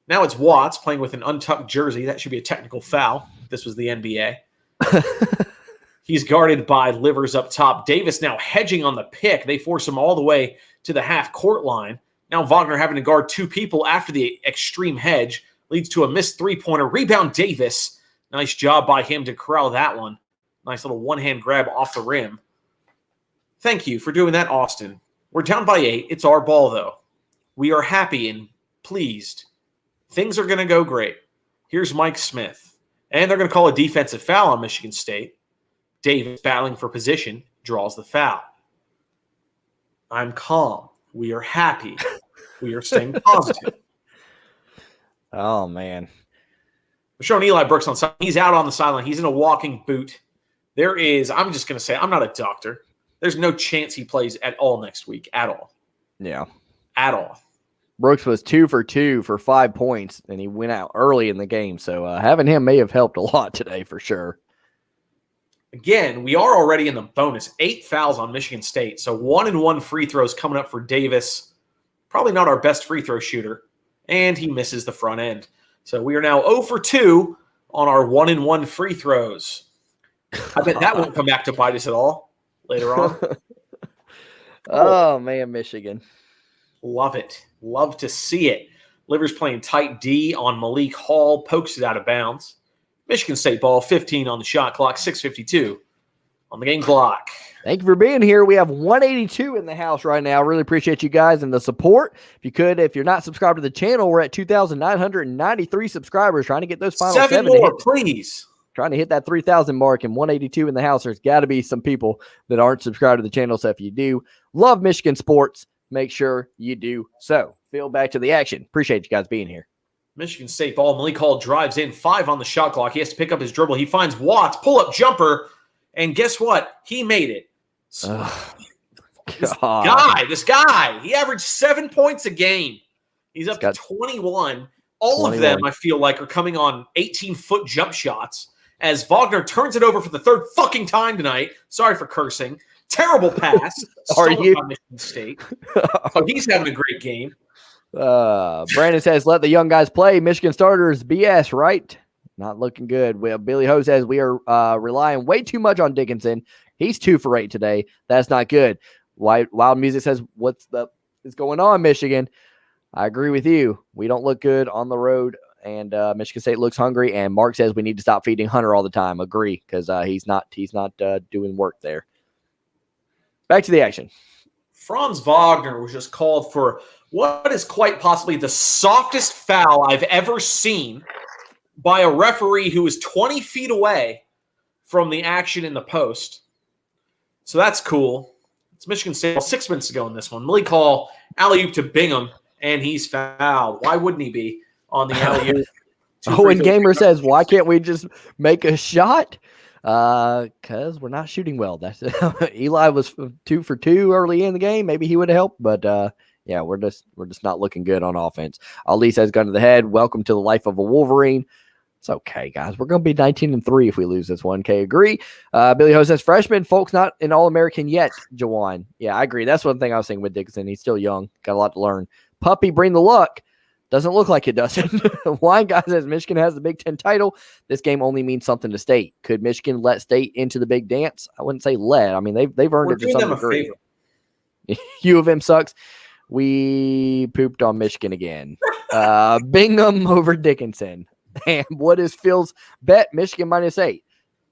Now it's Watts playing with an untucked jersey. That should be a technical foul. This was the NBA. He's guarded by Livers up top. Davis now hedging on the pick. They force him all the way to the half-court line. Now Wagner having to guard 2 people after the extreme hedge. Leads to a missed three-pointer. Rebound Davis. Nice job by him to corral that one. Nice little one-hand grab off the rim. Thank you for doing that, Austin. We're down by 8. It's our ball, though. We are happy and pleased. Things are going to go great. Here's Mike Smith. And they're going to call a defensive foul on Michigan State. Davis, battling for position, draws the foul. I'm calm. We are happy. We are staying positive. Oh, man. We're showing Eli Brooks on side. He's out on the sideline. He's in a walking boot. I'm just going to say, I'm not a doctor. There's no chance he plays at all next week. At all. Yeah. At all. Brooks was 2 for 2 for 5 points, and he went out early in the game. So having him may have helped a lot today for sure. Again, we are already in the bonus. 8 fouls on Michigan State. So 1-and-1 free throws coming up for Davis. Probably not our best free throw shooter. And he misses the front end. So we are now 0 for 2 on our 1-and-1 free throws. I bet that won't come back to bite us at all later on. Oh, man, Michigan. Love it. Love to see it. Livers playing tight D on Malik Hall. Pokes it out of bounds. Michigan State ball, 15 on the shot clock, 6:52 on the game clock. Thank you for being here. We have 182 in the house right now. Really appreciate you guys and the support. If you're not subscribed to the channel, we're at 2,993 subscribers, trying to get those final 7 more, please. Trying to hit that 3,000 mark, and 182 in the house. There's got to be some people that aren't subscribed to the channel. So if you do love Michigan sports, make sure you do so. Field back to the action. Appreciate you guys being here. Michigan State ball. Malik Hall drives in, 5 on the shot clock. He has to pick up his dribble. He finds Watts, pull-up jumper, and guess what? He made it. This guy, he averaged 7 points a game. He's up to 21. All of them, I feel like, are coming on 18-foot jump shots as Wagner turns it over for the third fucking time tonight. Sorry for cursing. Terrible pass. Are you? By Michigan State. So he's having a great game. Brandon says, let the young guys play. Michigan starters, BS, right? Not looking good. Well, Billy Ho says, we are relying way too much on Dickinson. He's 2 for 8 today. That's not good. Wild Music says, is going on, Michigan? I agree with you. We don't look good on the road, and Michigan State looks hungry. And Mark says we need to stop feeding Hunter all the time. Agree, because he's not doing work there. Back to the action. Franz Wagner was just called for what is quite possibly the softest foul I've ever seen by a referee who is 20 feet away from the action in the post. So that's cool. It's Michigan State 6 minutes to go in this one. Malik Hall, alley-oop to Bingham, and he's fouled. Why wouldn't he be on the alley-oop? And Gamer says, why can't we just make a shot? Because we're not shooting well. That's Eli was 2 for 2 early in the game. Maybe he would have helped, but yeah, we're just not looking good on offense. Ali says, gun to the head. Welcome to the life of a Wolverine. It's okay, guys. We're going to be 19-3 if we lose this one. Okay, agree. Billy Ho says, freshman, folks not an All-American yet, Jawan. Yeah, I agree. That's one thing I was saying with Dickinson. He's still young. Got a lot to learn. Puppy, bring the luck. Doesn't look like it doesn't. Wine guy says Michigan has the Big Ten title. This game only means something to State. Could Michigan let State into the big dance? I wouldn't say let. I mean, they've earned it to some degree. U of M sucks. We pooped on Michigan again. Bingham over Dickinson. And what is Phil's bet? Michigan -8.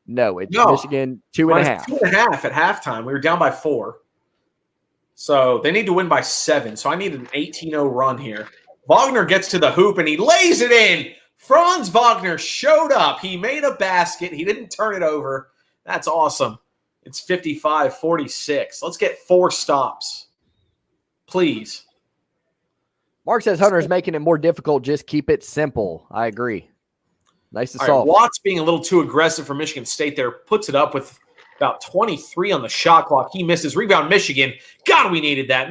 No, it's Michigan 2.5. 2.5 at halftime. We were down by 4. So they need to win by 7. So I need an 18-0 run here. Wagner gets to the hoop and he lays it in. Franz Wagner showed up. He made a basket. He didn't turn it over. That's awesome. It's 55-46. Let's get 4 stops. Please. Mark says Hunter's making it more difficult. Just keep it simple. I agree. Nice to solve. Watts being a little too aggressive for Michigan State there. Puts it up with about 23 on the shot clock. He misses. Rebound Michigan. God, we needed that.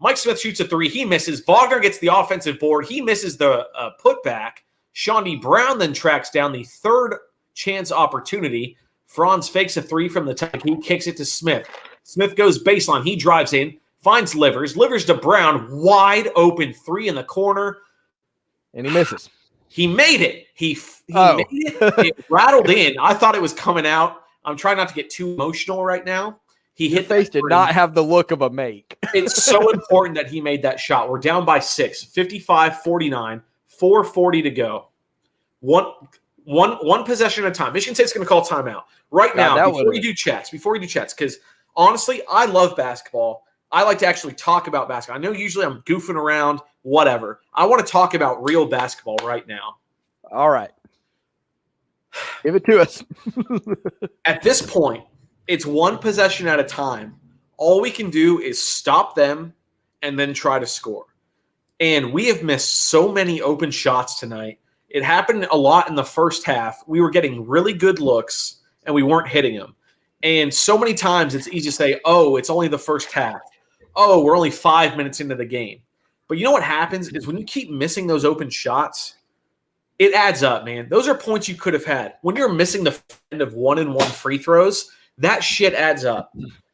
Mike Smith shoots a 3. He misses. Wagner gets the offensive board. He misses the putback. Shawnee Brown then tracks down the third chance opportunity. Franz fakes a 3 from the top. He kicks it to Smith. Smith goes baseline. He drives in. Finds Livers. Livers to Brown. Wide open 3 in the corner. And he misses. He made it. He made it. It rattled in. I thought it was coming out. I'm trying not to get too emotional right now. His face did not have the look of a make. It's so important that he made that shot. We're down by 6, 55-49, 4:40 to go. One possession at a time. Michigan State's going to call timeout right now before you do chats, because honestly, I love basketball. I like to actually talk about basketball. I know usually I'm goofing around, whatever. I want to talk about real basketball right now. All right. Give it to us. At this point, it's one possession at a time. All we can do is stop them and then try to score. And we have missed so many open shots tonight. It happened a lot in the first half. We were getting really good looks, and we weren't hitting them. And so many times it's easy to say, oh, it's only the first half. Oh, we're only 5 minutes into the game. But you know what happens is when you keep missing those open shots, it adds up, man. Those are points you could have had. When you're missing the end of 1-and-1 free throws, that shit adds up.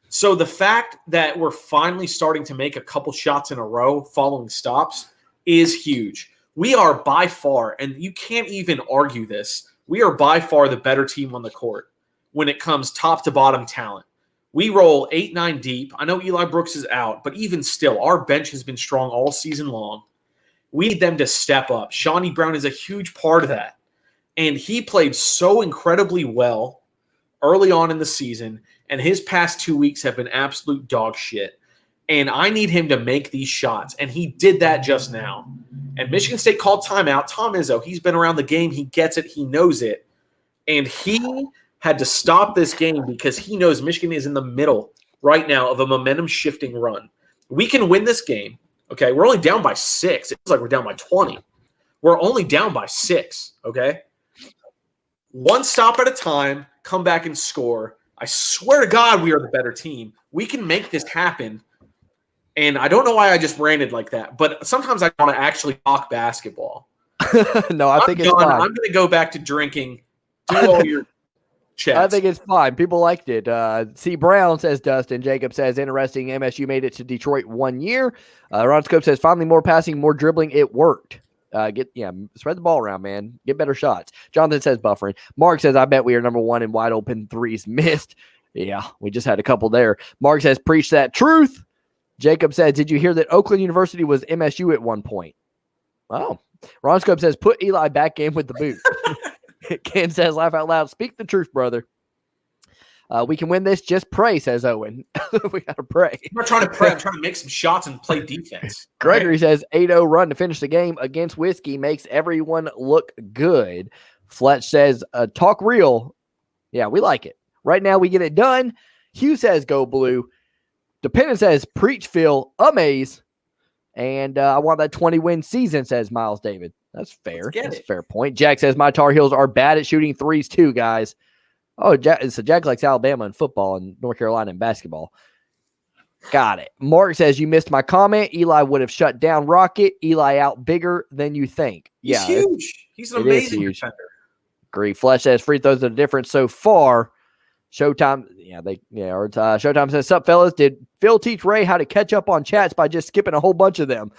So the fact that we're finally starting to make a couple shots in a row following stops is huge. We are by far, and you can't even argue this, we are by far the better team on the court when it comes top to bottom talent. We roll 8-9 deep. I know Eli Brooks is out, but even still, our bench has been strong all season long. We need them to step up. Shawnee Brown is a huge part of that. And he played so incredibly well early on in the season, and his past 2 weeks have been absolute dog shit. And I need him to make these shots, and he did that just now. And Michigan State called timeout. Tom Izzo, he's been around the game. He gets it. He knows it. And he had to stop this game because he knows Michigan is in the middle right now of a momentum-shifting run. We can win this game. Okay, we're only down by 6. It feels like we're down by 20. We're only down by 6, okay? One stop at a time, come back and score. I swear to God we are the better team. We can make this happen. And I don't know why I just ranted like that, but sometimes I want to actually talk basketball. No, I think it's fine. I'm going to go back to drinking. Do all your chats. I think it's fine. People liked it. C. Brown says Dustin. Jacob says, interesting. MSU made it to Detroit 1 year. Ron Scope says, finally more passing, more dribbling. It worked. Spread the ball around, man. Get better shots. Jonathan says buffering. Mark says, I bet we are number one in wide open threes missed. Yeah, we just had a couple there. Mark says, preach that truth. Jacob says, did you hear that Oakland University was MSU at one point? Oh. Ron Scope says, put Eli back in with the boot. Ken says, laugh out loud. Speak the truth, brother. We can win this. Just pray, says Owen. We got to pray. I'm not trying to pray. I'm trying to make some shots and play defense. Gregory says, 8-0 run to finish the game against Whiskey makes everyone look good. Fletch says, talk real. Yeah, we like it. Right now, we get it done. Hugh says, go blue. Dependent says, preach, Phil, amaze. And I want that 20-win season, says Miles David. That's fair. That's a fair point. Jack says, my Tar Heels are bad at shooting threes too, guys. Oh, so Jack likes Alabama in football and North Carolina in basketball. Got it. Mark says, you missed my comment. Eli would have shut down Rocket. Eli out bigger than you think. He's huge. He's an amazing defender. Agree. Flesh says, free throws are different so far. Showtime, Showtime says, sup, fellas? Did Phil teach Ray how to catch up on chats by just skipping a whole bunch of them?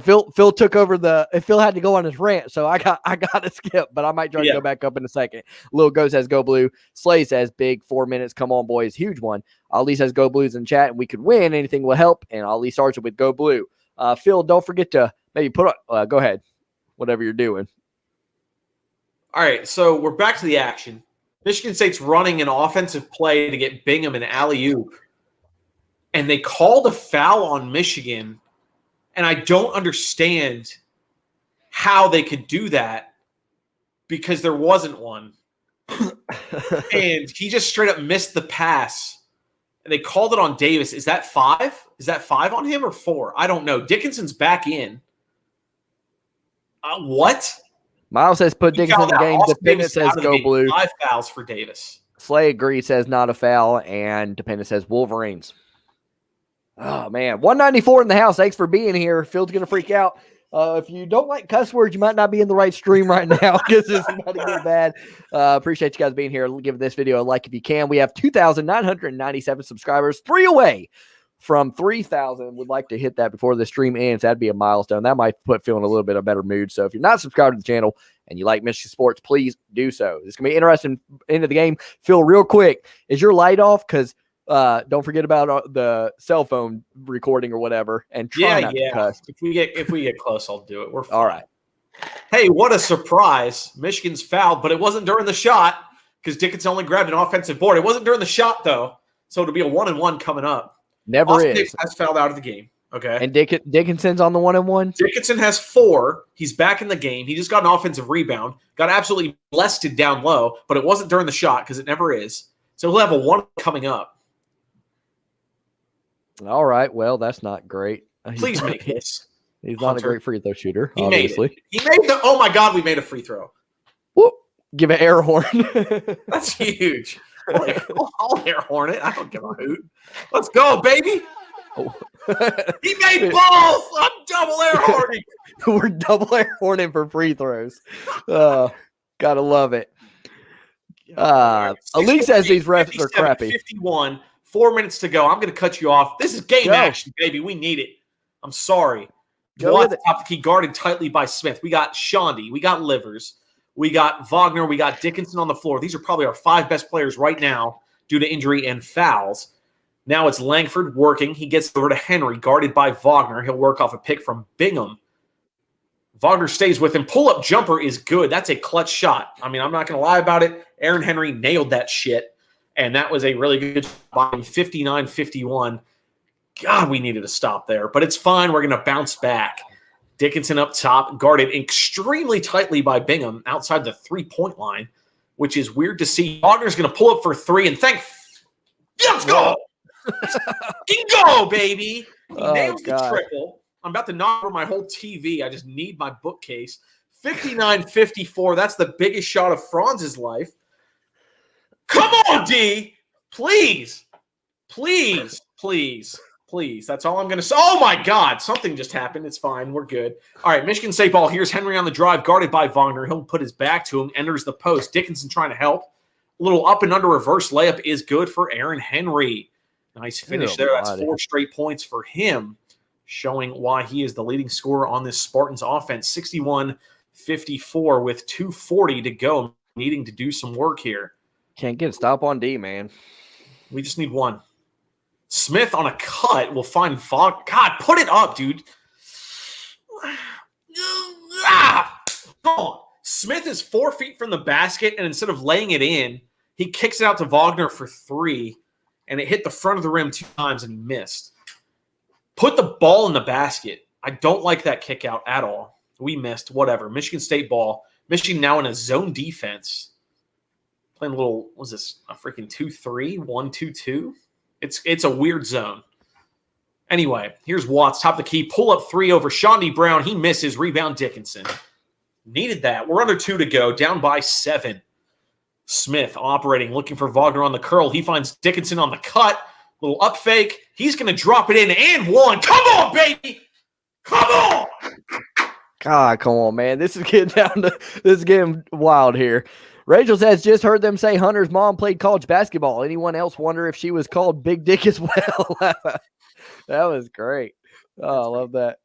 Phil took over Phil had to go on his rant, so I got to skip, but I might try to go back up in a second. Lil Go says, go blue. Slay says, big 4 minutes. Come on, boys. Huge one. Ali says, go blues in chat, and we could win. Anything will help. And Ali starts it with go blue. Phil, don't forget to maybe put up, go ahead, whatever you're doing. All right, so we're back to the action. Michigan State's running an offensive play to get Bingham an alley-oop, and they called a foul on Michigan, and I don't understand how they could do that because there wasn't one. And he just straight up missed the pass, and they called it on Davis. Is that 5? Is that 5 on him or 4? I don't know. Dickinson's back in. What? Miles says put Dickinson in the game. Dependent says go blue. 5 fouls for Davis. Slay agrees, says not a foul, and Dependent says Wolverines. Oh, man. 194 in the house. Thanks for being here. Phil's going to freak out. If you don't like cuss words, you might not be in the right stream right now because it's about to get bad. Appreciate you guys being here. Give this video a like if you can. We have 2,997 subscribers, 3 away from 3,000. Would like to hit that before the stream ends. That'd be a milestone. That might put Phil in a little bit of a better mood. So if you're not subscribed to the channel and you like Michigan sports, please do so. It's going to be interesting into the game. Phil, real quick, is your light off? Because don't forget about the cell phone recording or whatever. And try not to cuss. If we get close, I'll do it. We're fine. All right. Hey, what a surprise. Michigan's fouled, but it wasn't during the shot because Dickinson only grabbed an offensive board. It wasn't during the shot, though. So it'll be a 1-1 coming up. Never Austin is. Dix has fouled out of the game. Okay. And Dickinson's on the 1-1? Dickinson has 4. He's back in the game. He just got an offensive rebound. Got absolutely molested down low, but it wasn't during the shot because it never is. So he'll have a 1 coming up. All right. Well, that's not great. Please make this. He's not a great free throw shooter, he obviously. Made it. He made the – oh, my God, we made a free throw. Whoop. Give an air horn. That's huge. I'll air horn it. I don't give a hoot. Let's go, baby. Oh. He made both. I'm double air horning. We're double air horning for free throws. Gotta love it. Elise says these refs are crappy. 51, 4 minutes to go. I'm going to cut you off. This is game action, baby. We need it. I'm sorry. Watts top the key, guarded tightly by Smith. We got Shandy. We got Livers. We got Wagner. We got Dickinson on the floor. These are probably our 5 best players right now due to injury and fouls. Now it's Langford working. He gets over to Henry, guarded by Wagner. He'll work off a pick from Bingham. Wagner stays with him. Pull-up jumper is good. That's a clutch shot. I mean, I'm not going to lie about it. Aaron Henry nailed that shit, and that was a really good shot. 59-51. God, we needed a stop there, but it's fine. We're going to bounce back. Dickinson up top, guarded extremely tightly by Bingham outside the three-point line, which is weird to see. Wagner's going to pull up for 3, and let's go. Go, baby. He nails the triple. I'm about to knock over my whole TV. I just need my bookcase. 59-54. That's the biggest shot of Franz's life. Come on, D. Please. Please. Please. Please. That's all I'm going to say. Oh, my God. Something just happened. It's fine. We're good. All right, Michigan State ball. Here's Henry on the drive, guarded by Wagner. He'll put his back to him, enters the post. Dickinson trying to help. A little up and under reverse layup is good for Aaron Henry. Nice finish there. That's 4 straight points for him, showing why he is the leading scorer on this Spartans offense. 61-54 with 2:40 to go, needing to do some work here. Can't get a stop on D, man. We just need 1. Smith on a cut will find Fog. God, put it up, dude. Come on. Smith is 4 feet from the basket, and instead of laying it in, he kicks it out to Wagner for 3, and it hit the front of the rim 2 times, and he missed. Put the ball in the basket. I don't like that kick out at all. We missed. Whatever. Michigan State ball. Michigan now in a zone defense. Playing a little, what was this, a freaking 2-3, 1-2-2? It's a weird zone. Anyway, here's Watts, top of the key, pull up 3 over Shandy Brown. He misses, rebound Dickinson. Needed that. We're under 2 to go, down by 7. Smith operating, looking for Wagner on the curl. He finds Dickinson on the cut. Little up fake. He's going to drop it in and 1. Come on, baby. Come on. God, come on, man. This is getting wild here. Rachel says, just heard them say Hunter's mom played college basketball. Anyone else wonder if she was called Big Dick as well? That was great. Oh, I love that.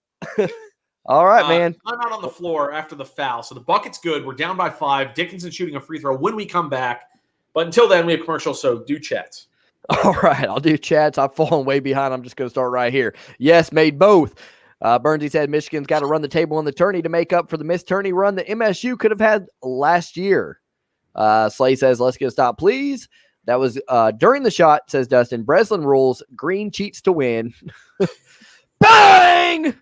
All right, man. I'm out on the floor after the foul. So the bucket's good. We're down by 5. Dickinson shooting a free throw when we come back. But until then, we have commercial, so do chats. All right, I'll do chats. I've fallen way behind. I'm just going to start right here. Yes, made both. Bernsey said Michigan's got to run the table in the tourney to make up for the missed tourney run that MSU could have had last year. Slay says, let's get a stop, please. That was during the shot, says Dustin. Breslin rules. Green cheats to win. Bang!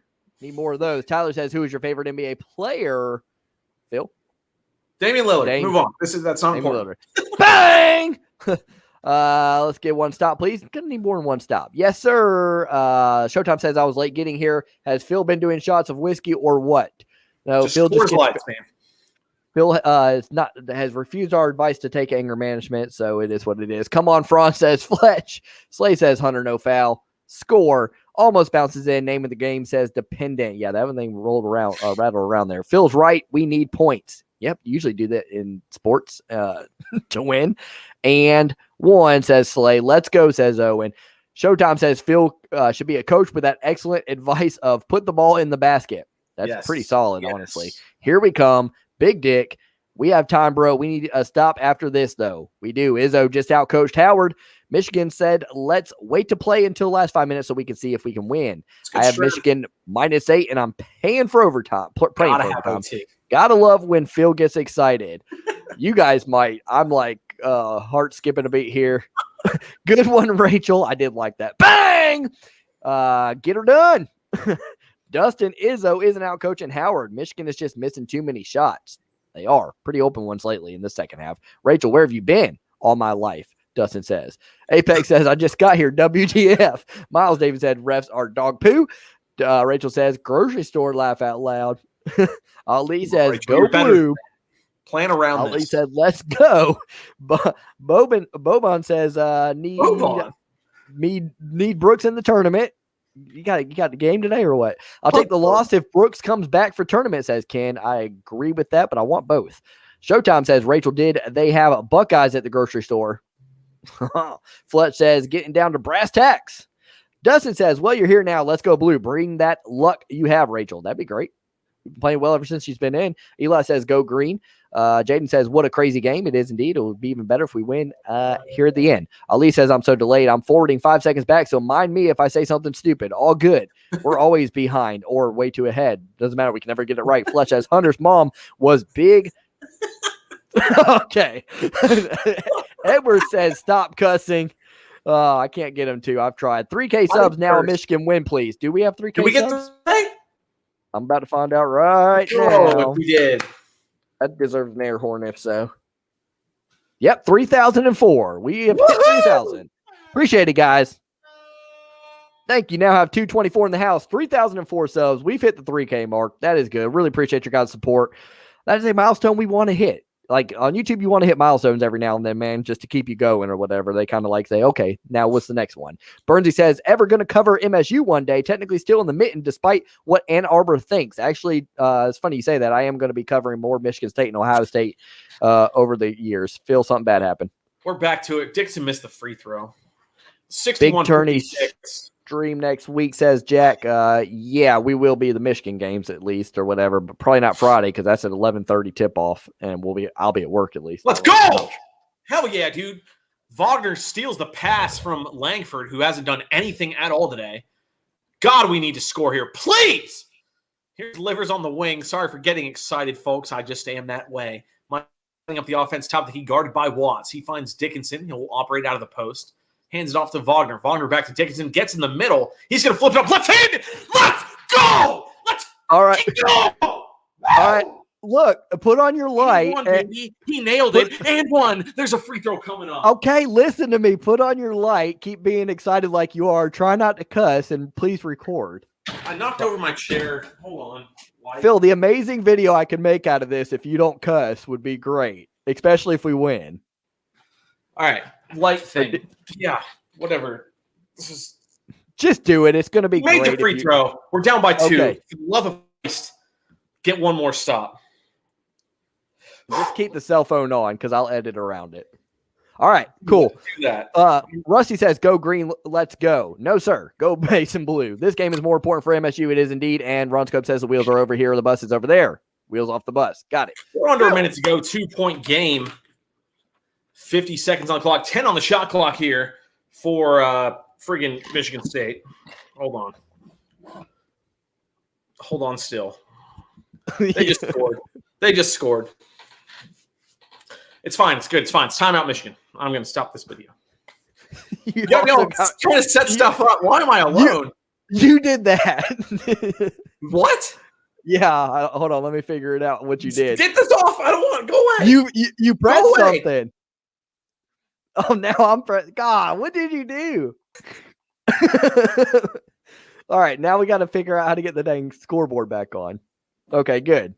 Need more of those. Tyler says, who is your favorite NBA player? Phil? Damian Lillard. Move on. That's not important. Bang! Let's get one stop, please. Gonna need more than one stop. Yes, sir. Showtime says I was late getting here. Has Phil been doing shots of whiskey or what? No, just Phil just lights, man. Phil has refused our advice to take anger management, so it is what it is. Come on, Franz says Fletch. Slay says Hunter, no foul. Score. Almost bounces in. Name of the game says dependent. Yeah, that one thing rattled around there. Phil's right. We need points. Yep, usually do that in sports to win. And 1 says Slay. Let's go, says Owen. Showtime says Phil should be a coach with that excellent advice of put the ball in the basket. That's pretty solid, honestly. Here we come. Big Dick. We have time, bro. We need a stop after this, though. We do. Izzo just out-coached Howard. Michigan said, let's wait to play until the last 5 minutes so we can see if we can win. I have Michigan -8, and I'm paying for overtime. Praying for overtime. Gotta love when Phil gets excited. You guys might. I'm like heart skipping a beat here. Good one, Rachel. I did like that. Bang! Get her done. Dustin Izzo isn't out coaching Howard. Michigan is just missing too many shots. They are. Pretty open ones lately in the second half. Rachel, where have you been all my life? Dustin says. Apex says, I just got here. WTF. Miles Davis said, refs are dog poo. Rachel says, grocery store, laugh out loud. Ali says, Rachel, go blue. Plan around Ali this. said, let's go. Boban says, need Brooks in the tournament. You got the game today or what? I'll take the loss if Brooks comes back for tournament, says Ken. I agree with that, but I want both. Showtime says, Rachel, did they have Buckeyes at the grocery store? Fletch says, getting down to brass tacks. Dustin says, well, you're here now. Let's go blue. Bring that luck you have, Rachel. That'd be great. Playing well ever since she's been in. Eli says, go green. Jaden says, what a crazy game. It is indeed. It would be even better if we win here at the end. Ali says, I'm so delayed. I'm forwarding 5 seconds back, so mind me if I say something stupid. All good. We're always behind or way too ahead. Doesn't matter. We can never get it right. Fletch says, Hunter's mom was big. Okay. Edward says, stop cussing. I can't get him to. I've tried. 3K subs now. A Michigan win, please. Do we have 3K Did we get subs? 3K? I'm about to find out right now. If we did. That deserves an air horn if so. Yep, 3,004. We have hit 3,000. Appreciate it, guys. Thank you. Now have 224 in the house. 3,004 subs. We've hit the 3K mark. That is good. Really appreciate your guys' support. That is a milestone we want to hit. Like on YouTube, you want to hit milestones every now and then, man, just to keep you going or whatever. They kind of like say, okay, now what's the next one? Bernsey says, ever going to cover MSU one day? Technically still in the mitten, despite what Ann Arbor thinks. Actually, it's funny you say that. I am going to be covering more Michigan State and Ohio State over the years. Feel something bad happen. We're back to it. Dixon missed the free throw. 61 Big tourney stream next week, says Jack. Yeah, we will be the Michigan games at least or whatever, but probably not Friday because that's at 11:30 tip off, and I'll be at work at least. Let's go! Hell yeah, dude! Wagner steals the pass from Langford, who hasn't done anything at all today. God, we need to score here, please. Here's Livers on the wing. Sorry for getting excited, folks. I just am that way. Lining up the offense top that he guarded by Watts. He finds Dickinson. He'll operate out of the post. Hands it off to Wagner. Wagner back to Dickinson. Gets in the middle. He's going to flip it up. Left-handed. Let's go. Let's go. All right. Look, put on your light. He nailed it. And one. There's a free throw coming up. Okay, listen to me. Put on your light. Keep being excited like you are. Try not to cuss, and please record. I knocked over my chair. Hold on. Light. Phil, the amazing video I can make out of this if you don't cuss would be great, especially if we win. All right. Light thing. Yeah, whatever. This is just do it. It's going to be great. Made the free throw. We're down by 2. Okay. For the love of Christ, get one more stop. Just keep the cell phone on because I'll edit around it. All right, cool. Do that. Rusty says, go green, let's go. No, sir. Go base and blue. This game is more important for MSU. It is indeed. And Ronscope says the wheels are over here. The bus is over there. Wheels off the bus. Got it. We're under a minute to go. 2-point game. 50 seconds on the clock. 10 on the shot clock here for friggin' Michigan State. Hold on still. They just scored. It's fine. It's good. It's fine. It's timeout, Michigan. I'm going to stop this video. Trying to set stuff up. Why am I alone? You did that. What? Yeah. Hold on. Let me figure it out what you did. Get this off. I don't want to go away. You pressed something. Oh, now I'm God, what did you do? All right. Now we got to figure out how to get the dang scoreboard back on. Okay, good.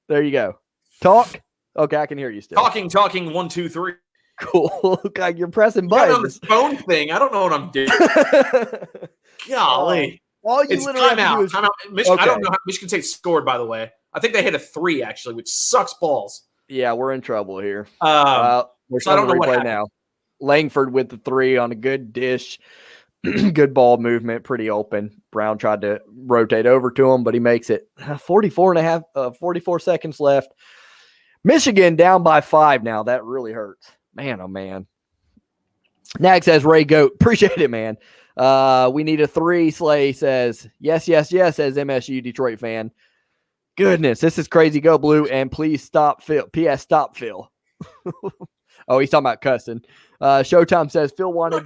There you go. Talk. Okay, I can hear you still. Talking. 1, 2, 3. Cool. Okay, you're pressing buttons. On this phone thing. I don't know what I'm doing. Golly. All you literally have to do is I don't know how Michigan State scored, by the way. I think they hit a 3, actually, which sucks balls. Yeah, we're in trouble here. We're so I don't know what happened now. Langford with the 3 on a good dish. Good ball movement, pretty open. Brown tried to rotate over to him, but he makes it. 44 seconds left. Michigan down by 5 now. That really hurts. Man, oh, man. Nag says Ray Goat. Appreciate it, man. We need a 3. Slay says yes, says MSU Detroit fan. Goodness, this is crazy. Go Blue, and please stop Phil. P.S. Stop Phil. Oh, he's talking about cussing. Showtime says Phil wanted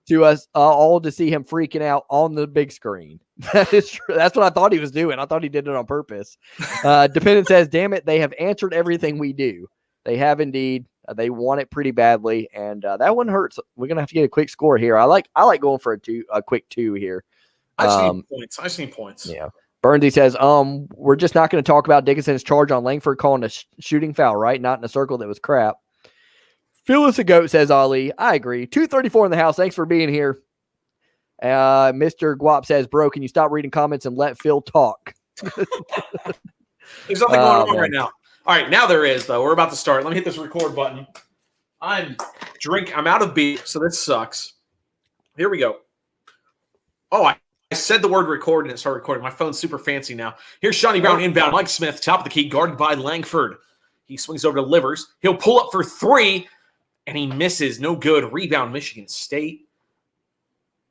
to us all to see him freaking out on the big screen. That is true. That's what I thought he was doing. I thought he did it on purpose. Dependent says, damn it, they have answered everything we do. They have indeed. They want it pretty badly, and that one hurts. We're gonna have to get a quick score here. I like going for a quick 2 here. I just need points. Yeah. Burnsy says, we're just not going to talk about Dickinson's charge on Langford calling a shooting foul, right? Not in a circle that was crap. Phyllis a Goat says, Ali, I agree. 234 in the house. Thanks for being here. Mr. Guap says, bro, can you stop reading comments and let Phil talk? There's nothing going on right now. All right, now there is, though. We're about to start. Let me hit this record button. I'm out of beer, so this sucks. Here we go. Oh, I said the word record and it started recording. My phone's super fancy now. Here's Shawnee Brown inbound. Mike Smith, top of the key, guarded by Langford. He swings over to Livers. He'll pull up for 3, and he misses. No good. Rebound, Michigan State.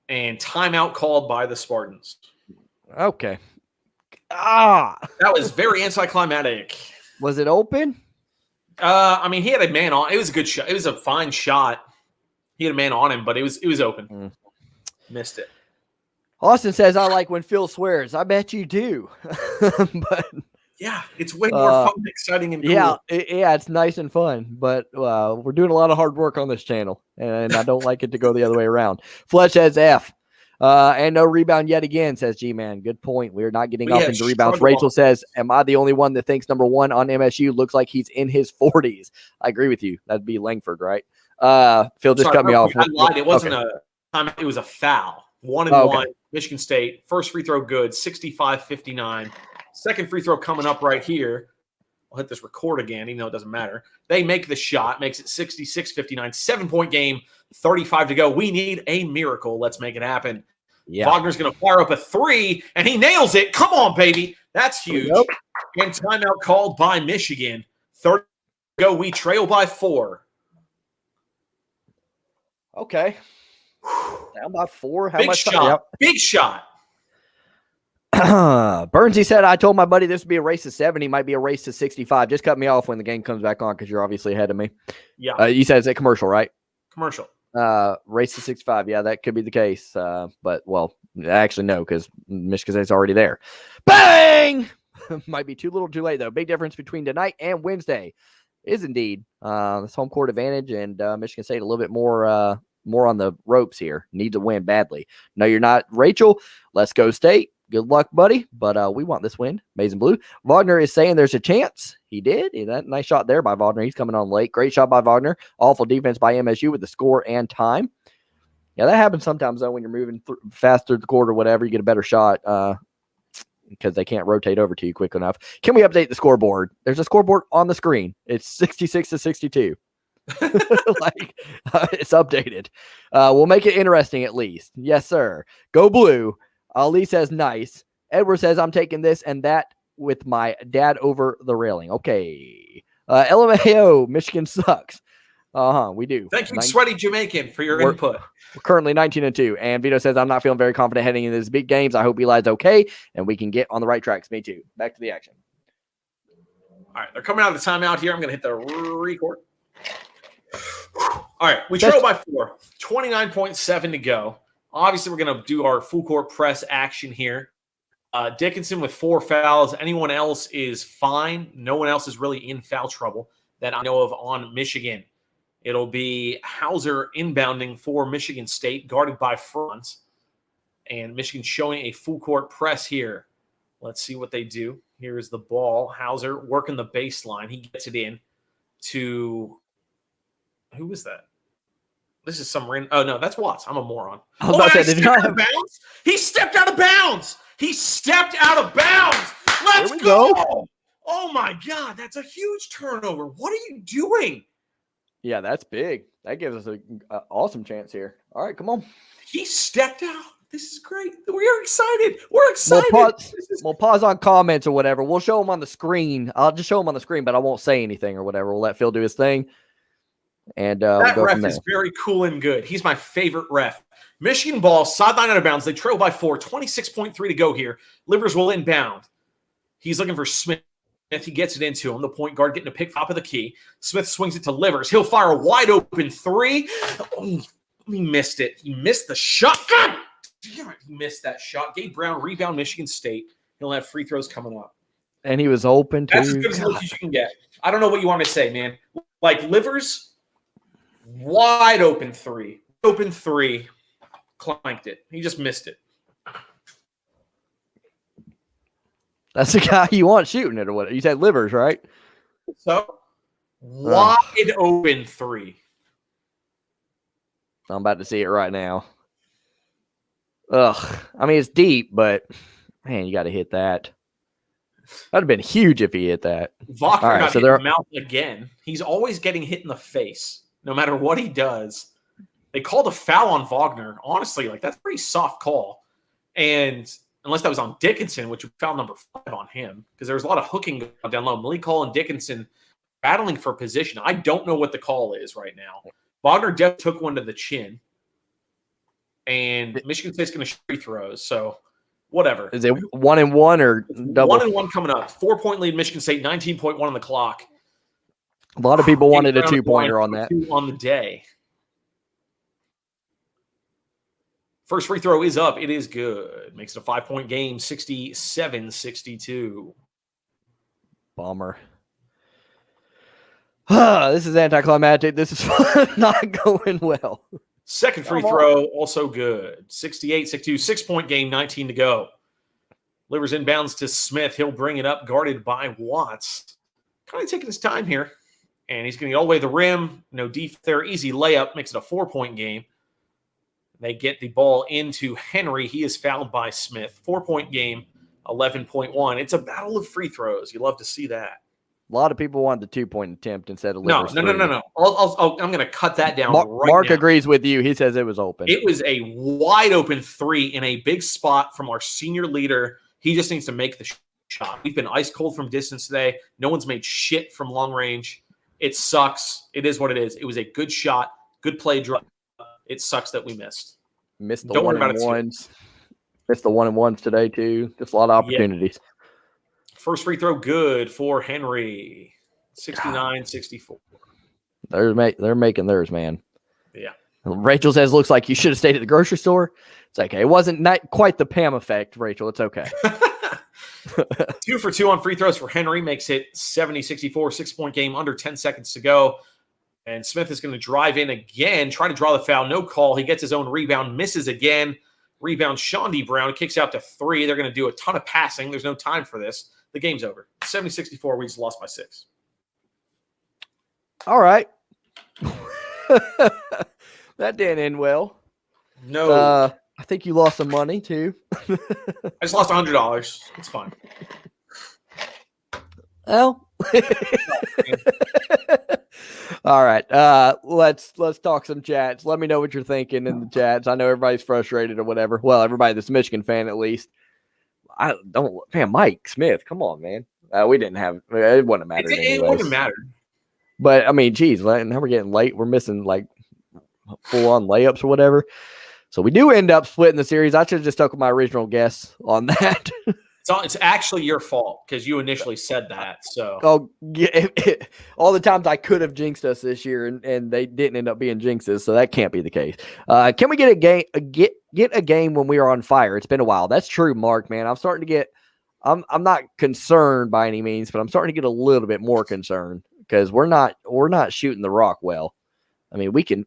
And timeout called by the Spartans. Okay. That was very anticlimactic. Was it open? I mean, he had a man on. It was a good shot. It was a fine shot. He had a man on him, but it was open. Missed it. Austin says, I like when Phil swears. I bet you do. But yeah, it's way more fun and exciting and cool. Yeah, it's nice and fun. But we're doing a lot of hard work on this channel, and I don't like it to go the other way around. Fletch says F. And no rebound yet again, says G-Man. Good point. We're not getting up into rebounds. Rachel says, am I the only one that thinks number 1 on MSU looks like he's in his 40s? I agree with you. That'd be Langford, right? Phil just cut me off. I lied. It wasn't a time. It was a foul. 1-1. Michigan State. First free throw good. 65-59. Second free throw coming up right here. I'll hit this record again, even though it doesn't matter. They make the shot. Makes it 66-59. 7-point game. 35 to go. We need a miracle. Let's make it happen. Yeah. Wagner's going to fire up a 3, and he nails it. Come on, baby. That's huge. Yep. And timeout called by Michigan. 30 to go. We trail by 4. Okay. Down by 4. How Big much shot. Yep. Big shot. Burnsy said, I told my buddy this would be a race to 70. Might be a race to 65. Just cut me off when the game comes back on because you're obviously ahead of me. Yeah. You said it's a commercial, right? Commercial. Race to 65. Yeah, that could be the case. But, well, actually, no, because Michigan State's already there. Bang! Might be too little too late, though. Big difference between tonight and Wednesday is indeed this home court advantage, and Michigan State a little bit more on the ropes here. Need to win badly. No, you're not. Rachel, let's go State. Good luck, buddy. But we want this win. Maize and Blue. Wagner is saying there's a chance. He did. That nice shot there by Wagner. He's coming on late. Great shot by Wagner. Awful defense by MSU with the score and time. Yeah, that happens sometimes, though, when you're moving fast through the court or whatever. You get a better shot because they can't rotate over to you quick enough. Can we update the scoreboard? There's a scoreboard on the screen. It's 66-62. It's updated. We'll make it interesting at least. Yes, sir. Go Blue. Ali says nice. Edward says I'm taking this and that with my dad over the railing. Okay. LMAO, Michigan sucks. We do. Thank you, Sweaty Jamaican, for your input. We're currently 19-2. And Vito says I'm not feeling very confident heading into these big games. I hope Eli's okay and we can get on the right tracks. Me too. Back to the action. All right, they're coming out of the timeout here. I'm going to hit the record. All right, we trail by 4. 29.7 to go. Obviously, we're going to do our full court press action here. Dickinson with 4 fouls. Anyone else is fine. No one else is really in foul trouble that I know of on Michigan. It'll be Hauser inbounding for Michigan State, guarded by Franz. And Michigan showing a full court press here. Let's see what they do. Here's the ball. Hauser working the baseline. He gets it in to – who was that? This is some random. Oh, no, that's Watts. I'm a moron. He stepped out of bounds. He stepped out of bounds. He stepped out of bounds. Let's go. Oh, my God. That's a huge turnover. What are you doing? Yeah, that's big. That gives us an awesome chance here. All right, come on. He stepped out. This is great. We're excited. We're excited. We'll pause on comments or whatever. We'll show them on the screen. I'll just show them on the screen, but I won't say anything or whatever. We'll let Phil do his thing. and we'll That go ref from there. is very cool and good. He's my favorite ref. Michigan ball, sideline out of bounds. They trail by 4, 26.3 to go here. Livers will inbound. He's looking for Smith. He gets it into him. The point guard getting a pick top of the key. Smith swings it to Livers. He'll fire a wide open 3. Oh, he missed it. He missed the shot. God damn it. He missed that shot. Gabe Brown, rebound, Michigan State. He'll have free throws coming up. And he was open too. That's as good as look as you can get. I don't know what you want me to say, man. Like Livers, wide open 3. Open 3. Clanked it. He just missed it. That's the guy you want shooting it or what? You said Livers, right? So, wide open 3. I'm about to see it right now. Ugh. I mean, it's deep, but man, you got to hit that. That'd have been huge if he hit that. Wagner got hit in the mouth again. He's always getting hit in the face, no matter what he does. They called a foul on Wagner. Honestly, like that's a pretty soft call. And unless that was on Dickinson, which was foul number 5 on him, because there was a lot of hooking down low. Malik Hall and Dickinson battling for position. I don't know what the call is right now. Wagner took one to the chin. And Michigan State's going to shoot free throws. So, whatever. Is it 1-1 or double? 1-1 coming up. 4-point lead, Michigan State, 19.1 on the clock. A lot of people wanted a 2-pointer on that. On the day. First free throw is up. It is good. Makes it a 5-point game, 67-62. Bummer. This is anticlimactic. This is not going well. Second free throw, also good. 68-62, 6-point game, 19 to go. Livers inbounds to Smith. He'll bring it up, guarded by Watts. Kind of taking his time here. And he's going to get all the way to the rim. No defense there. Easy layup. Makes it a 4-point game. They get the ball into Henry. He is fouled by Smith. 4-point game, 11.1. It's a battle of free throws. You love to see that. A lot of people wanted the 2-point attempt instead of No. I'm going to cut that down right Mark now. agrees with you. He says it was open. It was a wide open 3 in a big spot from our senior leader. He just needs to make the shot. We've been ice cold from distance today. No one's made shit from long range. It sucks. It is what it is. It was a good shot, good play drive. It sucks that we missed. Missed the Don't worry about it. 1-1s. Missed the 1-1s today too. Just a lot of opportunities. Yeah. First free throw good for Henry. 69-64. They're making theirs, man. Yeah. Rachel says, looks like you should have stayed at the grocery store. It's okay. It wasn't not quite the Pam effect, Rachel. It's okay. 2 for 2 on free throws for Henry. Makes it 70-64, 6-point game, under 10 seconds to go. And Smith is going to drive in again, try to draw the foul. No call. He gets his own rebound, misses again. Rebound, Shaundi Brown kicks out to 3. They're going to do a ton of passing. There's no time for this. The game's over. 70-64. We just lost by 6. All right. That didn't end well. No. I think you lost some money too. I just lost $100. It's fine. Well. All right. Let's talk some chats. Let me know what you're thinking in the chats. I know everybody's frustrated or whatever. Well, everybody that's a Michigan fan at least. Mike Smith, come on, man. We didn't have it wouldn't have mattered. It wouldn't have mattered. But I mean, geez, now we're getting late. We're missing like full on layups or whatever. So we do end up splitting the series. I should have just stuck with my original guess on that. So it's actually your fault because you initially said that. So all the times I could have jinxed us this year and they didn't end up being jinxes, so that can't be the case. Can we get a game get a game when we are on fire? It's been a while. That's true, Mark, man. I'm starting to get I'm not concerned by any means, but I'm starting to get a little bit more concerned because we're not shooting the rock well. I mean, we can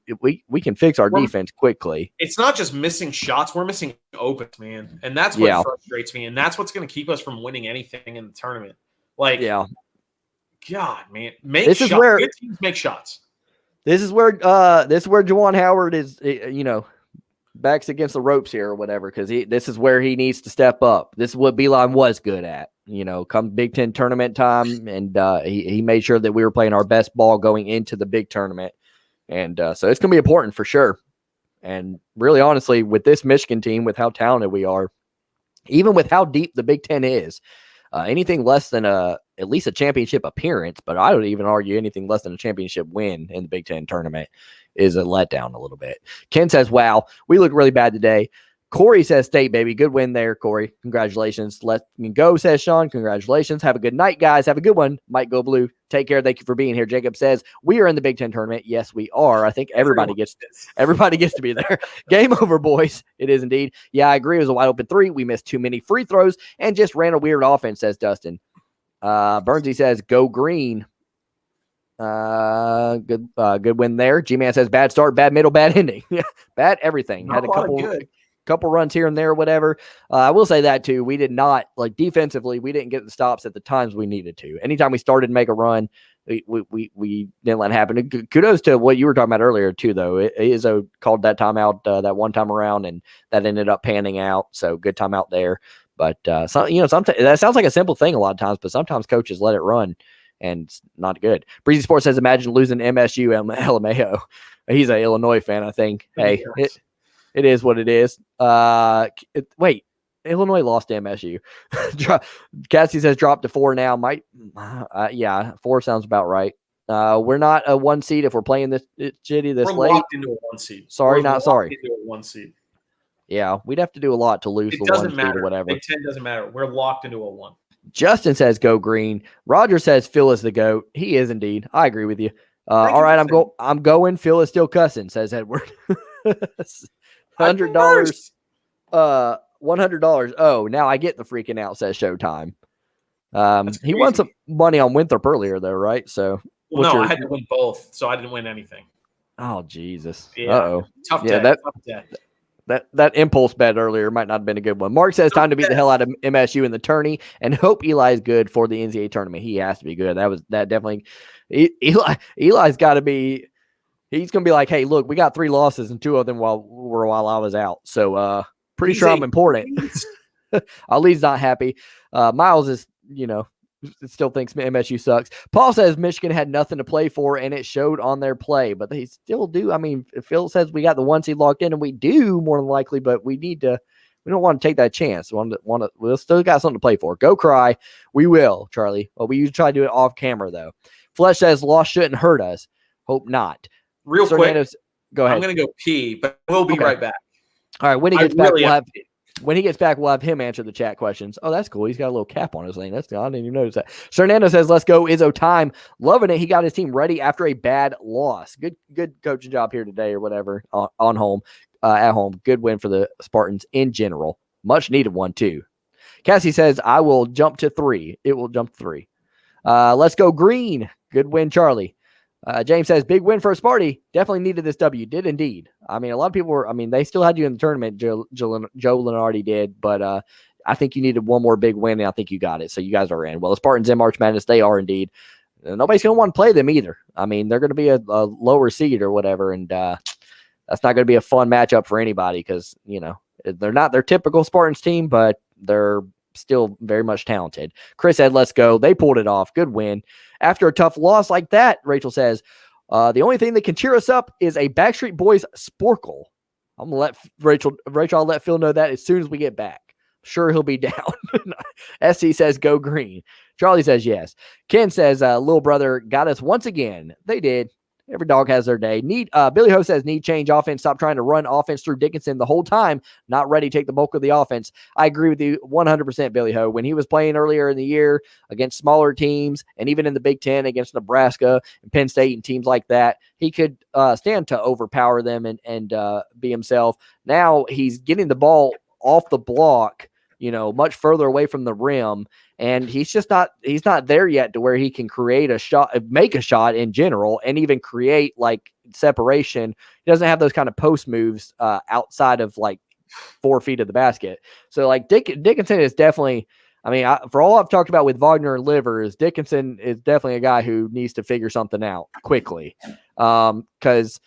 fix our defense quickly. It's not just missing shots; we're missing opens, man, and that's what frustrates me, and that's what's going to keep us from winning anything in the tournament. Like, God, man, good teams make shots. This is where Juwan Howard is, backs against the ropes here or whatever, because this is where he needs to step up. This is what Beeline was good at. Come Big Ten tournament time, and he made sure that we were playing our best ball going into the big tournament. And so it's going to be important for sure. And really, honestly, with this Michigan team, with how talented we are, even with how deep the Big Ten is, anything less than a at least a championship appearance, but I would even argue anything less than a championship win in the Big Ten tournament is a letdown a little bit. Ken says, wow, we look really bad today. Corey says, State, baby. Good win there, Corey. Congratulations. Let me go, says Sean. Congratulations. Have a good night, guys. Have a good one. Mike Go Blue. Take care. Thank you for being here. Jacob says, we are in the Big Ten tournament. Yes, we are. I think everybody gets to be there. Game over, boys. It is indeed. Yeah, I agree. It was a wide open 3. We missed too many free throws and just ran a weird offense, says Dustin. Bernsey says, go green. Good win there. G-Man says, bad start, bad middle, bad ending. Yeah, bad everything. Had a couple runs here and there, whatever. I will say that too. We did not, like, defensively, we didn't get the stops at the times we needed to. Anytime we started to make a run, we didn't let it happen. Kudos to what you were talking about earlier too, though. Izzo called that timeout that one time around, and that ended up panning out. So good timeout there. But sometimes that sounds like a simple thing a lot of times, but sometimes coaches let it run, and it's not good. Breezy Sports says, imagine losing MSU LMAO. He's an Illinois fan, I think. Hey, it is what it is. Wait, Illinois lost to MSU. Cassie says drop to 4 now. Yeah, 4 sounds about right. We're not a 1 seed if we're playing this shitty this late. We're locked into a 1 seed. Sorry, not sorry. Into a 1 seed. Yeah, we'd have to do a lot to lose the 1 seed or whatever. Big Ten doesn't matter. We're locked into a 1. Justin says go green. Roger says Phil is the GOAT. He is indeed. I agree with you. All right, I'm going. Phil is still cussing, says Edward. $100. $100. Oh, now I get the freaking out, says Showtime. He won some money on Winthrop earlier, though, right? So, I had to win both, so I didn't win anything. Oh, Jesus. Yeah. Uh-oh. Tough day. That impulse bet earlier might not have been a good one. Mark says time to beat the hell out of MSU in the tourney and hope Eli is good for the NCAA tournament. He has to be good. That definitely Eli's got to be. He's going to be like, hey, look, we got 3 losses and 2 of them while I was out. So pretty sure I'm important. Ali's not happy. Miles is, still thinks MSU sucks. Paul says Michigan had nothing to play for, and it showed on their play. But they still do. I mean, Phil says we got the 1 seed locked in, and we do more than likely, but we don't want to take that chance. We'll still got something to play for. Go cry. We will, Charlie. Well, we usually try to do it off camera, though. Flesh says loss shouldn't hurt us. Hope not. Real quick, go ahead. I'm going to go pee, but we'll be right back. All right, when he gets back, we'll have him answer the chat questions. Oh, that's cool. He's got a little cap on his thing. I didn't even notice that. Fernando says, let's go Izzo time. Loving it. He got his team ready after a bad loss. Good coaching job here today or whatever at home. Good win for the Spartans in general. Much needed one, too. Cassie says, I will jump to 3. It will jump to 3. Let's go green. Good win, Charlie. James says, big win for Sparty. Definitely needed this W. Did indeed. I mean, a lot of people they still had you in the tournament. Joe Lenardi did, but I think you needed one more big win, and I think you got it. So you guys are in. Well, the Spartans in March Madness, they are indeed. Nobody's going to want to play them either. I mean, they're going to be a lower seed or whatever, and that's not going to be a fun matchup for anybody because, they're not their typical Spartans team, but they're still very much talented. Chris said, let's go. They pulled it off. Good win. After a tough loss like that, Rachel says, the only thing that can cheer us up is a Backstreet Boys sporkle. I'm going to let I'll let Phil know that as soon as we get back. Sure, he'll be down. SC says, go green. Charlie says, yes. Ken says, little brother got us once again. They did. Every dog has their day. Billy Ho says, need change offense. Stop trying to run offense through Dickinson the whole time. Not ready to take the bulk of the offense. I agree with you 100%, Billy Ho. When he was playing earlier in the year against smaller teams and even in the Big Ten against Nebraska and Penn State and teams like that, he could stand to overpower them and be himself. Now he's getting the ball off the block, much further away from the rim. And he's not there yet to where he can create a shot, make a shot in general, and even create like separation. He doesn't have those kind of post moves outside of like 4 feet of the basket. So like Dickinson is definitely, for all I've talked about with Wagner and Livers, Dickinson is definitely a guy who needs to figure something out quickly. Because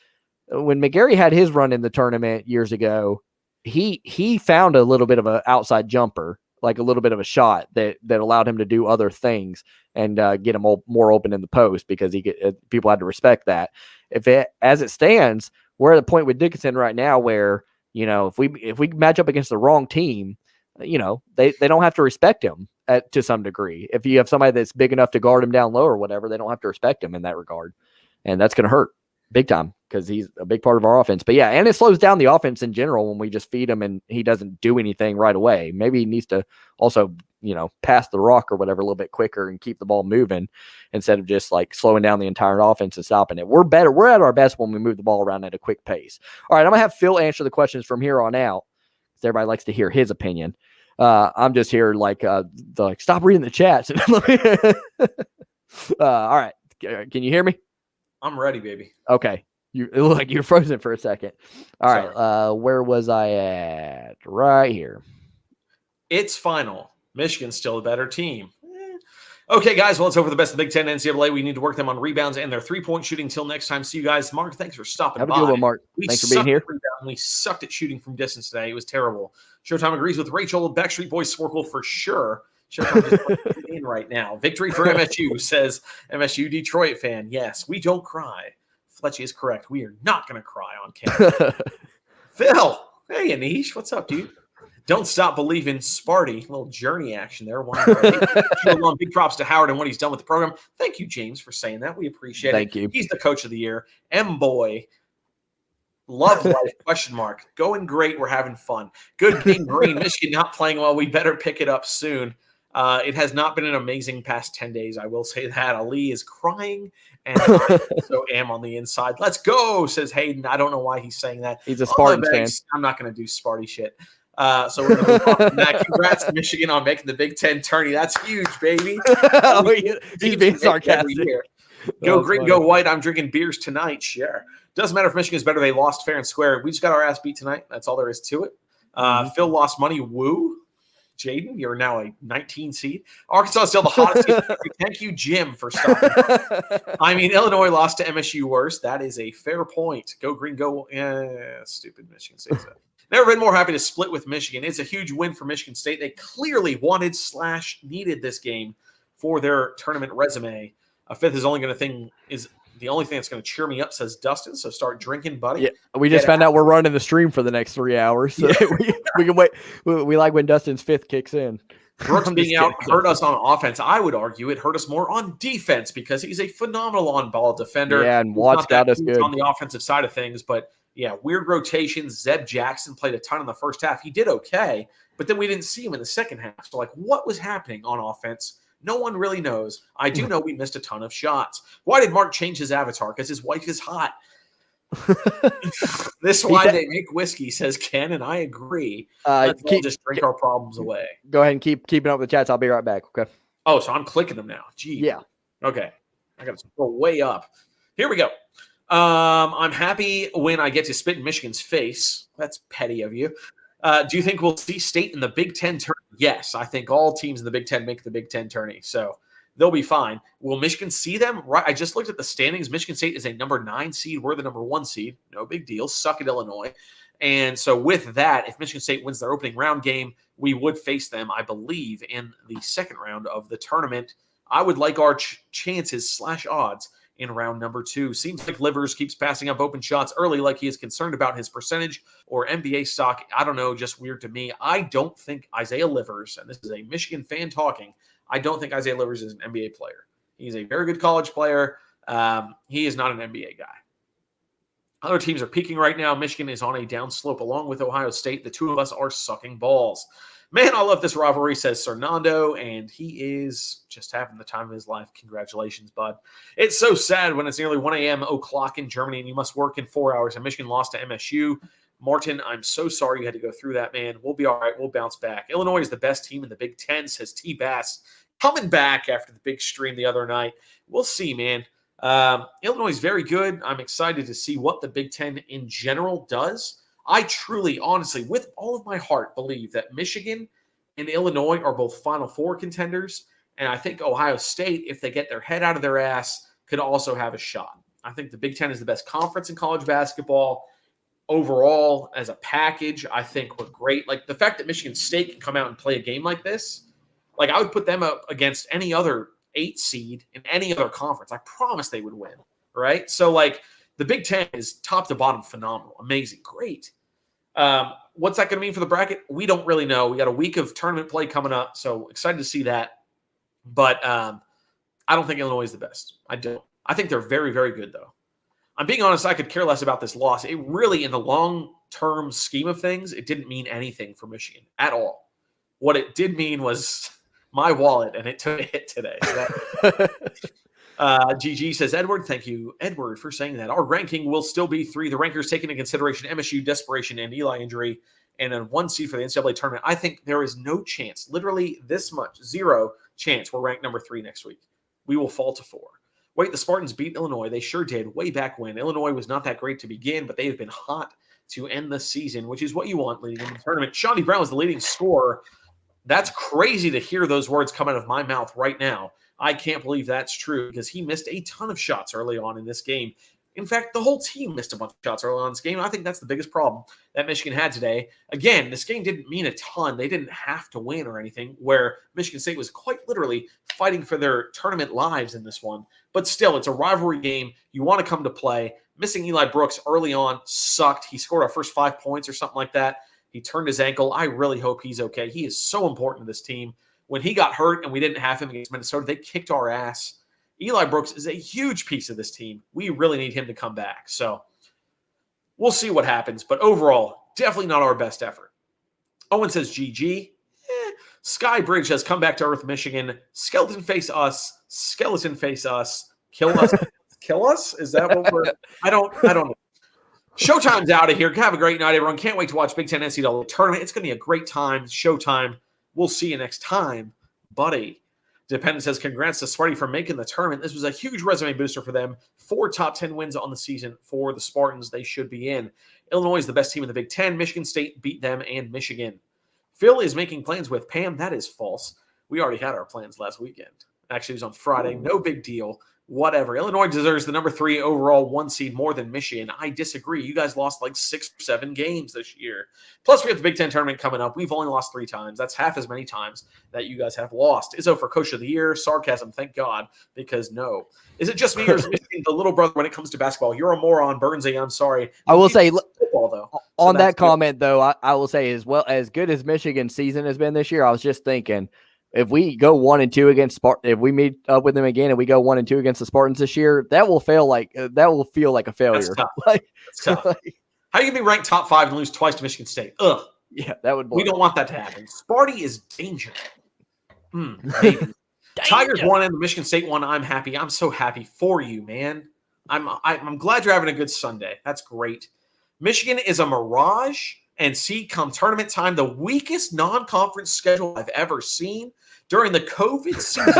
when McGarry had his run in the tournament years ago, he found a little bit of an outside jumper, like a little bit of a shot that allowed him to do other things and get him more open in the post because people had to respect that. As it stands, we're at a point with Dickinson right now where, if we match up against the wrong team, they don't have to respect him to some degree. If you have somebody that's big enough to guard him down low or whatever, they don't have to respect him in that regard. And that's going to hurt big time because he's a big part of our offense. But yeah, and it slows down the offense in general when we just feed him and he doesn't do anything right away. Maybe he needs to also, pass the rock or whatever a little bit quicker and keep the ball moving instead of just like slowing down the entire offense and stopping it. We're better. We're at our best when we move the ball around at a quick pace. All right, I'm going to have Phil answer the questions from here on out because everybody likes to hear his opinion. I'm just here like stop reading the chats. All right. Can you hear me? I'm ready, baby. Okay. It looked like you were frozen for a second. All right. Where was I at? Right here. It's final. Michigan's still a better team. Okay, guys. Well, let's hope for the best of the Big Ten NCAA. We need to work them on rebounds and their three-point shooting. Until next time. See you guys. Mark, thanks for stopping by. Have a good one, Mark. Thanks for being here. We sucked at shooting from distance today. It was terrible. Showtime agrees with Rachel. Backstreet Boys Snorkel for sure. Showtime is in right now. Victory for MSU, says MSU Detroit fan. Yes, we don't cry. Fletchy is correct. We are not going to cry on camera. Phil, hey Anish, what's up, dude? Don't stop believing, Sparty. Little journey action there. Big props to Howard and what he's done with the program. Thank you, James, for saying that. We appreciate it. Thank you. He's the coach of the year. M-Boy. Love life, ? Going great. We're having fun. Good game, Green. Michigan not playing well. We better pick it up soon. It has not been an amazing past 10 days. I will say that. Ali is crying, and I also am on the inside. Let's go, says Hayden. I don't know why he's saying that. He's a Spartans fan. I'm not going to do Sparty shit. So we're going to move on from that. Congrats to Michigan on making the Big Ten tourney. That's huge, baby. He's being sarcastic. Go green, go white. I'm drinking beers tonight. Sure. Doesn't matter if Michigan's better. They lost fair and square. We just got our ass beat tonight. That's all there is to it. Phil lost money. Woo. Jaden, you're now a 19 seed. Arkansas is still the hottest seed. Thank you, Jim, for stopping. I mean, Illinois lost to MSU worse. That is a fair point. Go green, go. Stupid Michigan State. Never been more happy to split with Michigan. It's a huge win for Michigan State. They clearly wanted/needed this game for their tournament resume. A fifth is only going to is the only thing that's going to cheer me up, says Dustin. So start drinking, buddy. Yeah, we just found out we're running the stream for the next 3 hours. So we can wait. We like when Dustin's fifth kicks in. Brooks being out hurt us on offense. I would argue it hurt us more on defense because he's a phenomenal on-ball defender. Yeah, and Watts got us good on the offensive side of things. But, yeah, weird rotations. Zeb Jackson played a ton in the first half. He did okay, but then we didn't see him in the second half. So, what was happening on offense? No one really knows. I do know we missed a ton of shots. Why did Mark change his avatar? Because his wife is hot. This is why they make whiskey, says Ken, and I agree. Let's all just drink our problems away. Go ahead and keeping up with the chats. I'll be right back. Okay. Oh, so I'm clicking them now. Gee. Yeah. Okay. I got to go way up. Here we go. I'm happy when I get to spit in Michigan's face. That's petty of you. Do you think we'll see State in the Big Ten tourney? Yes, I think all teams in the Big Ten make the Big Ten tourney, so they'll be fine. Will Michigan see them? Right. I just looked at the standings. Michigan State is a number 9 seed. We're the number 1 seed. No big deal. Suck at Illinois. And so with that, if Michigan State wins their opening round game, we would face them, I believe, in the second round of the tournament. I would like our chances / odds in round number 2. Seems like Livers keeps passing up open shots early, like he is concerned about his percentage or NBA stock. I don't know, just weird to me. I don't think Isaiah Livers, and this is a Michigan fan talking, I don't think Isaiah Livers is an NBA player. He's a very good college player. He is not an NBA guy. Other teams are peaking right now. Michigan is on a downslope along with Ohio State. The two of us are sucking balls. Man, I love this rivalry, says Fernando, and he is just having the time of his life. Congratulations, bud. It's so sad when it's nearly 1 a.m. o'clock in Germany and you must work in 4 hours and Michigan lost to MSU. Martin, I'm so sorry you had to go through that, man. We'll be all right. We'll bounce back. Illinois is the best team in the Big Ten, says T-Bass. Coming back after the big stream the other night. We'll see, man. Illinois is very good. I'm excited to see what the Big Ten in general does. I truly, honestly, with all of my heart, believe that Michigan and Illinois are both Final Four contenders. And I think Ohio State, if they get their head out of their ass, could also have a shot. I think the Big Ten is the best conference in college basketball. Overall, as a package, I think we're great. Like the fact that Michigan State can come out and play a game like this, like I would put them up against any other 8 seed in any other conference. I promise they would win, right? So like the Big Ten is top to bottom phenomenal, amazing, great. What's that going to mean for the bracket? We don't really know. We got a week of tournament play coming up, so excited to see that. But I don't think Illinois is the best. I don't. I think they're very, very good, though. I'm being honest, I could care less about this loss. It really, in the long-term scheme of things, it didn't mean anything for Michigan at all. What it did mean was my wallet, and it took a hit today. GG says, Edward, thank you, Edward, for saying that. Our ranking will still be 3. The rankers take into consideration MSU, desperation, and Eli injury, and then 1 seed for the NCAA tournament. I think there is no chance, literally this much, 0 chance we're ranked number 3 next week. We will fall to 4. Wait, the Spartans beat Illinois. They sure did way back when. Illinois was not that great to begin, but they have been hot to end the season, which is what you want leading in the tournament. Shawnee Brown was the leading scorer. That's crazy to hear those words come out of my mouth right now. I can't believe that's true because he missed a ton of shots early on in this game. In fact, the whole team missed a bunch of shots early on in this game. I think that's the biggest problem that Michigan had today. Again, this game didn't mean a ton. They didn't have to win or anything, where Michigan State was quite literally fighting for their tournament lives in this one. But still, it's a rivalry game. You want to come to play. Missing Eli Brooks early on sucked. He scored our first 5 points or something like that. He turned his ankle. I really hope he's okay. He is so important to this team. When he got hurt and we didn't have him against Minnesota, they kicked our ass. Eli Brooks is a huge piece of this team. We really need him to come back. So we'll see what happens. But overall, definitely not our best effort. Owen says GG. Sky Bridge has come back to Earth, Michigan. Skeleton face us. Skeleton face us. Kill us. Kill us? Is that what we're – I don't know. Showtime's out of here. Have a great night, everyone. Can't wait to watch Big Ten NCAA tournament. It's going to be a great time. Showtime. We'll see you next time, buddy. Dependent says, congrats to Sparty for making the tournament. This was a huge resume booster for them. 4 top 10 wins on the season for the Spartans. They should be in. Illinois is the best team in the Big Ten. Michigan State beat them and Michigan. Phil is making plans with Pam. That is false. We already had our plans last weekend. Actually, it was on Friday. No big deal. Whatever. Illinois deserves the number 3 overall 1 seed more than Michigan. I disagree. You guys lost like 6 or 7 games this year. Plus, we have the Big Ten tournament coming up. We've only lost 3 times. That's half as many times that you guys have lost. Izzo for Coach of the Year. Sarcasm, thank God, because no. Is it just me or is Michigan the little brother when it comes to basketball? You're a moron, Burnsy. I'm sorry. I will say, football, though. On that comment, though, I will say as well, as good as Michigan's season has been this year, I was just thinking, if we go 1-2 against Spartans, if we meet up with them again and we go 1-2 against the Spartans this year, that will feel like a failure. That's tough. Like, that's tough. How are you gonna be ranked top 5 and lose twice to Michigan State? Ugh. Yeah, that would. We don't want that to happen. Sparty is danger. Tigers won and the Michigan State won. I'm happy. I'm so happy for you, man. I'm glad you're having a good Sunday. That's great. Michigan is a mirage. And see, come tournament time, the weakest non-conference schedule I've ever seen during the COVID season.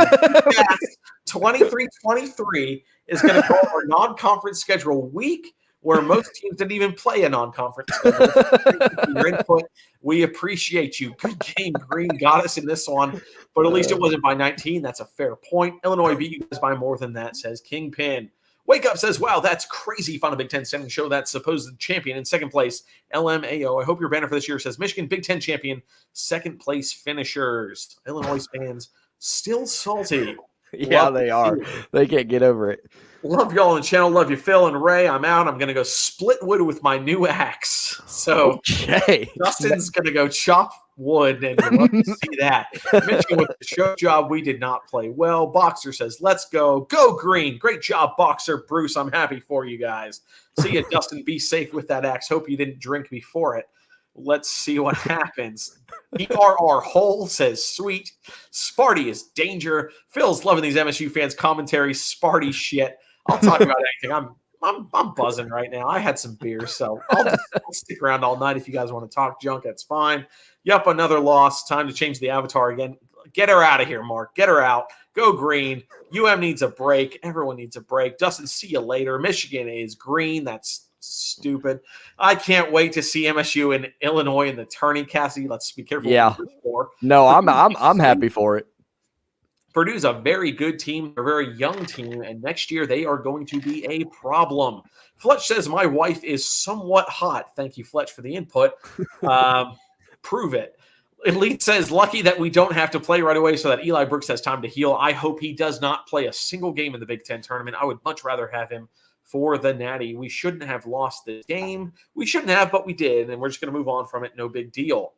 23-23 is going to call our non-conference schedule weak, where most teams didn't even play a non-conference schedule. Your input, we appreciate you. Good game, Green got us in this one, but at least it wasn't by 19. That's a fair point. Illinois beat you guys by more than that, says Kingpin. Wake Up says, wow, that's crazy. Found a Big Ten standing show that supposed champion in second place, LMAO. I hope your banner for this year says Michigan Big Ten champion, second place finishers. Illinois fans still salty. Yeah, they are. They can't get over it. Love y'all on the channel. Love you, Phil and Ray. I'm out. I'm going to go split wood with my new axe. So okay. Justin's going to go chop wood, and we'd love to see that. Michigan with the show job, we did not play well. Boxer says, let's go. Go Green. Great job, Boxer. Bruce, I'm happy for you guys. See you, Dustin. Be safe with that axe. Hope you didn't drink before it. Let's see what happens. ERR Hole says, sweet. Sparty is danger. Phil's loving these MSU fans' commentary. Sparty shit. I'll talk about anything. I'm buzzing right now. I had some beer, so I'll stick around all night if you guys want to talk junk. That's fine. Yep, another loss. Time to change the avatar again. Get her out of here, Mark. Get her out. Go Green. UM needs a break. Everyone needs a break. Dustin, see you later. Michigan is green. That's stupid. I can't wait to see MSU and Illinois in the tourney. Cassie, let's be careful. Yeah. No, I'm happy for it. Purdue's a very good team, a very young team, and next year they are going to be a problem. Fletch says, my wife is somewhat hot. Thank you, Fletch, for the input. Prove it. Elite says, lucky that we don't have to play right away so that Eli Brooks has time to heal. I hope he does not play a single game in the Big Ten tournament. I would much rather have him for the Natty. We shouldn't have lost this game. We shouldn't have, but we did, and we're just going to move on from it. No big deal.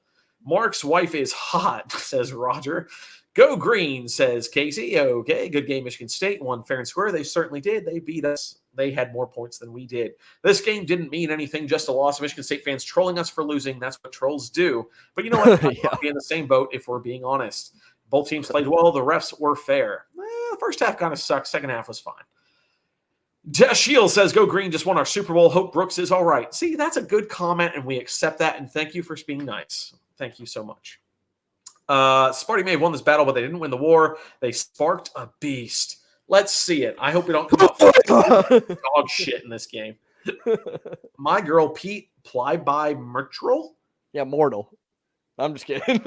Mark's wife is hot, says Roger. Go Green, says Casey. Okay, good game, Michigan State. Won fair and square. They certainly did. They beat us. They had more points than we did. This game didn't mean anything, just a loss. Michigan State fans trolling us for losing. That's what trolls do. But you know what? I'd be in the same boat if we're being honest. Both teams played well. The refs were fair. First half kind of sucked. Second half was fine. Shield says, Go Green, just won our Super Bowl. Hope Brooks is all right. See, that's a good comment, and we accept that, and thank you for being nice. Thank you so much. Sparty may have won this battle, but they didn't win the war. They sparked a beast. Let's see it. I hope we don't come out dog shit in this game. My girl Pete, Ply-by Myrtle? Yeah, mortal. I'm just kidding.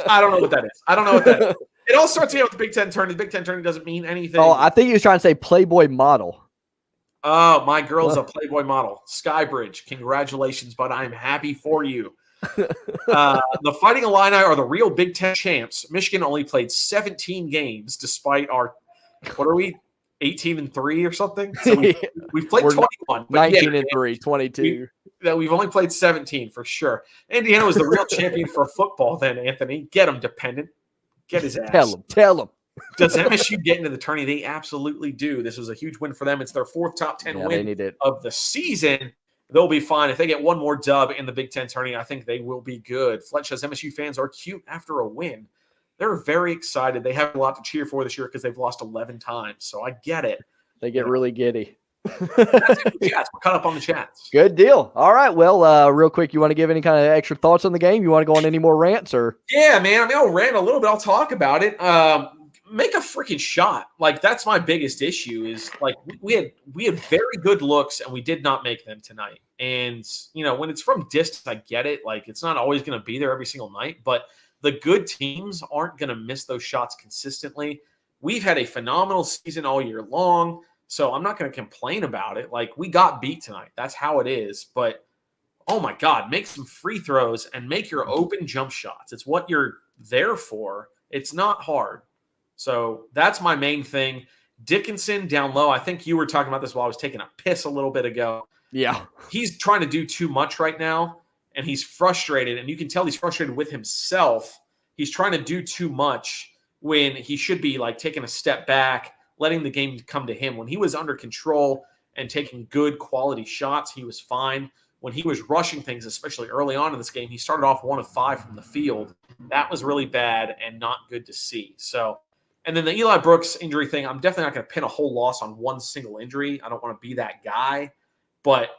I don't know what that is. I don't know what that is. It all starts here with the Big Ten tourney. The Big Ten tourney doesn't mean anything. Oh, I think he was trying to say Playboy model. Oh, my girl's a Playboy model. Skybridge, congratulations, bud. I'm happy for you. The Fighting Illini are the real Big Ten champs. Michigan only played 17 games despite our, what are we, 18-3 or something? So we've played 21. 19-3, 22. We've only played 17 for sure. Indiana was the real champion for football then, Anthony. Get him, dependent. Get his ass. Tell him. Does MSU get into the tourney? They absolutely do. This was a huge win for them. It's their fourth top 10 win of the season. They'll be fine. If they get one more dub in the Big Ten tourney, I think they will be good. Fletch says MSU fans are cute after a win. They're very excited. They have a lot to cheer for this year because they've lost 11 times. So I get it. They get really giddy. That's it. Chats. We're caught up on the chats. Good deal. All right. Well, real quick, you want to give any kind of extra thoughts on the game? You want to go on any more rants? Or Yeah, man. I mean, I'll rant a little bit. I'll talk about it. Make a freaking shot. Like, that's my biggest issue is, like, we had very good looks, and we did not make them tonight. And, you know, when it's from distance, I get it. Like, it's not always going to be there every single night. But the good teams aren't going to miss those shots consistently. We've had a phenomenal season all year long, so I'm not going to complain about it. Like, we got beat tonight. That's how it is. But, oh, my God, make some free throws and make your open jump shots. It's what you're there for. It's not hard. So that's my main thing. Dickinson down low. I think you were talking about this while I was taking a piss a little bit ago. Yeah. He's trying to do too much right now, and he's frustrated, and you can tell he's frustrated with himself. He's trying to do too much when he should be, like, taking a step back, letting the game come to him. When he was under control and taking good quality shots, he was fine. When he was rushing things, especially early on in this game, he started off 1 of 5 from the field. That was really bad and not good to see. So, and then the Eli Brooks injury thing, I'm definitely not going to pin a whole loss on one single injury. I don't want to be that guy, but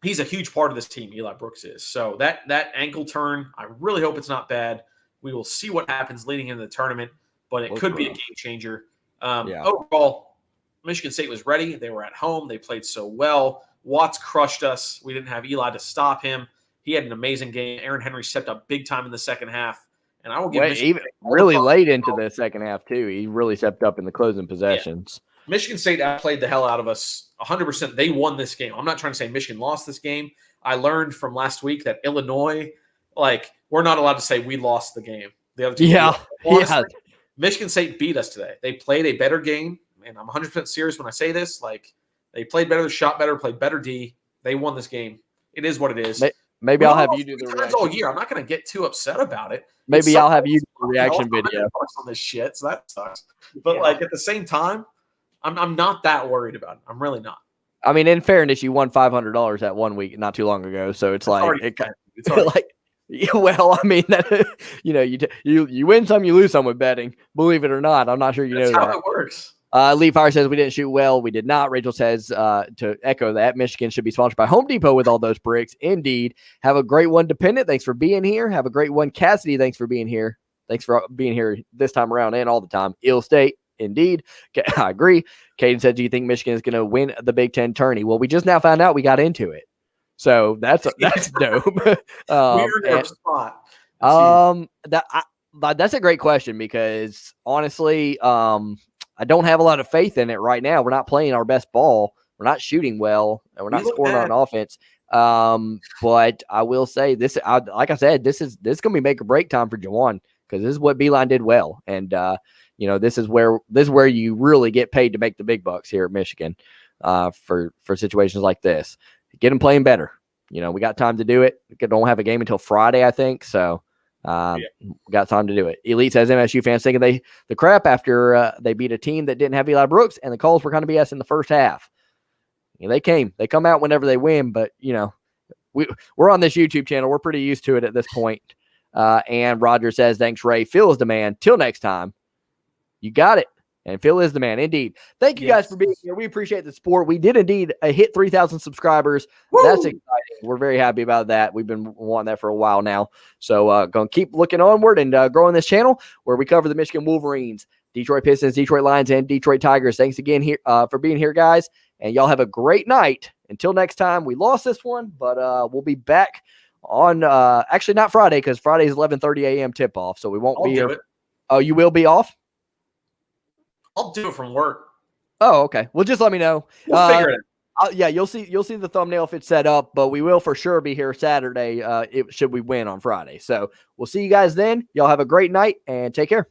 he's a huge part of this team, Eli Brooks is. So that ankle turn, I really hope it's not bad. We will see what happens leading into the tournament, but it could be a game changer. Overall, Michigan State was ready. They were at home. They played so well. Watts crushed us. We didn't have Eli to stop him. He had an amazing game. Aaron Henry stepped up big time in the second half. And I will give even really late into the second half, too. He really stepped up in the closing possessions. Yeah. Michigan State outplayed the hell out of us 100%. They won this game. I'm not trying to say Michigan lost this game. I learned from last week that Illinois, like, we're not allowed to say we lost the game. The other team, honestly, Michigan State beat us today. They played a better game, and I'm 100% serious when I say this. Like, they played better, shot better, played better D. They won this game. It is what it is. Maybe I'll have you do the reaction. All year. I'm not going to get too upset about it. Maybe I'll have you do the reaction video on this shit. So that sucks. But like at the same time, I'm not that worried about it. I'm really not. I mean, in fairness, you won $500 that 1 week not too long ago. So it's like well, I mean, you know, you win some, you lose some with betting. Believe it or not, I'm not sure you know how that. It works. Lee Fire says we didn't shoot well. We did not. Rachel says to echo that, Michigan should be sponsored by Home Depot with all those bricks. Indeed. Have a great one, Dependent. Thanks for being here. Have a great one, Cassidy. Thanks for being here. Thanks for being here this time around and all the time. Ill State. Indeed. I agree. Caden said, do you think Michigan is going to win the Big Ten tourney? Well, we just now found out we got into it. So that's dope. We're in our spot. That's a great question because honestly, I don't have a lot of faith in it right now. We're not playing our best ball. We're not shooting well, and we're not scoring on offense. But I will say this, like I said, this is going to be make or break time for Jawan, because this is what Beeline did well. And, this is where you really get paid to make the big bucks here at Michigan, for situations like this. Get them playing better. We got time to do it. We don't have a game until Friday, I think. So, we got time to do it. Elite says MSU fans thinking the crap after they beat a team that didn't have Eli Brooks, and the calls were kind of BS in the first half. They come out whenever they win, but we're on this YouTube channel. We're pretty used to it at this point. And Roger says, thanks, Ray. Phil is the man. Till next time. You got it. And Phil is the man. Indeed. Thank you guys for being here. We appreciate the support. We did indeed hit 3,000 subscribers. Woo! That's exciting. We're very happy about that. We've been wanting that for a while now. So going to keep looking onward and growing this channel where we cover the Michigan Wolverines, Detroit Pistons, Detroit Lions, and Detroit Tigers. Thanks again here for being here, guys. And y'all have a great night. Until next time, we lost this one, but we'll be back on actually not Friday, because Friday is 11:30 a.m. tip-off, so we won't be here. Oh, you will be off? I'll do it from work. Oh, okay. Well, just let me know. We'll figure it out. Yeah, you'll see the thumbnail if it's set up, but we will for sure be here Saturday should we win on Friday. So we'll see you guys then. Y'all have a great night and take care.